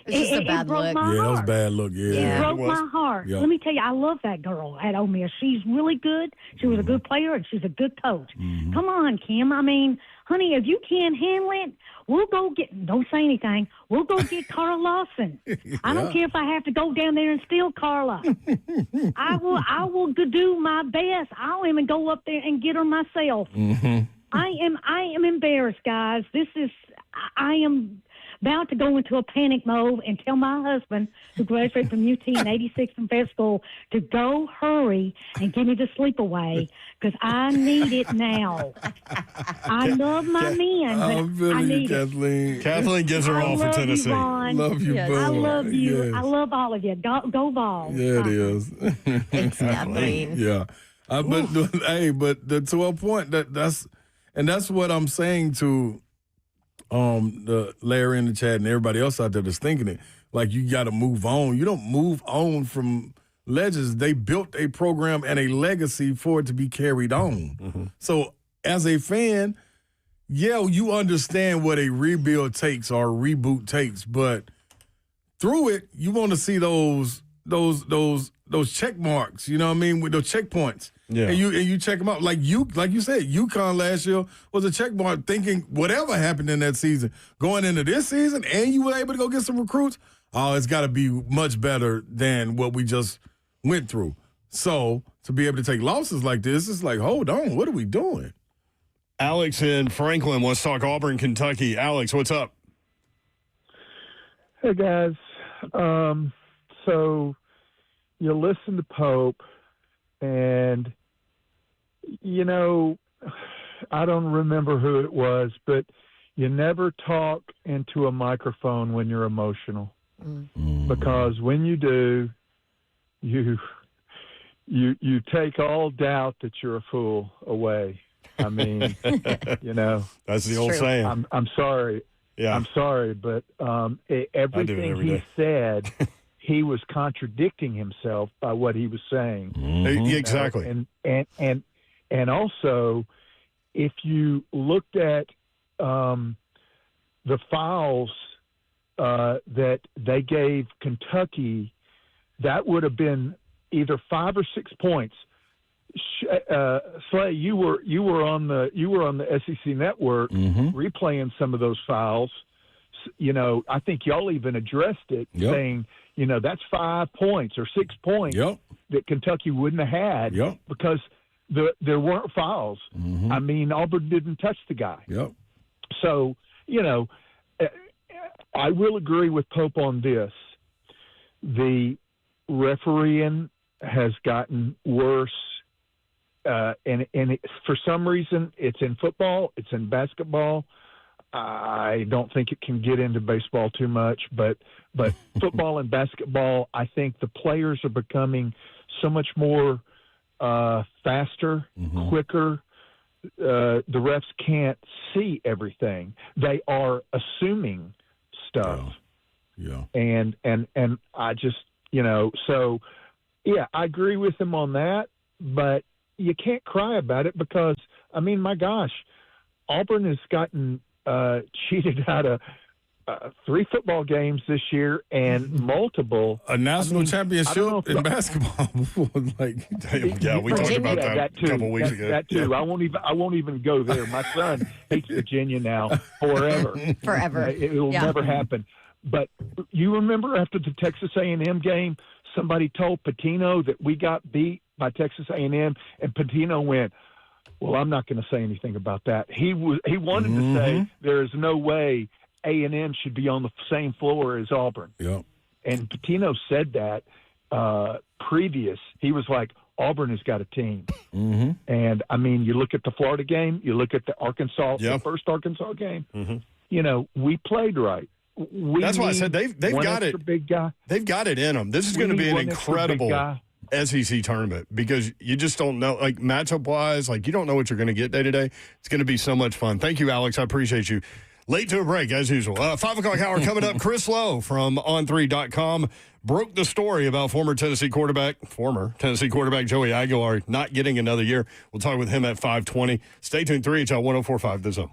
Speaker 3: It's a bad look.
Speaker 13: Yeah,
Speaker 4: that was a bad look. Yeah.
Speaker 13: It broke my heart.
Speaker 4: Yeah.
Speaker 13: Let me tell you, I love that girl at Ole Miss. She's really good. She was a good player, and she's a good coach. Come on, Kim. I mean, honey, if you can't handle it, we'll go get, don't say anything, we'll go get Carla Lawson. I don't care if I have to go down there and steal Carla. I will do my best. I'll even go up there and get her myself. I am embarrassed, guys. I am about to go into a panic mode and tell my husband, who graduated from UT in 86 from vet school, to go hurry and give me the sleepaway because I need it now. I love my men, but I need
Speaker 2: Kathleen. Kathleen gives her all for Tennessee.
Speaker 4: Love you,
Speaker 13: yes.
Speaker 4: both.
Speaker 13: I love you.
Speaker 4: Yes.
Speaker 13: I love all of you. Go Vols.
Speaker 4: Yeah, it is.
Speaker 3: Thanks, Kathleen.
Speaker 4: Yeah. But to a point, that's what I'm saying to the Larry in the chat and everybody else out there that's thinking it. Like, you got to move on. You don't move on from legends. They built a program and a legacy for it to be carried on. So as a fan, yeah, you understand what a rebuild takes or a reboot takes, but through it, you want to see those check marks. You know what I mean? With those checkpoints.
Speaker 2: Yeah.
Speaker 4: And you check them out. Like you said, UConn last year was a check mark, thinking whatever happened in that season, going into this season, and you were able to go get some recruits. Oh, it's got to be much better than what we just went through. So to be able to take losses like this, it's like, hold on, what are we doing?
Speaker 2: Alex in Franklin wants to talk Auburn, Kentucky. Alex, what's up?
Speaker 14: Hey, guys. So you listen to Pope, and, you know, I don't remember who it was, but you never talk into a microphone when you're emotional. Because when you do, you take all doubt that you're a fool away. I mean, you know.
Speaker 2: That's the old saying.
Speaker 14: I'm sorry.
Speaker 2: Yeah.
Speaker 14: I'm sorry, but everything he said, he was contradicting himself by what he was saying.
Speaker 2: Exactly.
Speaker 14: And also, if you looked at the fouls that they gave Kentucky, that would have been either 5 or 6 points. Slay, you were on the SEC network replaying some of those fouls. You know, I think y'all even addressed it, saying, you know, that's 5 points or 6 points that Kentucky wouldn't have had because there weren't fouls. I mean, Auburn didn't touch the guy. So, you know, I will agree with Pope on this. The refereeing has gotten worse. And for some reason, it's in football, it's in basketball. I don't think it can get into baseball too much, but football and basketball, I think the players are becoming so much more faster, quicker. The refs can't see everything; they are assuming stuff. And I just, you know, so yeah, I agree with him on that, but you can't cry about it because, I mean, my gosh, Auburn has gotten cheated out of 3 football games this year and multiple.
Speaker 4: A national championship in basketball.
Speaker 2: We talked about that a couple weeks ago.
Speaker 14: That too. Yeah. I won't even go there. My son hates Virginia now forever. It will never happen. But you remember after the Texas A&M game, somebody told Pitino that we got beat by Texas A&M, and Pitino went, well, I'm not going to say anything about that. He wanted to say there is no way A&M should be on the same floor as Auburn. And Pitino said that previous. He was like, Auburn has got a team. And, I mean, you look at the Florida game, you look at the Arkansas, the first Arkansas game, you know, we played right.
Speaker 2: That's why I said they've got it.
Speaker 14: Big guy.
Speaker 2: They've got it in them. This is going to be an incredible SEC tournament because you just don't know, like matchup wise, like you don't know what you're going to get day to day. It's going to be so much fun. Thank you, Alex. I appreciate you. Late to a break, as usual. 5 o'clock hour coming up. Chris Lowe from On3.com broke the story about former Tennessee quarterback Joey Aguilar not getting another year. We'll talk with him at 5:20. Stay tuned. 3HL 104.5 The Zone.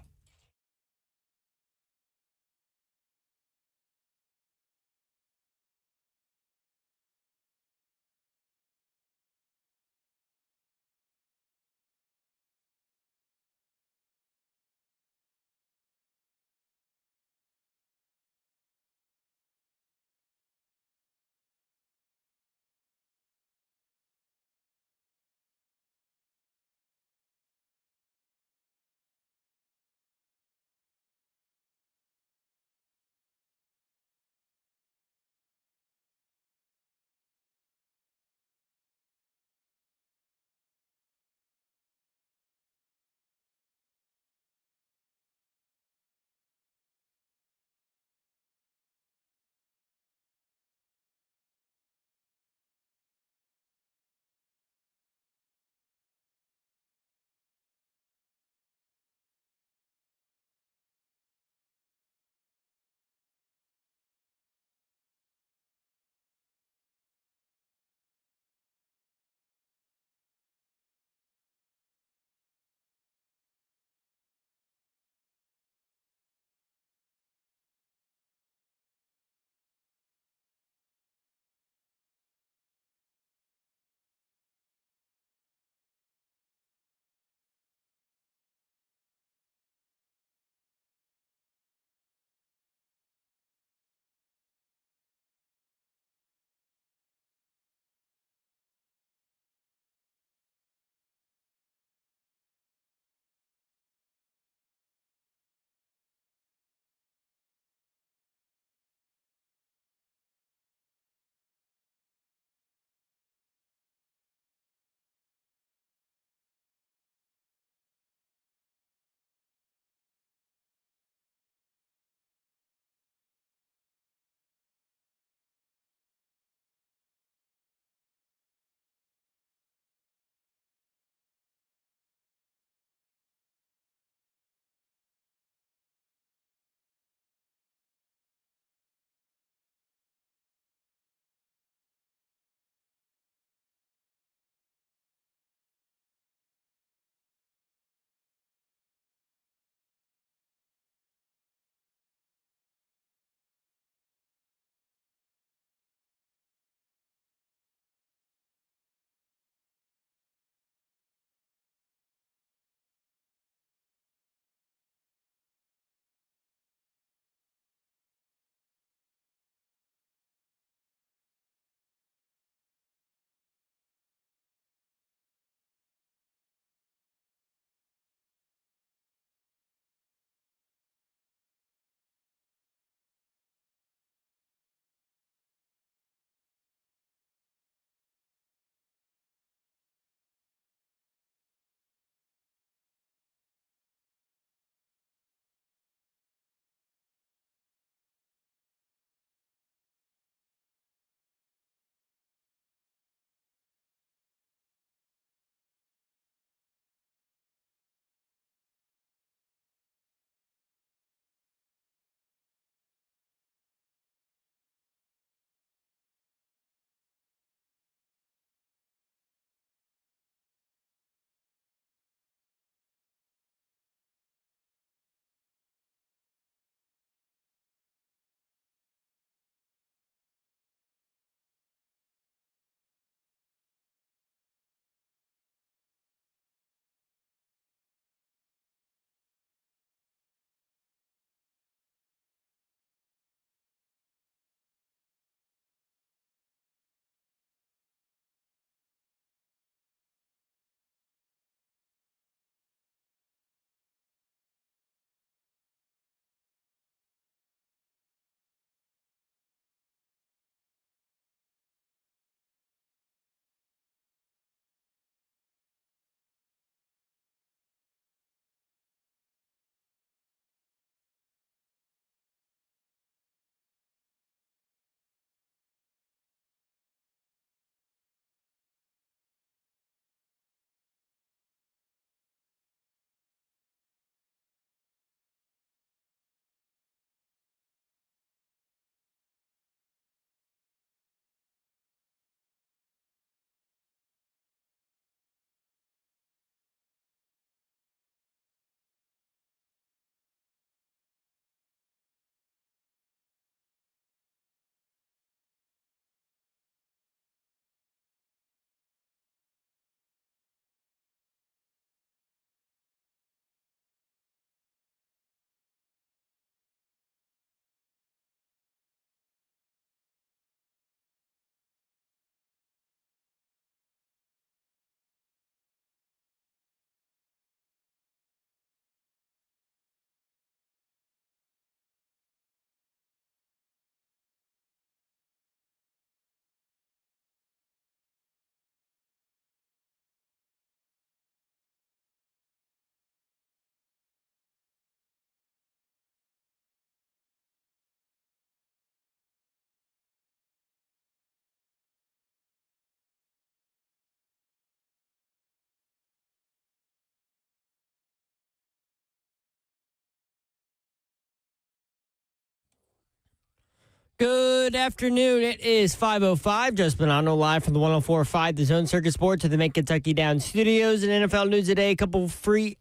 Speaker 1: Good afternoon. It is 5:05. Just Bonanno live from the 104.5 The Zone Circus Sports to the Make Kentucky Down Studios. And NFL news today, a couple free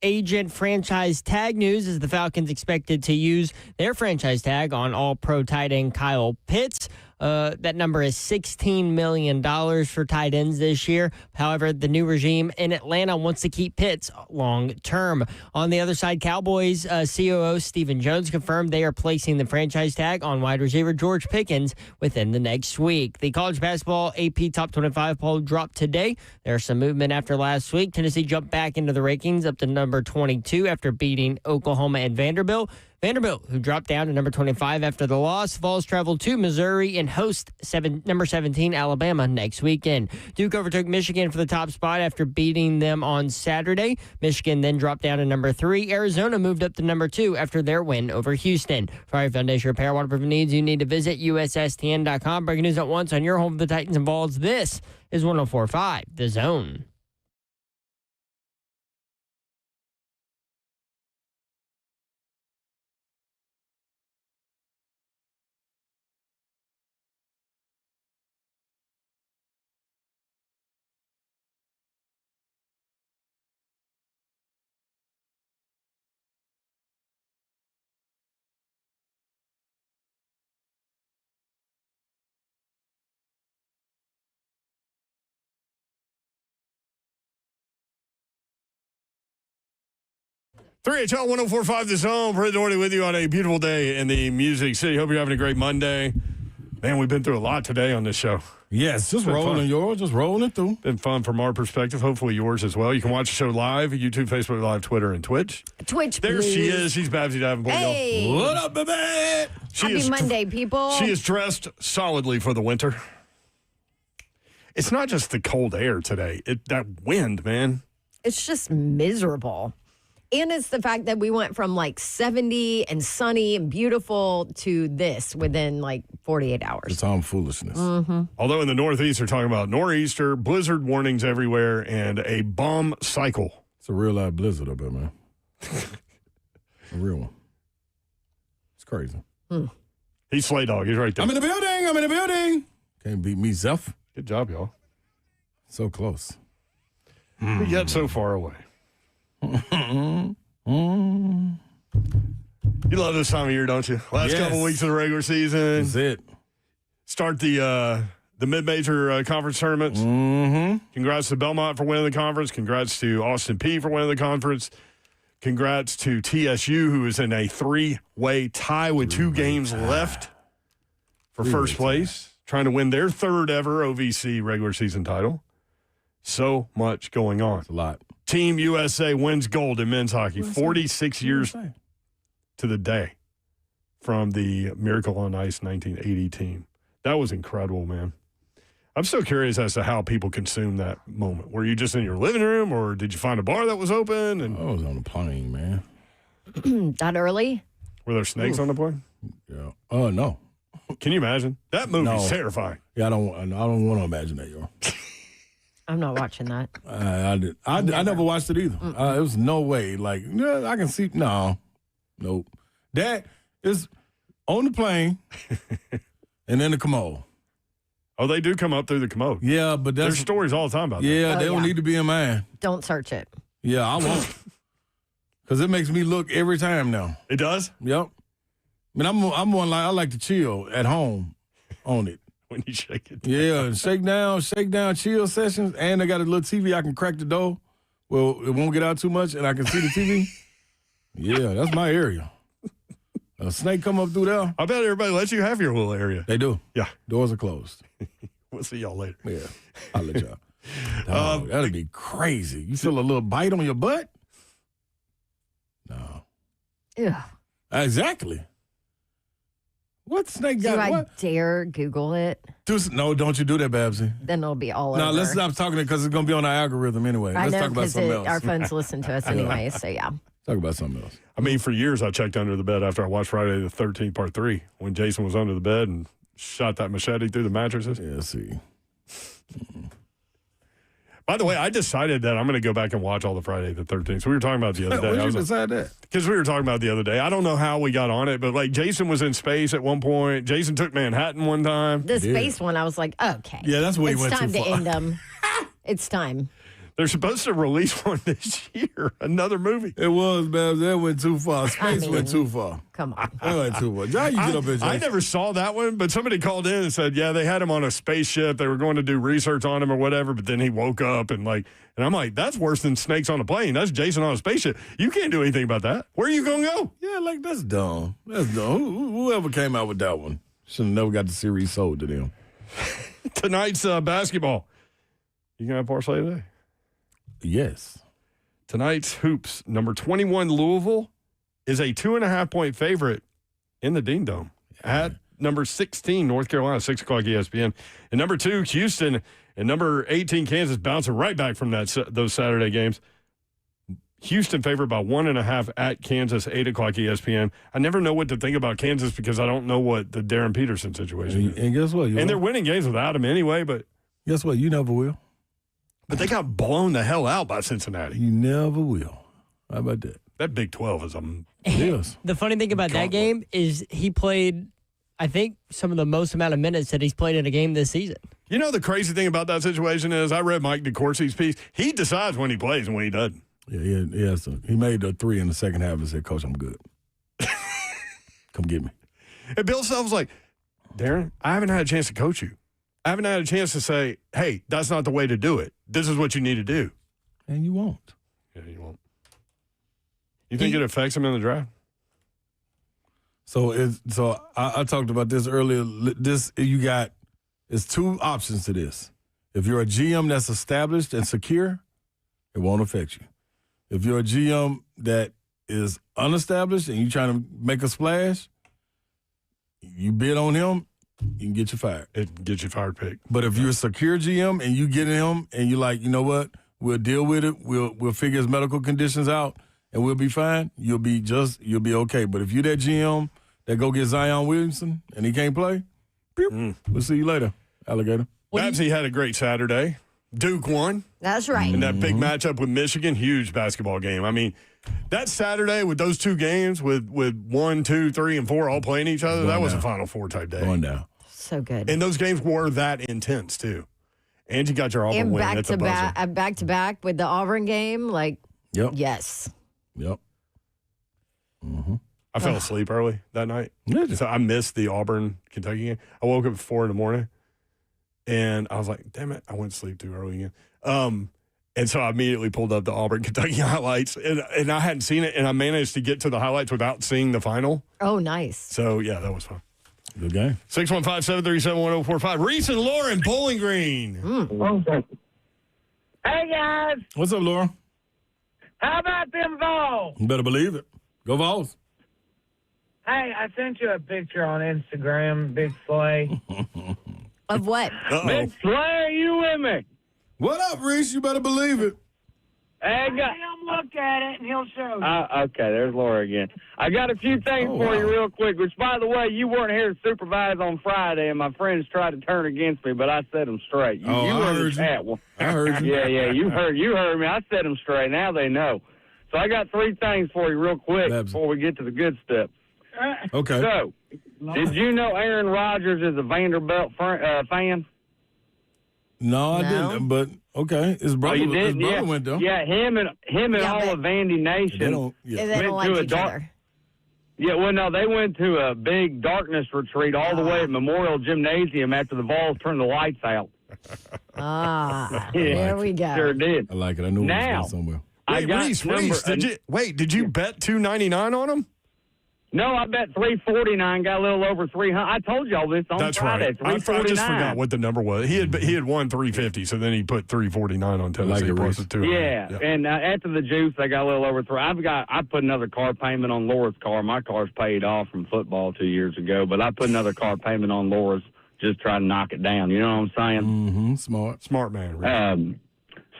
Speaker 1: agent franchise tag news as the Falcons expected to use their franchise tag on all-pro tight end Kyle Pitts. That number is $16 million for tight ends this year. However, the new regime in Atlanta wants to keep Pitts long term. On the other side, Cowboys COO Stephen Jones confirmed they are placing the franchise tag on wide receiver George Pickens within the next week. The college basketball AP Top 25 poll dropped today. There's some movement after last week. Tennessee jumped back into the rankings up to number 22 after beating Oklahoma and Vanderbilt. Vanderbilt, who dropped down to number 25 after the loss. Vols travel to Missouri and host number 17 Alabama next weekend. Duke overtook Michigan for the top spot after beating them on Saturday. Michigan then dropped down to number 3. Arizona moved up to number 2 after their win over Houston. For your foundation repair waterproofing needs, you need to visit USSTN.com. Breaking news at once on your home of the Titans and Vols. This is 104.5 The Zone.
Speaker 2: HL 104.5 The Zone. Fred Doherty with you on a beautiful day in the Music City. Hope you're having a great Monday. Man, we've been through a lot today on this show.
Speaker 4: Yes, just rolling yours, just rolling through.
Speaker 2: Been fun from our perspective. Hopefully yours as well. You can watch the show live, YouTube, Facebook Live, Twitter, and Twitch.
Speaker 3: There
Speaker 2: she is. She's Babsy Davenport.
Speaker 3: Hey.
Speaker 2: Y'all.
Speaker 4: What up, baby?
Speaker 3: Happy Monday, people.
Speaker 2: She is dressed solidly for the winter. It's not just the cold air today. That wind, man.
Speaker 3: It's just miserable. And it's the fact that we went from like 70 and sunny and beautiful to this within like 48 hours.
Speaker 4: It's all foolishness.
Speaker 3: Mm-hmm.
Speaker 2: Although in the Northeast, they're talking about nor'easter, blizzard warnings everywhere, and a bomb cycle.
Speaker 4: It's a real live blizzard up there, man. A real one. It's crazy.
Speaker 2: He's Slay Dog. He's right there.
Speaker 4: I'm in the building. Can't beat me, Zeph.
Speaker 2: Good job, y'all.
Speaker 4: So close.
Speaker 2: But yet so far away. You love this time of year, don't you? Last couple weeks of the regular season.
Speaker 4: That's it.
Speaker 2: Start the mid-major conference tournaments.
Speaker 4: Mm-hmm.
Speaker 2: Congrats to Belmont for winning the conference. Congrats to Austin Peay for winning the conference. Congrats to TSU, who is in a three-way tie with 2 games left for first place, trying to win their third ever OVC regular season title. So much going on.
Speaker 4: That's a lot.
Speaker 2: Team USA wins gold in men's hockey, 46 years to the day from the Miracle on Ice 1980 team. That was incredible, man. I'm still curious as to how people consume that moment. Were you just in your living room, or did you find a bar that was open? And
Speaker 4: I was on the plane, man.
Speaker 3: That early?
Speaker 2: Were there snakes on the plane?
Speaker 4: Yeah. Oh, no.
Speaker 2: Can you imagine? That movie's terrifying.
Speaker 4: Yeah, I don't want to imagine that, yo.
Speaker 3: I'm not watching that.
Speaker 4: I never watched it either. It was no way. Like, yeah, I can see. No. Nope. That is on the plane and then the commode.
Speaker 2: Oh, they do come up through the commode.
Speaker 4: Yeah, but
Speaker 2: there's stories all the time about that.
Speaker 4: Yeah, they don't need to be in mine.
Speaker 3: Don't search it.
Speaker 4: Yeah, I won't. Because it makes me look every time now.
Speaker 2: It does?
Speaker 4: Yep. I mean, I'm one like I like to chill at home on it.
Speaker 2: When you shake it down.
Speaker 4: Yeah, shake down, chill sessions. And I got a little TV I can crack the door. Well, it won't get out too much and I can see the TV. Yeah, that's my area. A snake come up through there.
Speaker 2: I bet everybody lets you have your little area.
Speaker 4: They do.
Speaker 2: Yeah.
Speaker 4: Doors are closed.
Speaker 2: We'll see y'all later.
Speaker 4: Yeah, I'll let y'all. Dog, that'd be crazy. You feel a little bite on your butt? No.
Speaker 3: Yeah.
Speaker 4: Exactly. What snake
Speaker 3: Do
Speaker 4: got
Speaker 3: I
Speaker 4: what?
Speaker 3: dare Google it?
Speaker 4: No, don't you do that, Babsy.
Speaker 3: Then it'll be all over.
Speaker 4: No, let's stop talking because it's going to be on our algorithm anyway.
Speaker 3: I
Speaker 4: Let's
Speaker 3: know,
Speaker 4: talk about something else.
Speaker 3: our phones listen to us anyway, so yeah.
Speaker 4: Talk about something else.
Speaker 2: I mean, for years I checked under the bed after I watched Friday the 13th, part 3, when Jason was under the bed and shot that machete through the mattresses.
Speaker 4: Yeah, see.
Speaker 2: By the way, I decided that I'm going to go back and watch all the Friday the 13th. We were talking about it the other day.
Speaker 4: When did you decide that?
Speaker 2: Because we were talking about it the other day. I don't know how we got on it, but like Jason was in space at one point. Jason took Manhattan one time.
Speaker 3: The space one, I was like, okay.
Speaker 4: Yeah, that's where he went too
Speaker 3: It's time to
Speaker 4: far.
Speaker 3: end them. It's time.
Speaker 2: They're supposed to release one this year, another movie.
Speaker 4: It was, man. That went too far. Space went too far.
Speaker 3: Come on.
Speaker 4: That went too far. How you get up there, Jason?
Speaker 2: I never saw that one, but somebody called in and said, yeah, they had him on a spaceship. They were going to do research on him or whatever, but then he woke up and I'm like, that's worse than snakes on a plane. That's Jason on a spaceship. You can't do anything about that. Where are you going to go?
Speaker 4: Yeah, like that's dumb. That's dumb. Whoever came out with that one should have never got the series sold to them.
Speaker 2: Tonight's basketball. You going to have parlay today?
Speaker 4: Yes.
Speaker 2: Tonight's hoops, number 21 Louisville is a 2.5-point favorite in the Dean Dome at number 16 North Carolina, 6 o'clock ESPN. And number 2 Houston and number 18 Kansas bouncing right back from those Saturday games. Houston favored by 1.5 at Kansas, 8 o'clock ESPN. I never know what to think about Kansas because I don't know what the Darren Peterson situation is.
Speaker 4: And guess what?
Speaker 2: And they're winning games without him anyway, but
Speaker 4: guess what? You never will.
Speaker 2: But they got blown the hell out by Cincinnati.
Speaker 4: You never will. How about that?
Speaker 2: That Big 12 is
Speaker 4: Yes.
Speaker 1: The funny thing about that game is he played, I think, some of the most amount of minutes that he's played in a game this season.
Speaker 2: You know the crazy thing about that situation is I read Mike DeCourcy's piece. He decides when he plays and when he doesn't.
Speaker 4: Yeah, he made a 3 in the second half and said, Coach, I'm good. Come get me.
Speaker 2: And Bill Self was like, Darren, I haven't had a chance to coach you. I haven't had a chance to say, hey, that's not the way to do it. This is what you need to do.
Speaker 4: And you won't.
Speaker 2: Yeah, you won't. You think it affects him in the draft?
Speaker 4: So I talked about this earlier. It's 2 options to this. If you're a GM that's established and secure, it won't affect you. If you're a GM that is unestablished and you're trying to make a splash, you bid on him, you can get you fired.
Speaker 2: It gets you fired pick.
Speaker 4: But if you're a secure GM and you get him and you're like, you know what, we'll deal with it. We'll figure his medical conditions out and we'll be fine. You'll be okay. But if you're that GM that go get Zion Williamson and he can't play, we'll see you later, alligator.
Speaker 2: Babsy had a great Saturday. Duke won.
Speaker 3: That's right.
Speaker 2: And that big matchup with Michigan, huge basketball game. I mean, that Saturday with those 2 games with 1, 2, 3, and 4 all playing each other, that was a Final Four type day.
Speaker 4: Going down.
Speaker 3: So good.
Speaker 2: And those games were that intense, too. And you got your Auburn win at the buzzer.
Speaker 3: Back to back with the Auburn game, yes.
Speaker 4: Yep.
Speaker 2: Mm-hmm. I fell asleep early that night. So I missed the Auburn-Kentucky game. I woke up at 4 in the morning, and I was like, damn it, I went to sleep too early again. And so I immediately pulled up the Auburn-Kentucky highlights, and I hadn't seen it, and I managed to get to the highlights without seeing the final.
Speaker 3: Oh, nice.
Speaker 2: So, yeah, that was fun.
Speaker 4: Good game.
Speaker 2: 615-737-1045. Reese and Lauren, Bowling Green.
Speaker 15: Hey, guys.
Speaker 4: What's up, Laura?
Speaker 15: How about them Vols?
Speaker 4: You better believe it. Go Vols.
Speaker 15: Hey, I sent you a picture on Instagram, Big Slay.
Speaker 3: Of what?
Speaker 15: Big Slay, are you with me?
Speaker 4: What up, Reese? You better believe it.
Speaker 15: Hey, let him look at it, and he'll show you. Okay, there's Laura again. I got a few things for you real quick, which, by the way, you weren't here to supervise on Friday, and my friends tried to turn against me, but I set them straight. You heard you.
Speaker 4: I heard you.
Speaker 15: Yeah, you heard me. I set them straight. Now they know. So I got 3 things for you real quick before we get to the good stuff.
Speaker 4: Okay.
Speaker 15: So, did you know Aaron Rodgers is a Vanderbilt fan?
Speaker 4: No, I didn't. But okay, his brother, went though.
Speaker 15: Yeah, him and all of Vandy Nation
Speaker 3: They don't like each other.
Speaker 15: Yeah, well, no, they went to a big darkness retreat all the way at Memorial Gymnasium after the Vols turned the lights out.
Speaker 3: There we go.
Speaker 15: Sure did.
Speaker 4: I like it. I knew it was going somewhere.
Speaker 2: Reese, did you bet $2.99 on him?
Speaker 15: No, I bet $349, got a little over $300. I told y'all this on Friday.
Speaker 2: Right. I just forgot what the number was. He had won $350, so then he put $349 on Tennessee plus the $200.
Speaker 15: Yeah, and after the juice, I got a little over $300. I put another car payment on Laura's car. My car's paid off from football 2 years ago, but I put another car payment on Laura's, just trying to knock it down. You know what I'm saying?
Speaker 4: Mm-hmm.
Speaker 2: Smart man.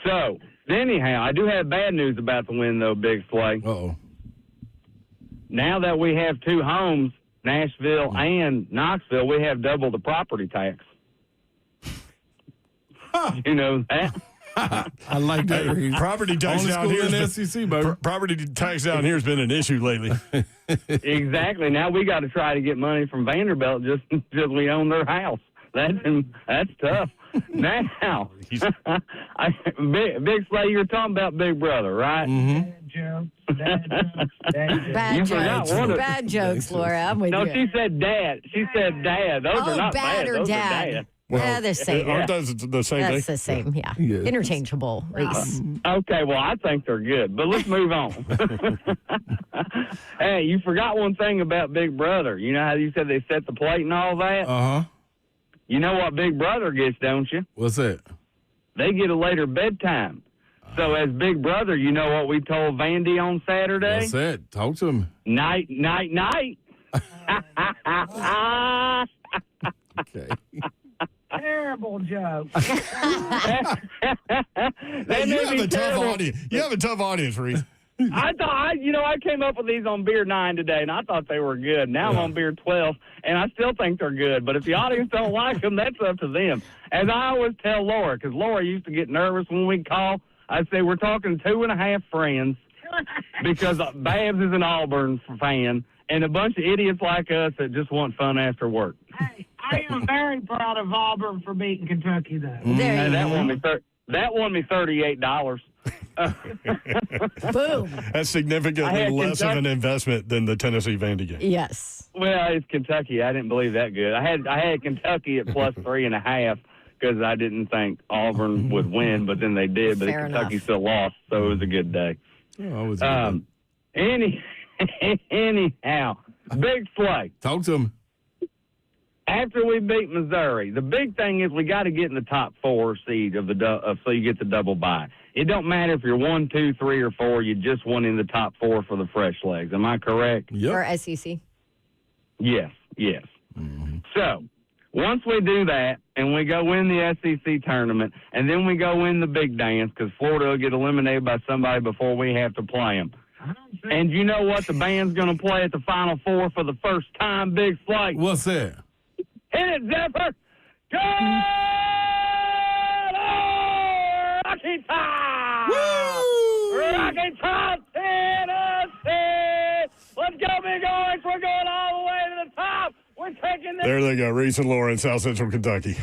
Speaker 15: So anyhow, I do have bad news about the win, though, Big Slay.
Speaker 4: Uh-oh.
Speaker 15: Now that we have 2 homes, Nashville and Knoxville, we have double the property tax. You know that?
Speaker 4: I like that.
Speaker 2: Property tax down here.
Speaker 4: In the SEC, baby.
Speaker 2: Property tax down here has been an issue lately.
Speaker 15: Exactly. Now we got to try to get money from Vanderbilt just we own their house. That's tough. Now, Big Slay, you're talking about Big Brother, right?
Speaker 13: Bad jokes.
Speaker 3: Bad jokes, Laura. I'm with you.
Speaker 15: No, she said dad. She said dad. Those are not
Speaker 3: bad or
Speaker 15: Those
Speaker 3: dad.
Speaker 15: are dad.
Speaker 3: Well, the same.
Speaker 2: Aren't those the same thing?
Speaker 3: That's the same, yeah. Interchangeable, Reese.
Speaker 15: Okay, well, I think they're good, but let's move on. Hey, you forgot one thing about Big Brother. You know how you said they set the plate and all that?
Speaker 4: Uh-huh.
Speaker 15: You know what Big Brother gets, don't you?
Speaker 4: What's that?
Speaker 15: They get a later bedtime. So as Big Brother, you know what we told Vandy on Saturday?
Speaker 4: What's that? Talk to him.
Speaker 15: Night, night, night.
Speaker 4: Okay.
Speaker 13: Terrible joke.
Speaker 2: Hey, you have a tough audience. You have a tough audience, Reese.
Speaker 15: I thought, I came up with these on beer 9 today, and I thought they were good. Now I'm on beer 12, and I still think they're good. But if the audience don't like them, that's up to them. As I always tell Laura, because Laura used to get nervous when we call, I say we're talking 2.5 friends because Babs is an Auburn fan, and a bunch of idiots like us that just want fun after work.
Speaker 13: Hey, I am very proud of Auburn for beating Kentucky, though.
Speaker 15: That won me $38.
Speaker 3: Boom.
Speaker 2: That's significantly less of an investment than the Tennessee Vandy game.
Speaker 3: Yes.
Speaker 15: Well, it's Kentucky. I didn't believe that good. I had Kentucky at plus 3.5 because I didn't think Auburn would win, but then they did. But Kentucky still lost, so it was a good day. Anyhow, Big Slay.
Speaker 4: Talk to him.
Speaker 15: After we beat Missouri, the big thing is we got to get in the top 4 seed so you get the double bye. It don't matter if you're 1, 2, 3, or 4. You just want in the top 4 for the fresh legs. Am I correct?
Speaker 4: Yep.
Speaker 3: Or SEC.
Speaker 15: Yes. Mm-hmm. So once we do that and we go win the SEC tournament and then we go win the big dance because Florida will get eliminated by somebody before we have to play them. And you know what the band's going to play at the Final Four for the first time, Big Slate?
Speaker 4: What's that?
Speaker 15: Hit it, Zephyr! Good! Oh, Rocky Top! Woo! Rocky Top, Tennessee! Let's go, Big Orange! We're going all the way to the top! We're taking this.
Speaker 2: There they go, Reese and Laura in South Central Kentucky.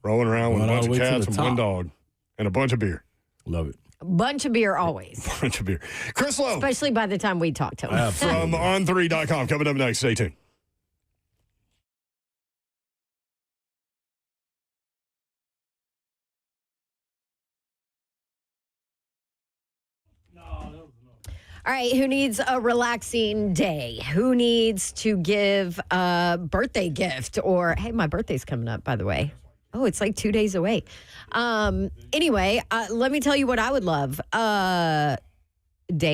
Speaker 2: Rolling around with a bunch of cats and one dog and a bunch of beer.
Speaker 4: Love it.
Speaker 3: Bunch of beer always.
Speaker 2: Bunch of beer. Chris Lowe.
Speaker 3: Especially by the time we talk to him.
Speaker 2: From on3.com. Coming up next. Stay tuned.
Speaker 3: All right, who needs a relaxing day? Who needs to give a birthday gift? Or, hey, my birthday's coming up, by the way. Oh, it's like 2 days away. Anyway, let me tell you what I would love. Day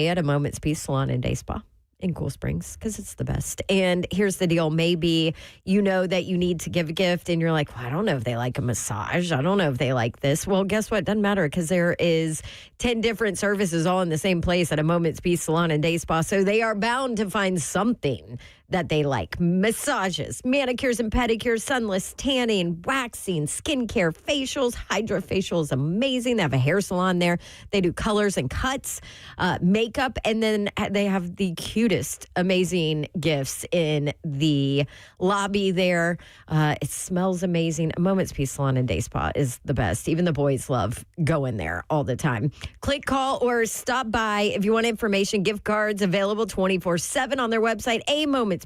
Speaker 3: at a Moment's Peace Salon and Day Spa in Cool Springs, because it's the best. And here's the deal. Maybe you know that you need to give a gift and you're like, well, I don't know if they like a massage. I don't know if they like this. Well, guess what? Doesn't matter, because there is 10 different services all in the same place at a Moment's Peace Salon and Day Spa. So they are bound to find something that they like. Massages, manicures and pedicures, sunless tanning, waxing, skincare, facials. Hydrofacial is amazing. They have a hair salon there. They do colors and cuts, makeup, and then they have the cutest, amazing gifts in the lobby there. It smells amazing. A Moment's Peace Salon and Day Spa is the best. Even the boys love going there all the time. Click, call, or stop by if you want information. Gift cards available 24/7 on their website, amomentspeace.com.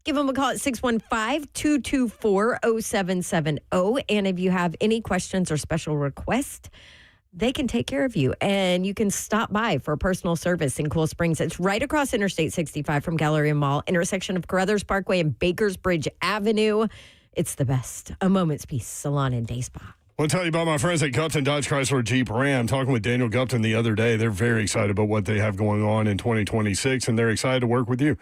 Speaker 3: Give them a call at 615-224-0770. And if you have any questions or special requests, they can take care of you. And you can stop by for personal service in Cool Springs. It's right across Interstate 65 from Galleria Mall, intersection of Carruthers Parkway and Bakersbridge Avenue. It's the best. A Moment's Peace Salon and Day Spa.
Speaker 2: I want to tell you about my friends at Gupton Dodge Chrysler Jeep Ram. Talking with Daniel Gupton the other day. They're very excited about what they have going on in 2026, and they're excited to work with you.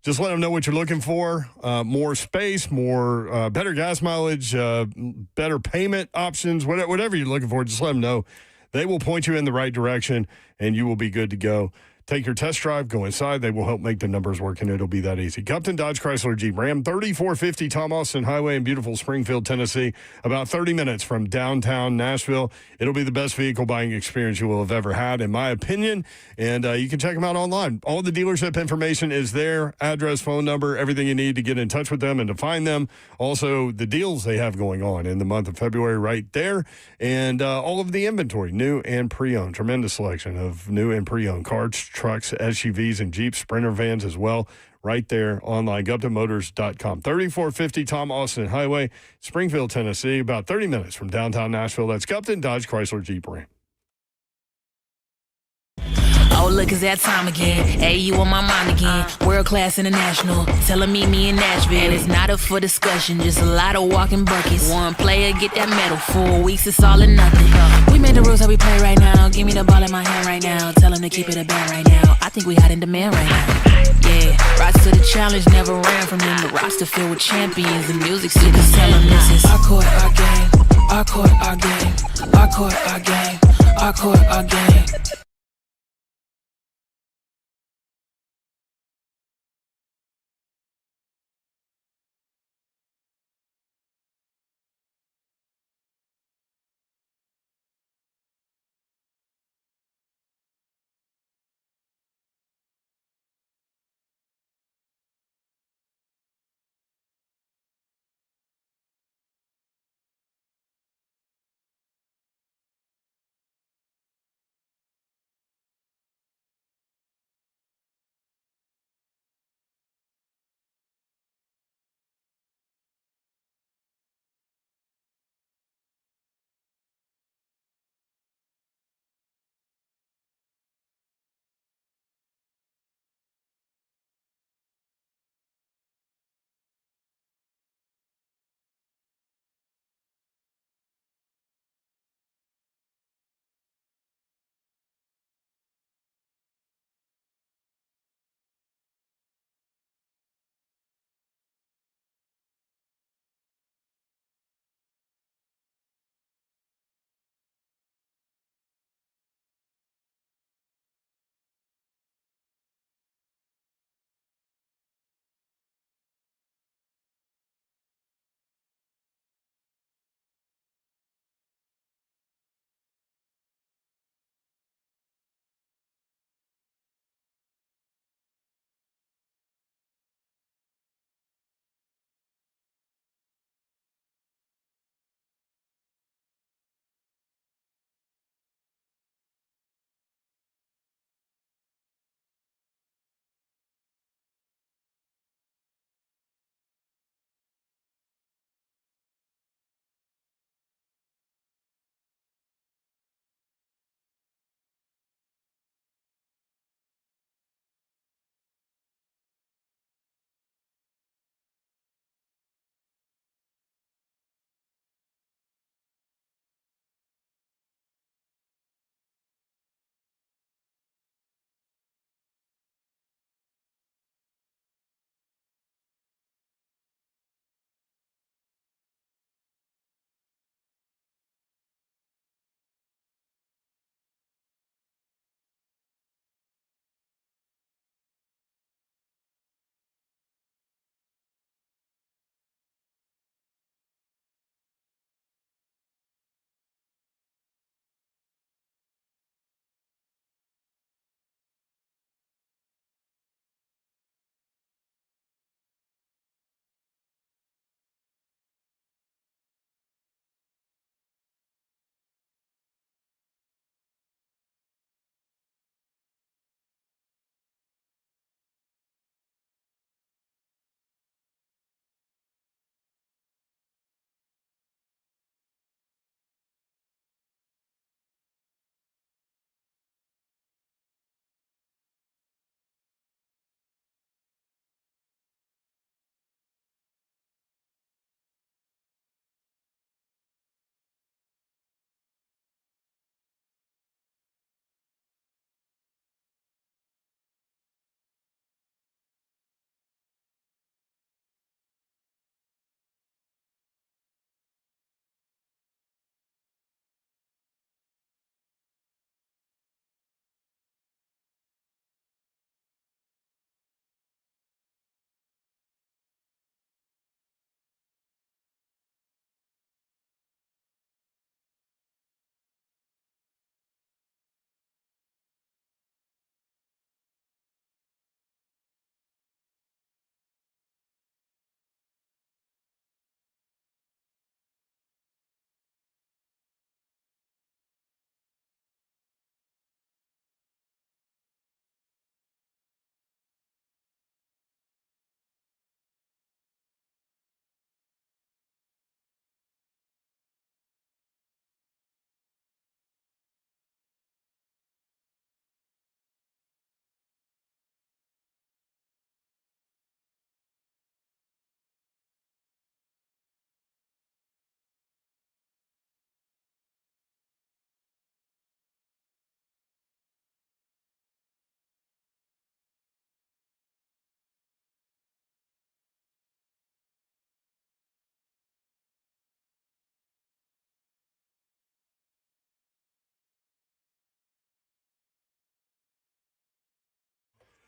Speaker 2: Just let them know what you're looking for. More space, more better gas mileage, better payment options, whatever you're looking for, just let them know. They will point you in the right direction, and you will be good to go. Take your test drive, go inside. They will help make the numbers work, and it'll be that easy. Gupton Dodge Chrysler Jeep Ram, 3450 Tom Austin Highway in beautiful Springfield, Tennessee, about 30 minutes from downtown Nashville. It'll be the best vehicle buying experience you will have ever had, in my opinion, and you can check them out online. All the dealership information is there, address, phone number, everything you need to get in touch with them and to find them. Also, the deals they have going on in the month of February right there, and all of the inventory, new and pre-owned. Tremendous selection of new and pre-owned cars, trucks, SUVs, and Jeeps, Sprinter vans as well, right there online, GuptonMotors.com. 3450 Tom Austin Highway, Springfield, Tennessee, about 30 minutes from downtown Nashville. That's Gupton Dodge Chrysler Jeep Ram.
Speaker 16: Oh, look, it's that time again. Hey, you on my mind again. World class international. Tell them meet me in Nashville. And it's not up for discussion, just a lot of walking buckets. One player get that medal. 4 weeks, it's all or nothing. We made the rules how we play right now. Give me the ball in my hand right now. Tell them to keep it a band right now. I think we hot in demand right now. Yeah, rise to the challenge, never ran from them. The roster filled with champions. The music speakers tell them this is our court, our game. Our court, our game. Our court, our game. Our court, our game.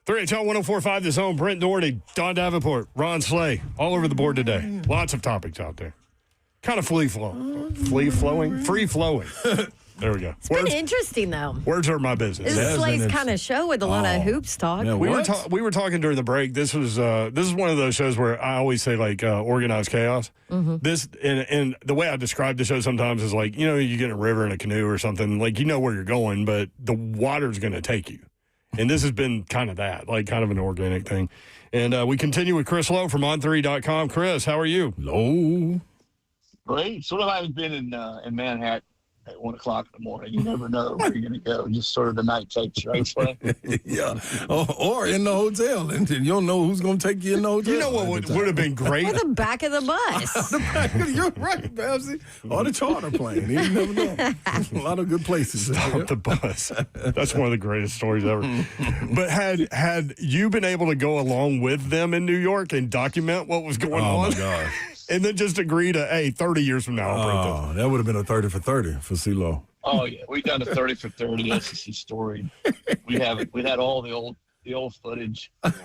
Speaker 2: 3HL 104.5, The Zone, Brent Doherty, Don Davenport, Ron Slay, all over the board today. Lots of topics out there. Kind of free-flowing. There we go.
Speaker 3: It's been interesting, though.
Speaker 2: Words are my business.
Speaker 3: This is Slay's kind of show with a lot of hoops talk.
Speaker 2: Yeah, we were talking during the break. This is one of those shows where I always say, like, organized chaos.
Speaker 3: Mm-hmm.
Speaker 2: This and the way I describe the show sometimes is like, you get in a river in a canoe or something, like, where you're going, but the water's going to take you. And this has been kind of that, like kind of an organic thing. And we continue with Chris Lowe from on3.com. Chris, how are you?
Speaker 4: Low.
Speaker 17: Great. Sort of having been in Manhattan at 1 o'clock in the morning. You never know where you're going to go. Just sort of the night takes you, right?
Speaker 4: Yeah. Or in the hotel. And you don't know who's going to take you in the hotel.
Speaker 2: You know what would have been great?
Speaker 3: Or the back of the bus.
Speaker 4: You're right, Babsy. Or the charter plane. You never know. A lot of good places.
Speaker 2: Stop the bus. That's one of the greatest stories ever. But had you been able to go along with them in New York and document what was going on?
Speaker 4: Oh, my God.
Speaker 2: And then just agree to, hey, 30 years from now, I'll print this.
Speaker 4: That would have been a 30 for 30 for CeeLo.
Speaker 17: Oh, yeah. We've done a 30 for 30 SEC story. We had all the old footage. That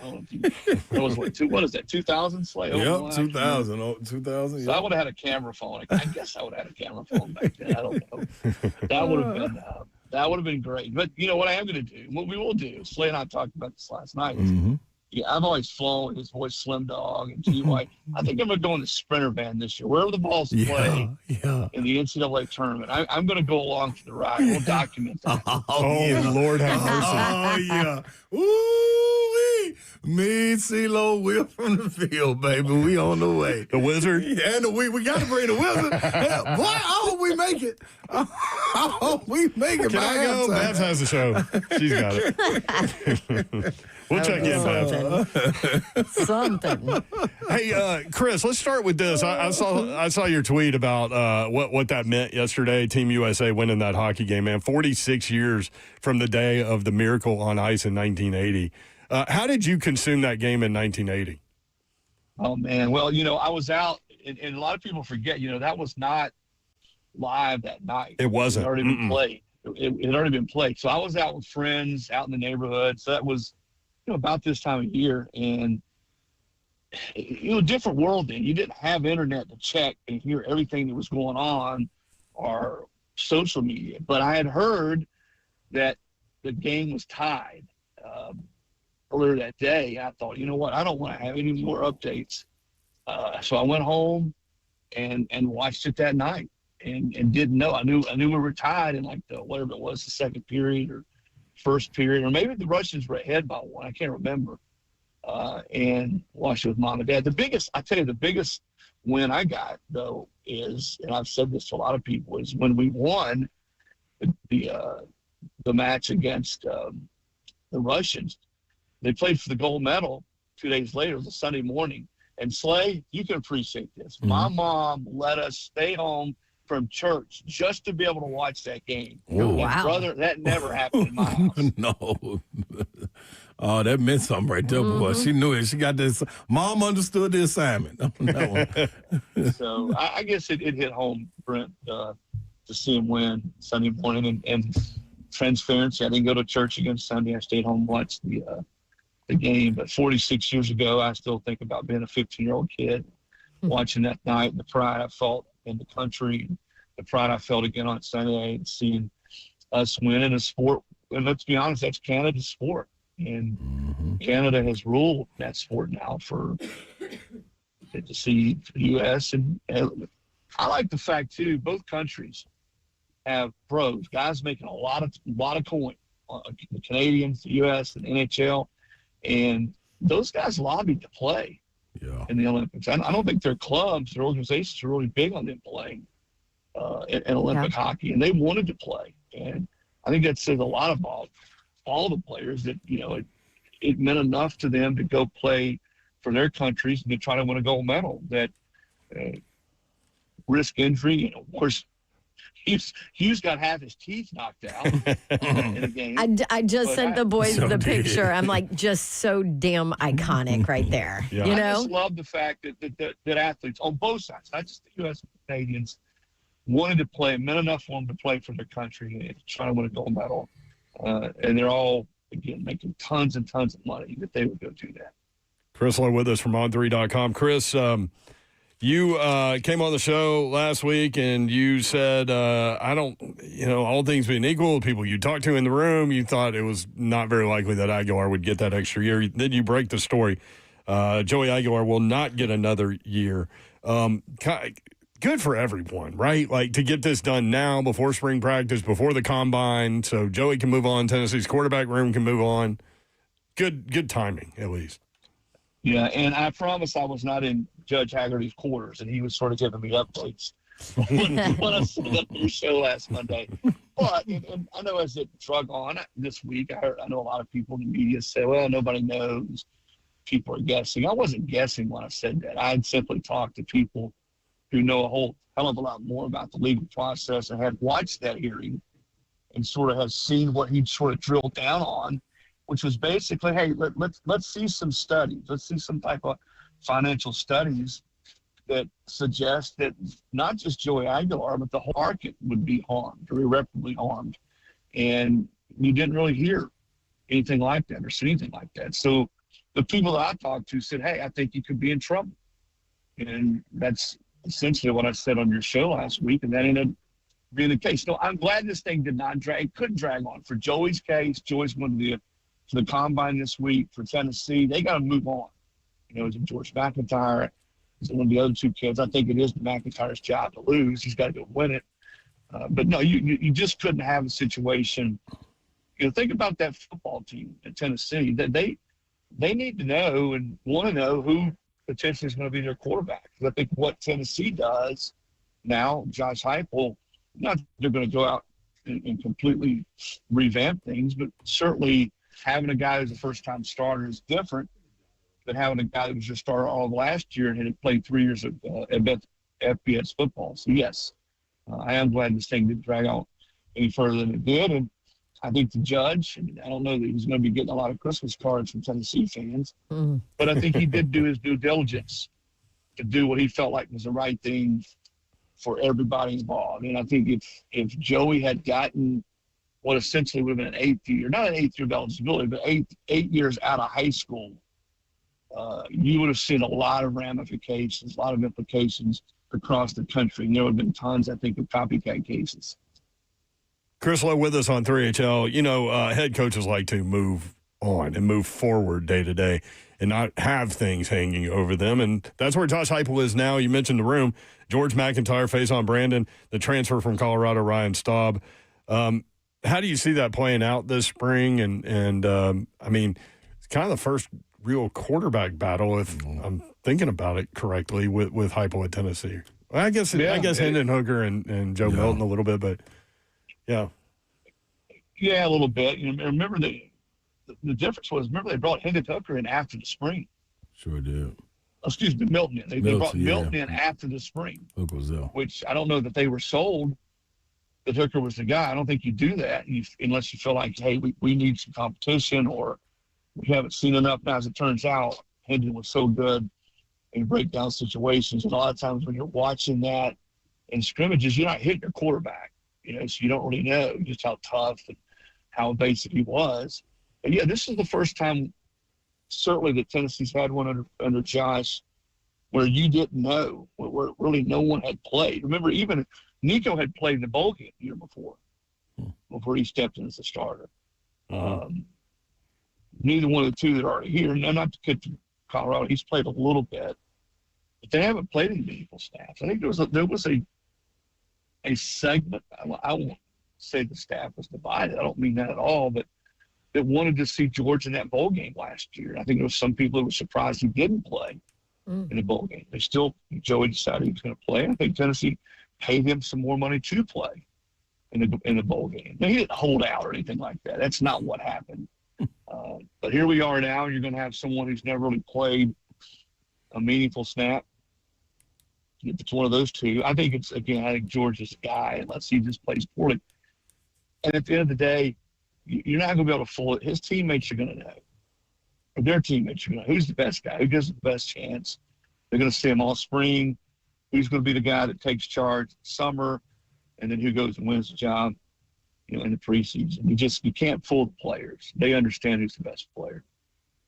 Speaker 17: was what is that, 2000, Slay?
Speaker 4: Yep, 2000. 2000,
Speaker 17: So I would have had a camera phone. I guess I would have had a camera phone back then. I don't know. That would have been great. But you know what I am going to do, what we will do, Slay and I talked about this last night, is, I've always flown his voice Slim Dog and G-White. I think I'm going to go in the Sprinter van this year. Wherever the Vols play in the NCAA tournament, I'm going to go along for the ride. We'll document that.
Speaker 2: Lord have mercy.
Speaker 4: Oh, yeah. Ooh-wee. Me and CeeLo, we're from the field, baby. We on the way.
Speaker 2: The Wizard?
Speaker 4: Yeah, and we got to bring the Wizard. Yeah, boy, I hope we make it. I hope we make it.
Speaker 2: Can I go? Babs has the show. She's got it. We'll check in, Babs.
Speaker 3: Something.
Speaker 2: Hey, Chris, let's start with this. I saw your tweet about what that meant yesterday. Team USA winning that hockey game, man. 46 years from the day of the miracle on ice in 1980. How did you consume that game in 1980?
Speaker 17: Oh, man. Well, I was out, and a lot of people forget, that was not live that night.
Speaker 2: It wasn't.
Speaker 17: It had already been played. It had already been played. So I was out with friends out in the neighborhood. So that was about this time of year, and different world then. You didn't have internet to check and hear everything that was going on or social media. But I had heard that the game was tied earlier that day. I thought, you know what, I don't want to have any more updates. So I went home and watched it that night and didn't know. I knew we were tied in like whatever it was, the second period or first period, or maybe the Russians were ahead by one. I can't remember. And watched it with Mom and Dad. The biggest win I got, though, is, and I've said this to a lot of people, is when we won the match against the Russians. They played for the gold medal 2 days later. It was a Sunday morning. And Slay, you can appreciate this. My mom let us stay home from church just to be able to watch that game.
Speaker 4: Oh,
Speaker 3: wow.
Speaker 17: Brother, that never happened in my house.
Speaker 4: No. Oh, that meant something right there, boy. She knew it. She got this. Mom understood the assignment. That one.
Speaker 17: So I guess it hit home, Brent, to see him win Sunday morning. And transparency, I didn't go to church again Sunday. I stayed home and watched the game. But 46 years ago, I still think about being a 15-year-old kid, watching that night, and the pride I felt in the country, the pride I felt again on Sunday, and seeing us win in a sport. And let's be honest, that's Canada's sport. And Canada has ruled that sport now to see the U.S. And I like the fact, too, both countries have pros, guys making a lot of coin, the Canadians, the U.S., and the NHL. And those guys lobbied to play in the Olympics. I don't think their clubs, their organizations are really big on them playing in Olympic hockey, and they wanted to play. And I think that says a lot about all the players that, it meant enough to them to go play for their countries and to try to win a gold medal, that risk injury. Of course, Hughes got half his teeth knocked out in a game.
Speaker 3: I just sent the boys the picture. I'm like, just so damn iconic right there.
Speaker 17: I just love the fact that athletes on both sides, not just the U.S. and Canadians, wanted to play, meant enough for them to play for their country and try to win a gold medal. And they're all again, making tons and tons of money, that they would go do that.
Speaker 2: Chris Lowe with us from on3.com. Chris, you came on the show last week and you said, all things being equal, people you talked to in the room, you thought it was not very likely that Aguilar would get that extra year. Then you break the story. Joey Aguilar will not get another year. Good for everyone, right? Like, to get this done now before spring practice, before the combine, so Joey can move on, Tennessee's quarterback room can move on. Good timing, at least.
Speaker 17: Yeah, and I promise I was not in Judge Haggerty's quarters, and he was sort of giving me updates when I set up your show last Monday. But and I know as it drug on this week, I know a lot of people in the media say, well, nobody knows. People are guessing. I wasn't guessing when I said that. I had simply talked to people who know a whole hell of a lot more about the legal process and had watched that hearing and sort of have seen what he'd sort of drilled down on, which was basically, hey, let's see some studies. Let's see some type of financial studies that suggest that not just Joey Aguilar, but the whole market would be harmed or irreparably harmed. And you didn't really hear anything like that or see anything like that. So the people that I talked to said, hey, I think you could be in trouble. And that's essentially what I said on your show last week, and that ended up being the case. So I'm glad this thing couldn't drag on. For Joey's case, Joey's going to the combine this week. For Tennessee, they got to move on. Is it George McIntyre? Is it one of the other two kids? I think it is McIntyre's job to lose. He's got to go win it. But no, you just couldn't have a situation. Think about that football team at Tennessee. That they need to know and want to know who potentially is going to be their quarterback. I think what Tennessee does now, Josh Heupel, not that they're going to go out and completely revamp things, but certainly having a guy who's a first-time starter is different than having a guy who was your starter all of last year and had played 3 years of FBS football. So, yes, I am glad this thing didn't drag on any further than it did. And I think the judge, I don't know that he's going to be getting a lot of Christmas cards from Tennessee fans, but I think he did do his due diligence to do what he felt like was the right thing for everybody involved. And I think if Joey had gotten what essentially would have been an eighth year, not an eighth year of eligibility, but eight years out of high school, you would have seen a lot of ramifications, a lot of implications across the country. And there would have been tons, I think, of copycat cases.
Speaker 2: Chris Lowe with us on 3HL. Head coaches like to move on and move forward day to day and not have things hanging over them. And that's where Josh Heupel is now. You mentioned the room. George McIntyre, Faison Brandon, the transfer from Colorado, Ryan Staub. How do you see that playing out this spring? And I mean, it's kind of the first real quarterback battle, if I'm thinking about it correctly, with Heupel at Tennessee. Well, I guess Hendon Hooker and Joe Milton a little bit, but yeah, a little bit. Remember the difference was, they brought Hendon Hooker in after the spring.
Speaker 4: Sure did.
Speaker 17: Excuse me, Milton in. They brought Milton in after the spring.
Speaker 4: Hooker was there.
Speaker 17: Which I don't know that they were sold that Hooker was the guy. I don't think you do that unless you feel like, hey, we need some competition or we haven't seen enough. Now, as it turns out, Hendon was so good in breakdown situations. And a lot of times when you're watching that in scrimmages, you're not hitting your quarterback. So you don't really know just how tough and how basic he was. But, yeah, this is the first time certainly that Tennessee's had one under Josh where you didn't know, where really no one had played. Remember, even Nico had played in the bowl game the year before he stepped in as a starter. Neither one of the two that are already here, not the kid from Colorado, he's played a little bit, but they haven't played any meaningful snaps. I think there was a segment, I won't say the staff was divided, I don't mean that at all, but that wanted to see George in that bowl game last year. I think there was some people that were surprised he didn't play in the bowl game. Joey decided he was going to play. I think Tennessee paid him some more money to play in the bowl game. Now, he didn't hold out or anything like that. That's not what happened. But here we are now. You're going to have someone who's never really played a meaningful snap. If it's one of those two, I think George is a guy, unless he just plays poorly. And at the end of the day, you're not going to be able to fool it. His teammates are going to know. Or their teammates are going to know who's the best guy, who gives the best chance. They're going to see him all spring. Who's going to be the guy that takes charge summer, and then who goes and wins the job in the preseason. You can't fool the players. They understand who's the best player.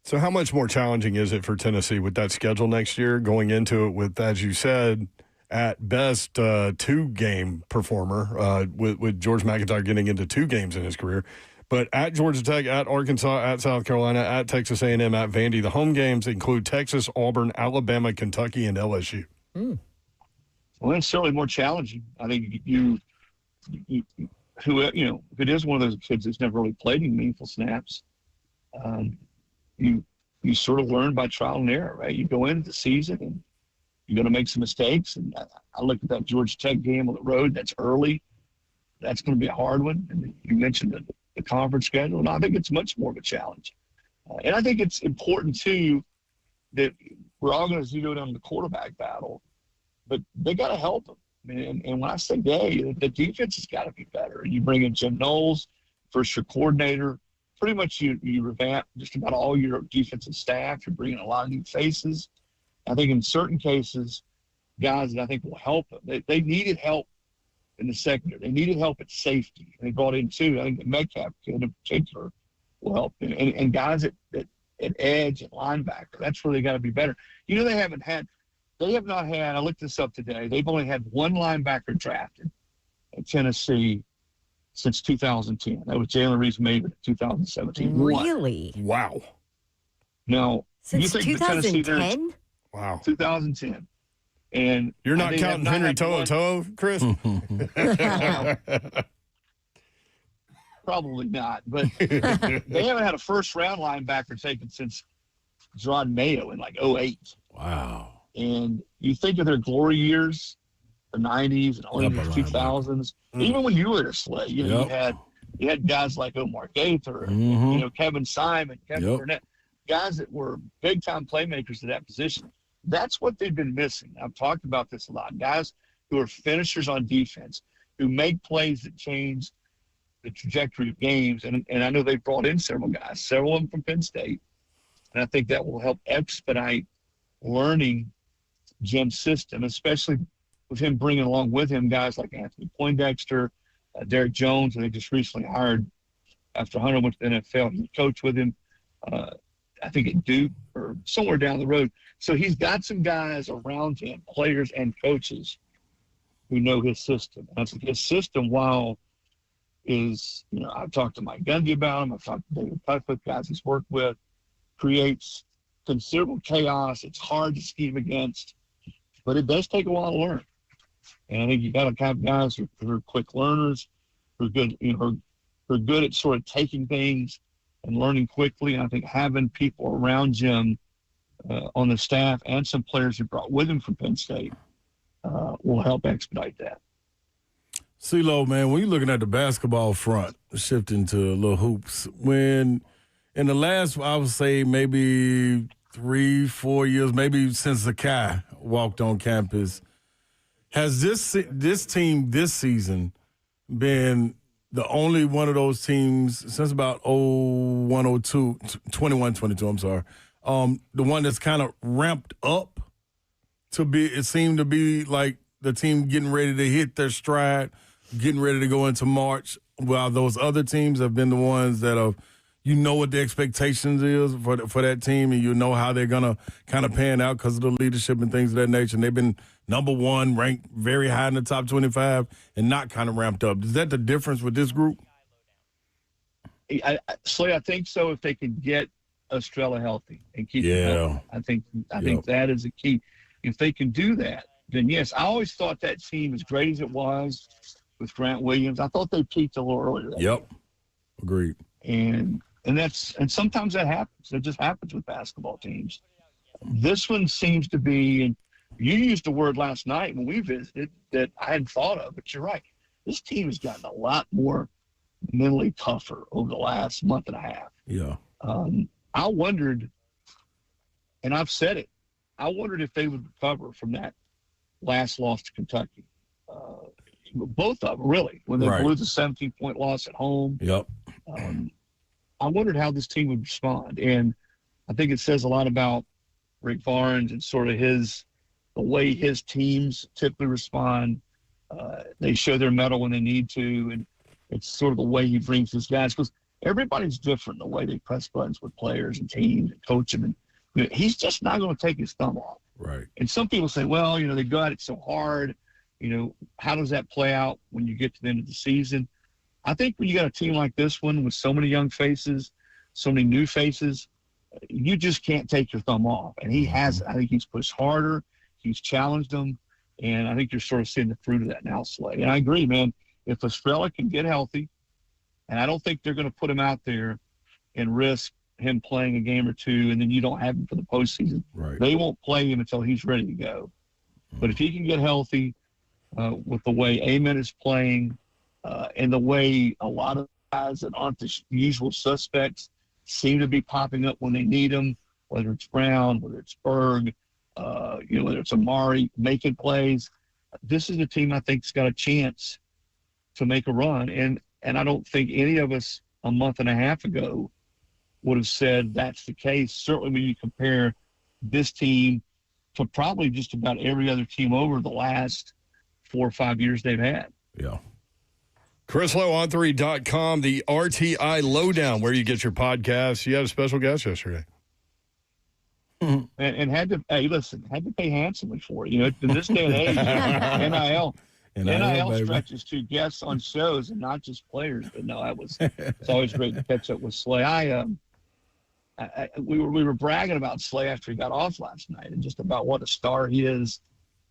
Speaker 2: So how much more challenging is it for Tennessee with that schedule next year, going into it with, as you said, at best, 2-game performer with George McIntyre getting into 2 games in his career. But at Georgia Tech, at Arkansas, at South Carolina, at Texas A&M, at Vandy, the home games include Texas, Auburn, Alabama, Kentucky, and LSU.
Speaker 17: Well, it's certainly more challenging. I think if it is one of those kids that's never really played any meaningful snaps, you sort of learn by trial and error, right? You go into the season and you're going to make some mistakes. And I look at that Georgia Tech game on the road. That's early. That's going to be a hard one. And you mentioned the conference schedule, and I think it's much more of a challenge. And I think it's important, too, that we're all going to zero down the quarterback battle, but they got to help them. I mean, and when I say they, the defense has got to be better. You bring in Jim Knowles, first-year coordinator. Pretty much you revamp just about all your defensive staff. You're bringing a lot of new faces. I think in certain cases, guys that I think will help them. They needed help in the secondary. They needed help at safety. And they brought in, too, I think the Metcalf kid in particular will help. And guys at edge and linebacker, that's where they got to be better. They have not had, I looked this up today, they've only had one linebacker drafted at Tennessee since 2010. That was Jalen Reeves-Maybin in 2017.
Speaker 3: Really?
Speaker 2: Wow.
Speaker 17: Now,
Speaker 3: since 2010?
Speaker 2: Wow.
Speaker 17: 2010. And
Speaker 2: you're not counting Henry To'o, Chris?
Speaker 17: Probably not. But they haven't had a first-round linebacker taken since Gerard Mayo in like 2008.
Speaker 4: Wow.
Speaker 17: And you think of their glory years, the 90s and early 2000s. Even when you were at Slay, you had guys like Omar Gaither, Kevin Simon, Kevin Burnett, guys that were big-time playmakers at that position. That's what they've been missing. I've talked about this a lot. Guys who are finishers on defense, who make plays that change the trajectory of games. And I know they've brought in several guys, several of them from Penn State. And I think that will help expedite learning Jim's system, especially with him bringing along with him guys like Anthony Poindexter, Derek Jones, and they just recently hired after Hunter went to the NFL. He coached with him, I think at Duke or somewhere down the road. So he's got some guys around him, players and coaches, who know his system. And I think his system, while is, I've talked to Mike Gundy about him, I've talked to David Cutcliffe, guys he's worked with, creates considerable chaos. It's hard to scheme against, but it does take a while to learn. And I think you got to have guys who are quick learners, who are good, who are good at sort of taking things and learning quickly. And I think having people around Jim on the staff and some players he brought with him from Penn State will help expedite that.
Speaker 4: CeeLo, man, when you're looking at the basketball front, shifting to little hoops, when in the last, I would say maybe 3-4 years, maybe since Zakai walked on campus, has this team this season been the only one of those teams since about 21-22, I'm sorry, the one that's kind of ramped up to be, it seemed to be like the team getting ready to hit their stride, getting ready to go into March, while those other teams have been the ones that have, what the expectations is for that team, and how they're going to kind of pan out because of the leadership and things of that nature. And they've been number one, ranked very high in the top 25, and not kind of ramped up. Is that the difference with this group?
Speaker 17: Slay, I think so, if they can get Estrella healthy and keep him healthy. I think that is the key. If they can do that, then yes. I always thought that team, as great as it was with Grant Williams, I thought they peaked a little earlier.
Speaker 4: Yep. Agreed.
Speaker 17: And sometimes that happens. It just happens with basketball teams. This one seems to be, and you used the word last night when we visited that I hadn't thought of, but you're right. This team has gotten a lot more mentally tougher over the last month and a half.
Speaker 4: Yeah.
Speaker 17: I wondered, and I've said it, I wondered if they would recover from that last loss to Kentucky. Both of them, really, when they blew the 17-point loss at home.
Speaker 4: Yep.
Speaker 17: I wondered how this team would respond. And I think it says a lot about Rick Barnes and sort of the way his teams typically respond. They show their mettle when they need to. And It's sort of the way he brings his guys, because everybody's different in the way they press buttons with players and teams and coach them. And he's just not going to take his thumb off.
Speaker 4: Right.
Speaker 17: And some people say, well, they got it so hard. How does that play out when you get to the end of the season? I think when you got a team like this one with so many young faces, so many new faces, you just can't take your thumb off. And he has. I think he's pushed harder. He's challenged them. And I think you're sort of seeing the fruit of that now, Slay. And I agree, man. If Estrella can get healthy, and I don't think they're going to put him out there and risk him playing a game or two, and then you don't have him for the postseason.
Speaker 4: Right.
Speaker 17: They won't play him until he's ready to go. But if he can get healthy with the way Amen is playing and the way a lot of guys that aren't the usual suspects seem to be popping up when they need them, whether it's Brown, whether it's Berg, whether it's Amari making plays, this is a team I think's got a chance to make a run. And I don't think any of us a month and a half ago would have said that's the case. Certainly when you compare this team to probably just about every other team over the last 4 or 5 years they've had.
Speaker 4: Yeah.
Speaker 2: Chris Lowe, on3.com, the RTI Lowdown, where you get your podcasts. You had a special guest yesterday.
Speaker 17: And had to pay handsomely for it. In this day and age, NIL stretches to guests on shows and not just players. But no, it's always great to catch up with Slay. We were bragging about Slay after he got off last night and just about what a star he is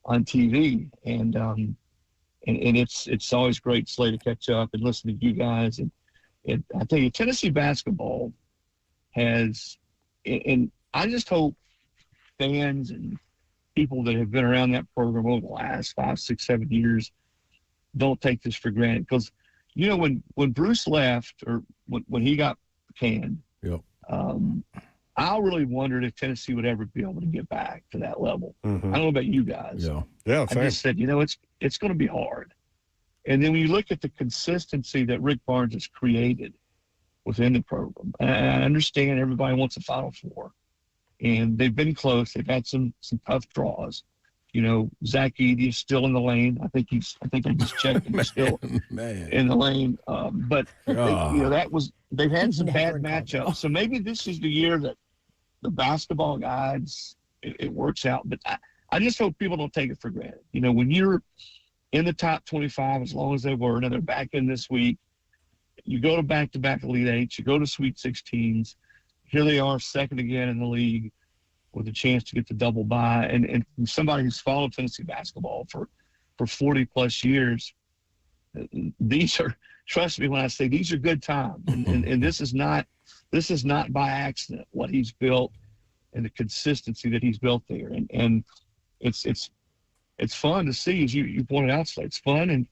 Speaker 17: on TV. And it's always great, Slay, to catch up and listen to you guys. And I tell you, Tennessee basketball has, and I just hope fans and people that have been around that program over the last 5, 6, 7 years don't take this for granted. Because, when Bruce left or when he got canned, I really wondered if Tennessee would ever be able to get back to that level. Mm-hmm. I don't know about you guys.
Speaker 2: Yeah.
Speaker 17: I just said, it's going to be hard. And then when you look at the consistency that Rick Barnes has created within the program, and I understand everybody wants a Final Four, and they've been close. They've had some tough draws. Zach Edey is still in the lane. I think I just checked. He's still in the lane. But they've had some bad matchups. So maybe this is the year that the basketball guys it works out. But I just hope people don't take it for granted. When you're in the top 25, as long as they were, now they're back in this week. You go to back-to-back Elite Eights. You go to Sweet 16s. Here they are, second again in the league with a chance to get the double bye. And from somebody who's followed Tennessee basketball for 40-plus years, trust me when I say these are good times. And this is not by accident what he's built and the consistency that he's built there. And it's fun to see, as you pointed out, Slade. It's fun, and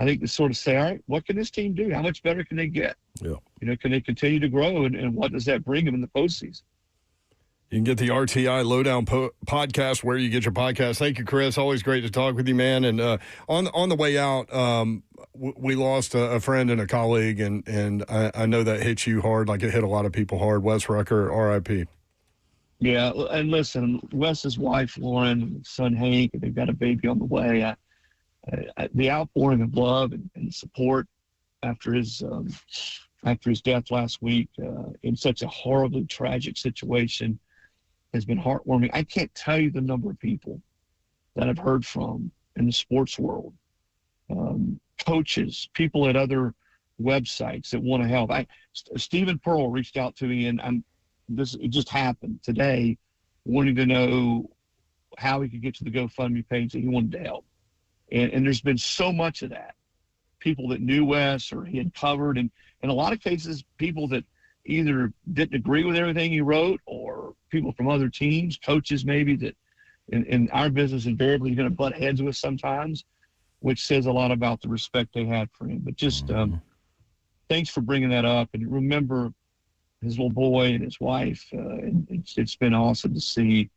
Speaker 17: I think to sort of say, all right, what can this team do? How much better can they get?
Speaker 4: Yeah.
Speaker 17: Can they continue to grow, and what does that bring them in the postseason?
Speaker 2: You can get the RTI Lowdown podcast where you get your podcast. Thank you, Chris. Always great to talk with you, man. And on the way out, we lost a friend and a colleague, and I know that hit you hard, like it hit a lot of people hard. Wes Rucker, R.I.P.
Speaker 17: Yeah, and listen, Wes's wife, Lauren, son, Hank, they've got a baby on the way. The outpouring of love and support after his death last week in such a horribly tragic situation has been heartwarming. I can't tell you the number of people that I've heard from in the sports world, coaches, people at other websites that want to help. Stephen Pearl reached out to me, and it just happened today, wanting to know how he could get to the GoFundMe page that he wanted to help. And there's been so much of that. People that knew Wes or he had covered, and in a lot of cases, people that either didn't agree with everything he wrote, or people from other teams, coaches maybe, that in our business invariably you're going to butt heads with sometimes, which says a lot about the respect they had for him. But just thanks for bringing that up. And remember his little boy and his wife. It's been awesome to see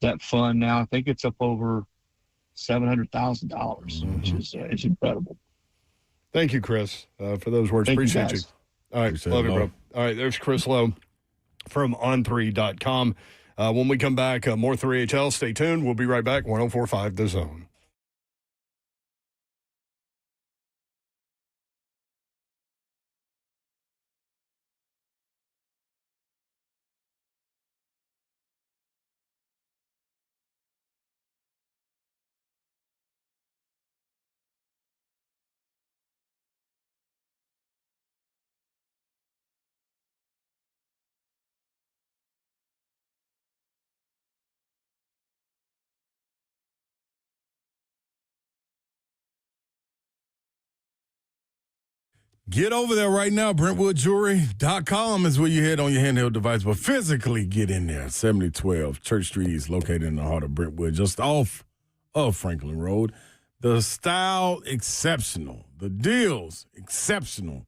Speaker 17: that fund now. I think it's up over $700,000, which is incredible.
Speaker 2: Thank you, Chris, for those words. Appreciate you. All right, love you, bro. All right, there's Chris Lowe from on3.com. When we come back, more 3HL. Stay tuned. We'll be right back. 104.5 The Zone.
Speaker 4: Get over there right now. BrentwoodJewelry.com is where you head on your handheld device, but physically get in there. 7012 Church Street East, located in the heart of Brentwood, just off of Franklin Road. The style, exceptional. The deals, exceptional.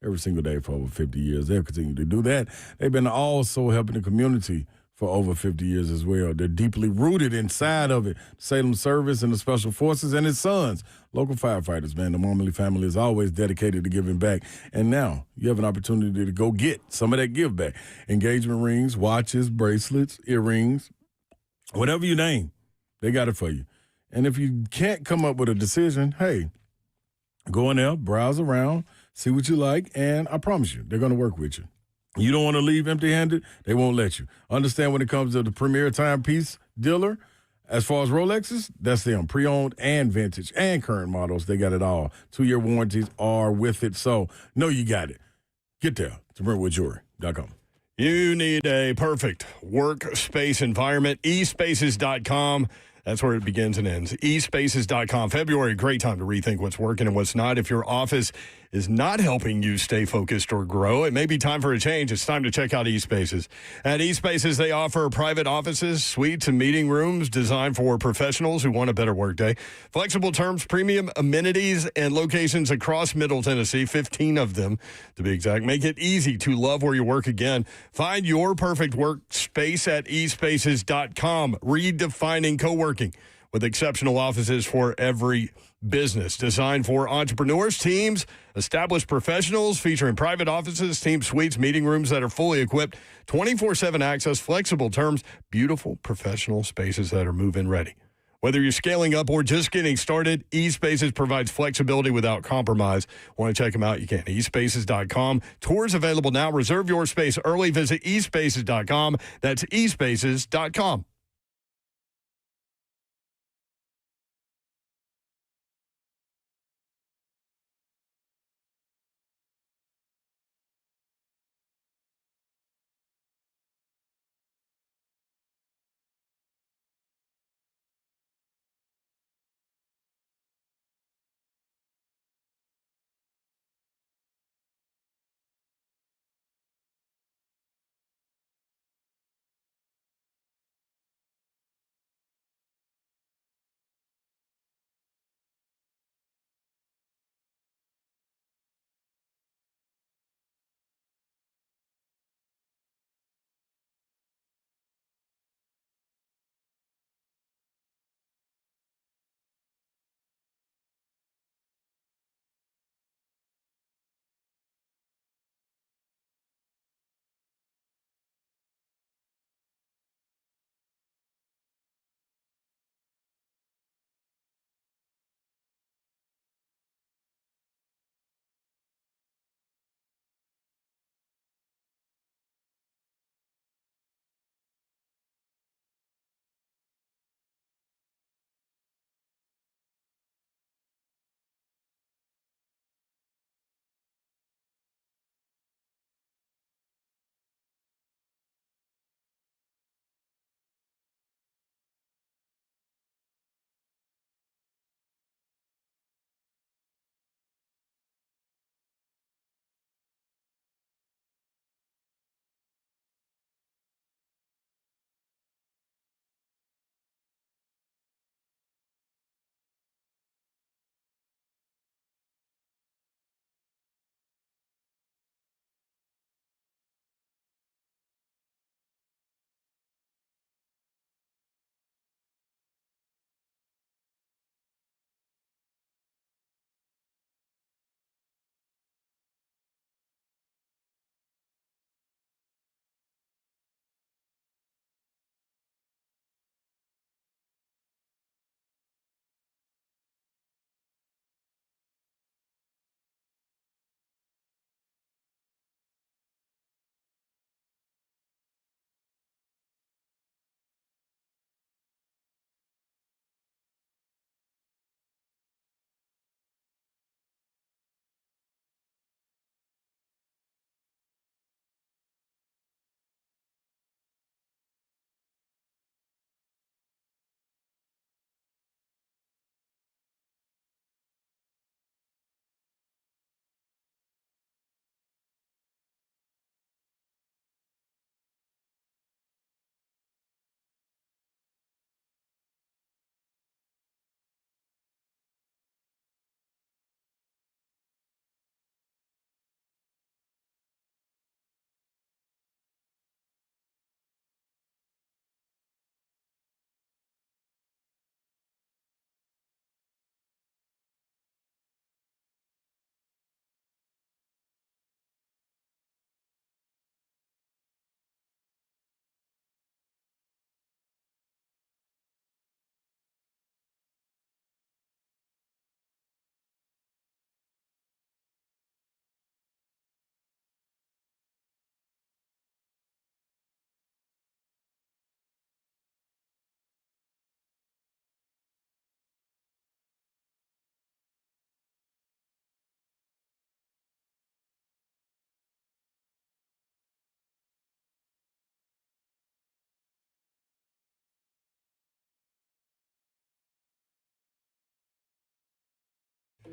Speaker 4: Every single day for over 50 years. They'll continue to do that. They've been also helping the community for over 50 years as well. They're deeply rooted inside of it. Salem Service and the Special Forces and its sons. Local firefighters, man. The Marmley family is always dedicated to giving back. And now you have an opportunity to go get some of that give back. Engagement rings, watches, bracelets, earrings, whatever you name, they got it for you. And if you can't come up with a decision, hey, go in there, browse around, see what you like, and I promise you, they're going to work with you. You don't want to leave empty-handed, they won't let you. Understand when it comes to the premier timepiece dealer, as far as Rolexes, that's them. Pre-owned and vintage and current models, they got it all. 2-year warranties are with it, so know you got it. Get there to BrentwoodJewelry.com.
Speaker 2: You need a perfect workspace environment. eSpaces.com. That's where it begins and ends. eSpaces.com. February, great time to rethink what's working and what's not. If your office is not helping you stay focused or grow, it may be time for a change. It's time to check out eSpaces. At eSpaces, they offer private offices, suites, and meeting rooms designed for professionals who want a better workday. Flexible terms, premium amenities, and locations across Middle Tennessee, 15 of them to be exact. Make it easy to love where you work again. Find your perfect workspace at eSpaces.com. Redefining co-working with exceptional offices for every business. Designed for entrepreneurs, teams, established professionals, featuring private offices, team suites, meeting rooms that are fully equipped, 24/7 access, flexible terms, beautiful professional spaces that are move-in ready. Whether you're scaling up or just getting started, eSpaces provides flexibility without compromise. Want to check them out? You can. eSpaces.com. Tours available now. Reserve your space early. Visit eSpaces.com. That's eSpaces.com.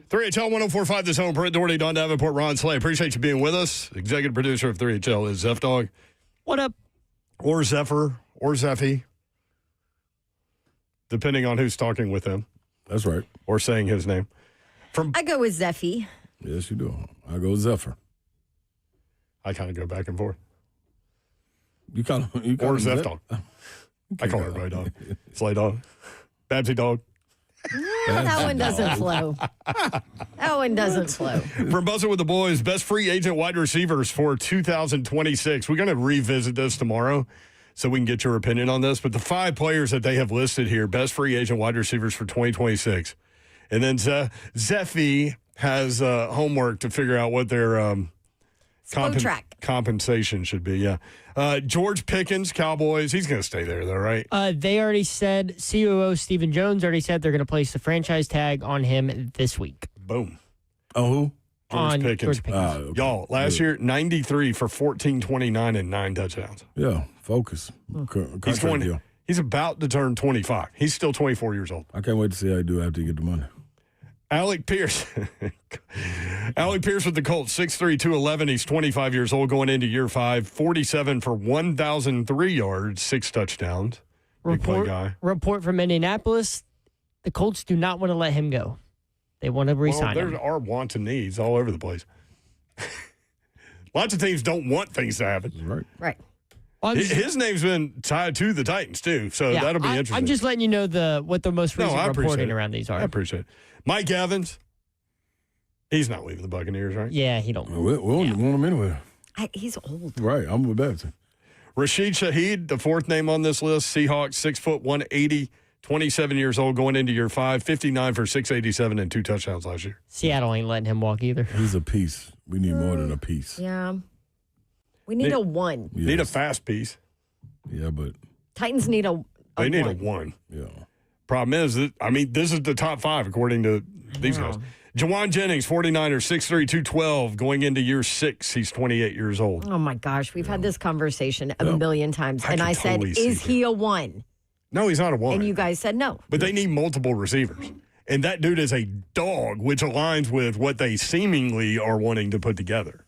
Speaker 2: 3HL 104.5, The Zone. Brent Doherty, Don Davenport, Ron Slay. Appreciate you being with us. Executive producer of 3HL is Zeph Dog.
Speaker 1: What up?
Speaker 2: Or Zephyr, or Zeffy, depending on who's talking with him.
Speaker 4: That's right.
Speaker 2: Or saying his name.
Speaker 3: I go with Zeffy.
Speaker 4: Yes, you do. I go Zephyr.
Speaker 2: I kind of go back and forth.
Speaker 4: You call him
Speaker 2: or Zeph Dog. I call everybody dog. Slay Dog. Babsy Dog.
Speaker 3: That one doesn't flow. That one doesn't flow.
Speaker 2: From Buzzing with the Boys, best free agent wide receivers for 2026. We're going to revisit this tomorrow so we can get your opinion on this. But the 5 players that they have listed here, best free agent wide receivers for 2026. And then Zeffy has homework to figure out what their compensation should be. Yeah. George Pickens, Cowboys. He's going to stay there, though, right?
Speaker 1: They already said, COO Stephen Jones already said they're going to place the franchise tag on him this week.
Speaker 2: Boom.
Speaker 4: Oh, who?
Speaker 2: George Pickens.
Speaker 1: George Pickens.
Speaker 4: Okay.
Speaker 2: Y'all, last year, 93 for 1429 and 9 touchdowns.
Speaker 4: Yeah, focus.
Speaker 2: He's about to turn 25. He's still 24 years old.
Speaker 4: I can't wait to see how you do after you get the money.
Speaker 2: Alec Pierce. Alec Pierce with the Colts, 6'3", 211. He's 25 years old going into year 5. 47 for 1,003 yards, 6 touchdowns. Big play guy.
Speaker 1: Report from Indianapolis, the Colts do not want to let him go. They want to re-sign him.
Speaker 2: There are wants and needs all over the place. Lots of teams don't want things to happen.
Speaker 3: Right.
Speaker 2: His name's been tied to the Titans, too, so that'll be interesting.
Speaker 1: I'm just letting you know what the most recent reporting around these are.
Speaker 2: I appreciate it. Mike Evans, he's not leaving the Buccaneers, right?
Speaker 1: Yeah, he don't.
Speaker 4: We want him anyway.
Speaker 3: He's old.
Speaker 4: Right, I'm with Babson.
Speaker 2: Rashid Shaheed, the 4th name on this list, Seahawks, 6 foot 180, 27 years old, going into year 5, 59 for 687 and 2 touchdowns last year.
Speaker 1: Seattle ain't letting him walk either.
Speaker 4: He's a piece. We need more than a piece.
Speaker 3: Yeah. We need a 1.
Speaker 4: Yes.
Speaker 2: Need a fast piece.
Speaker 4: Yeah, but
Speaker 3: Titans need a
Speaker 2: They need
Speaker 3: 1.
Speaker 2: a 1.
Speaker 4: Yeah.
Speaker 2: Problem is, this is the top 5 according to these guys. Jawan Jennings, 49er, 6'3", 212, going into year 6. He's 28 years old.
Speaker 3: Oh, my gosh. We've had this conversation a million times. And I said,
Speaker 2: totally
Speaker 3: is he a 1?
Speaker 2: No, he's not a 1.
Speaker 3: And you guys said no.
Speaker 2: But they need multiple receivers. And that dude is a dog, which aligns with what they seemingly are wanting to put together.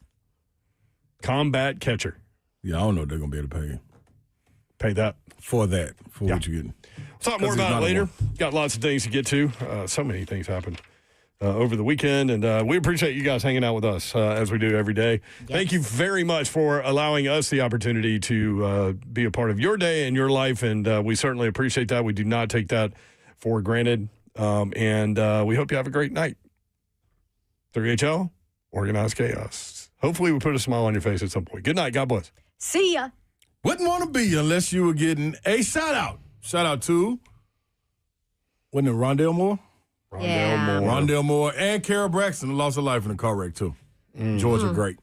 Speaker 2: Combat catcher.
Speaker 4: Yeah, I don't know if they're going to be able to pay you.
Speaker 2: Pay that?
Speaker 4: For what you're getting.
Speaker 2: We'll talk more about it later. Got lots of things to get to. So many things happened over the weekend, and we appreciate you guys hanging out with us as we do every day. Yes. Thank you very much for allowing us the opportunity to be a part of your day and your life, and we certainly appreciate that. We do not take that for granted, and we hope you have a great night. 3HL, Organized Chaos. Hopefully we put a smile on your face at some point. Good night. God bless.
Speaker 3: See ya.
Speaker 4: Wouldn't want to be you unless you were getting a shout-out. Shout-out to, wasn't it Rondell Moore?
Speaker 2: Rondell Moore
Speaker 4: and Carol Braxton lost her life in a car wreck, too. Georgia, great.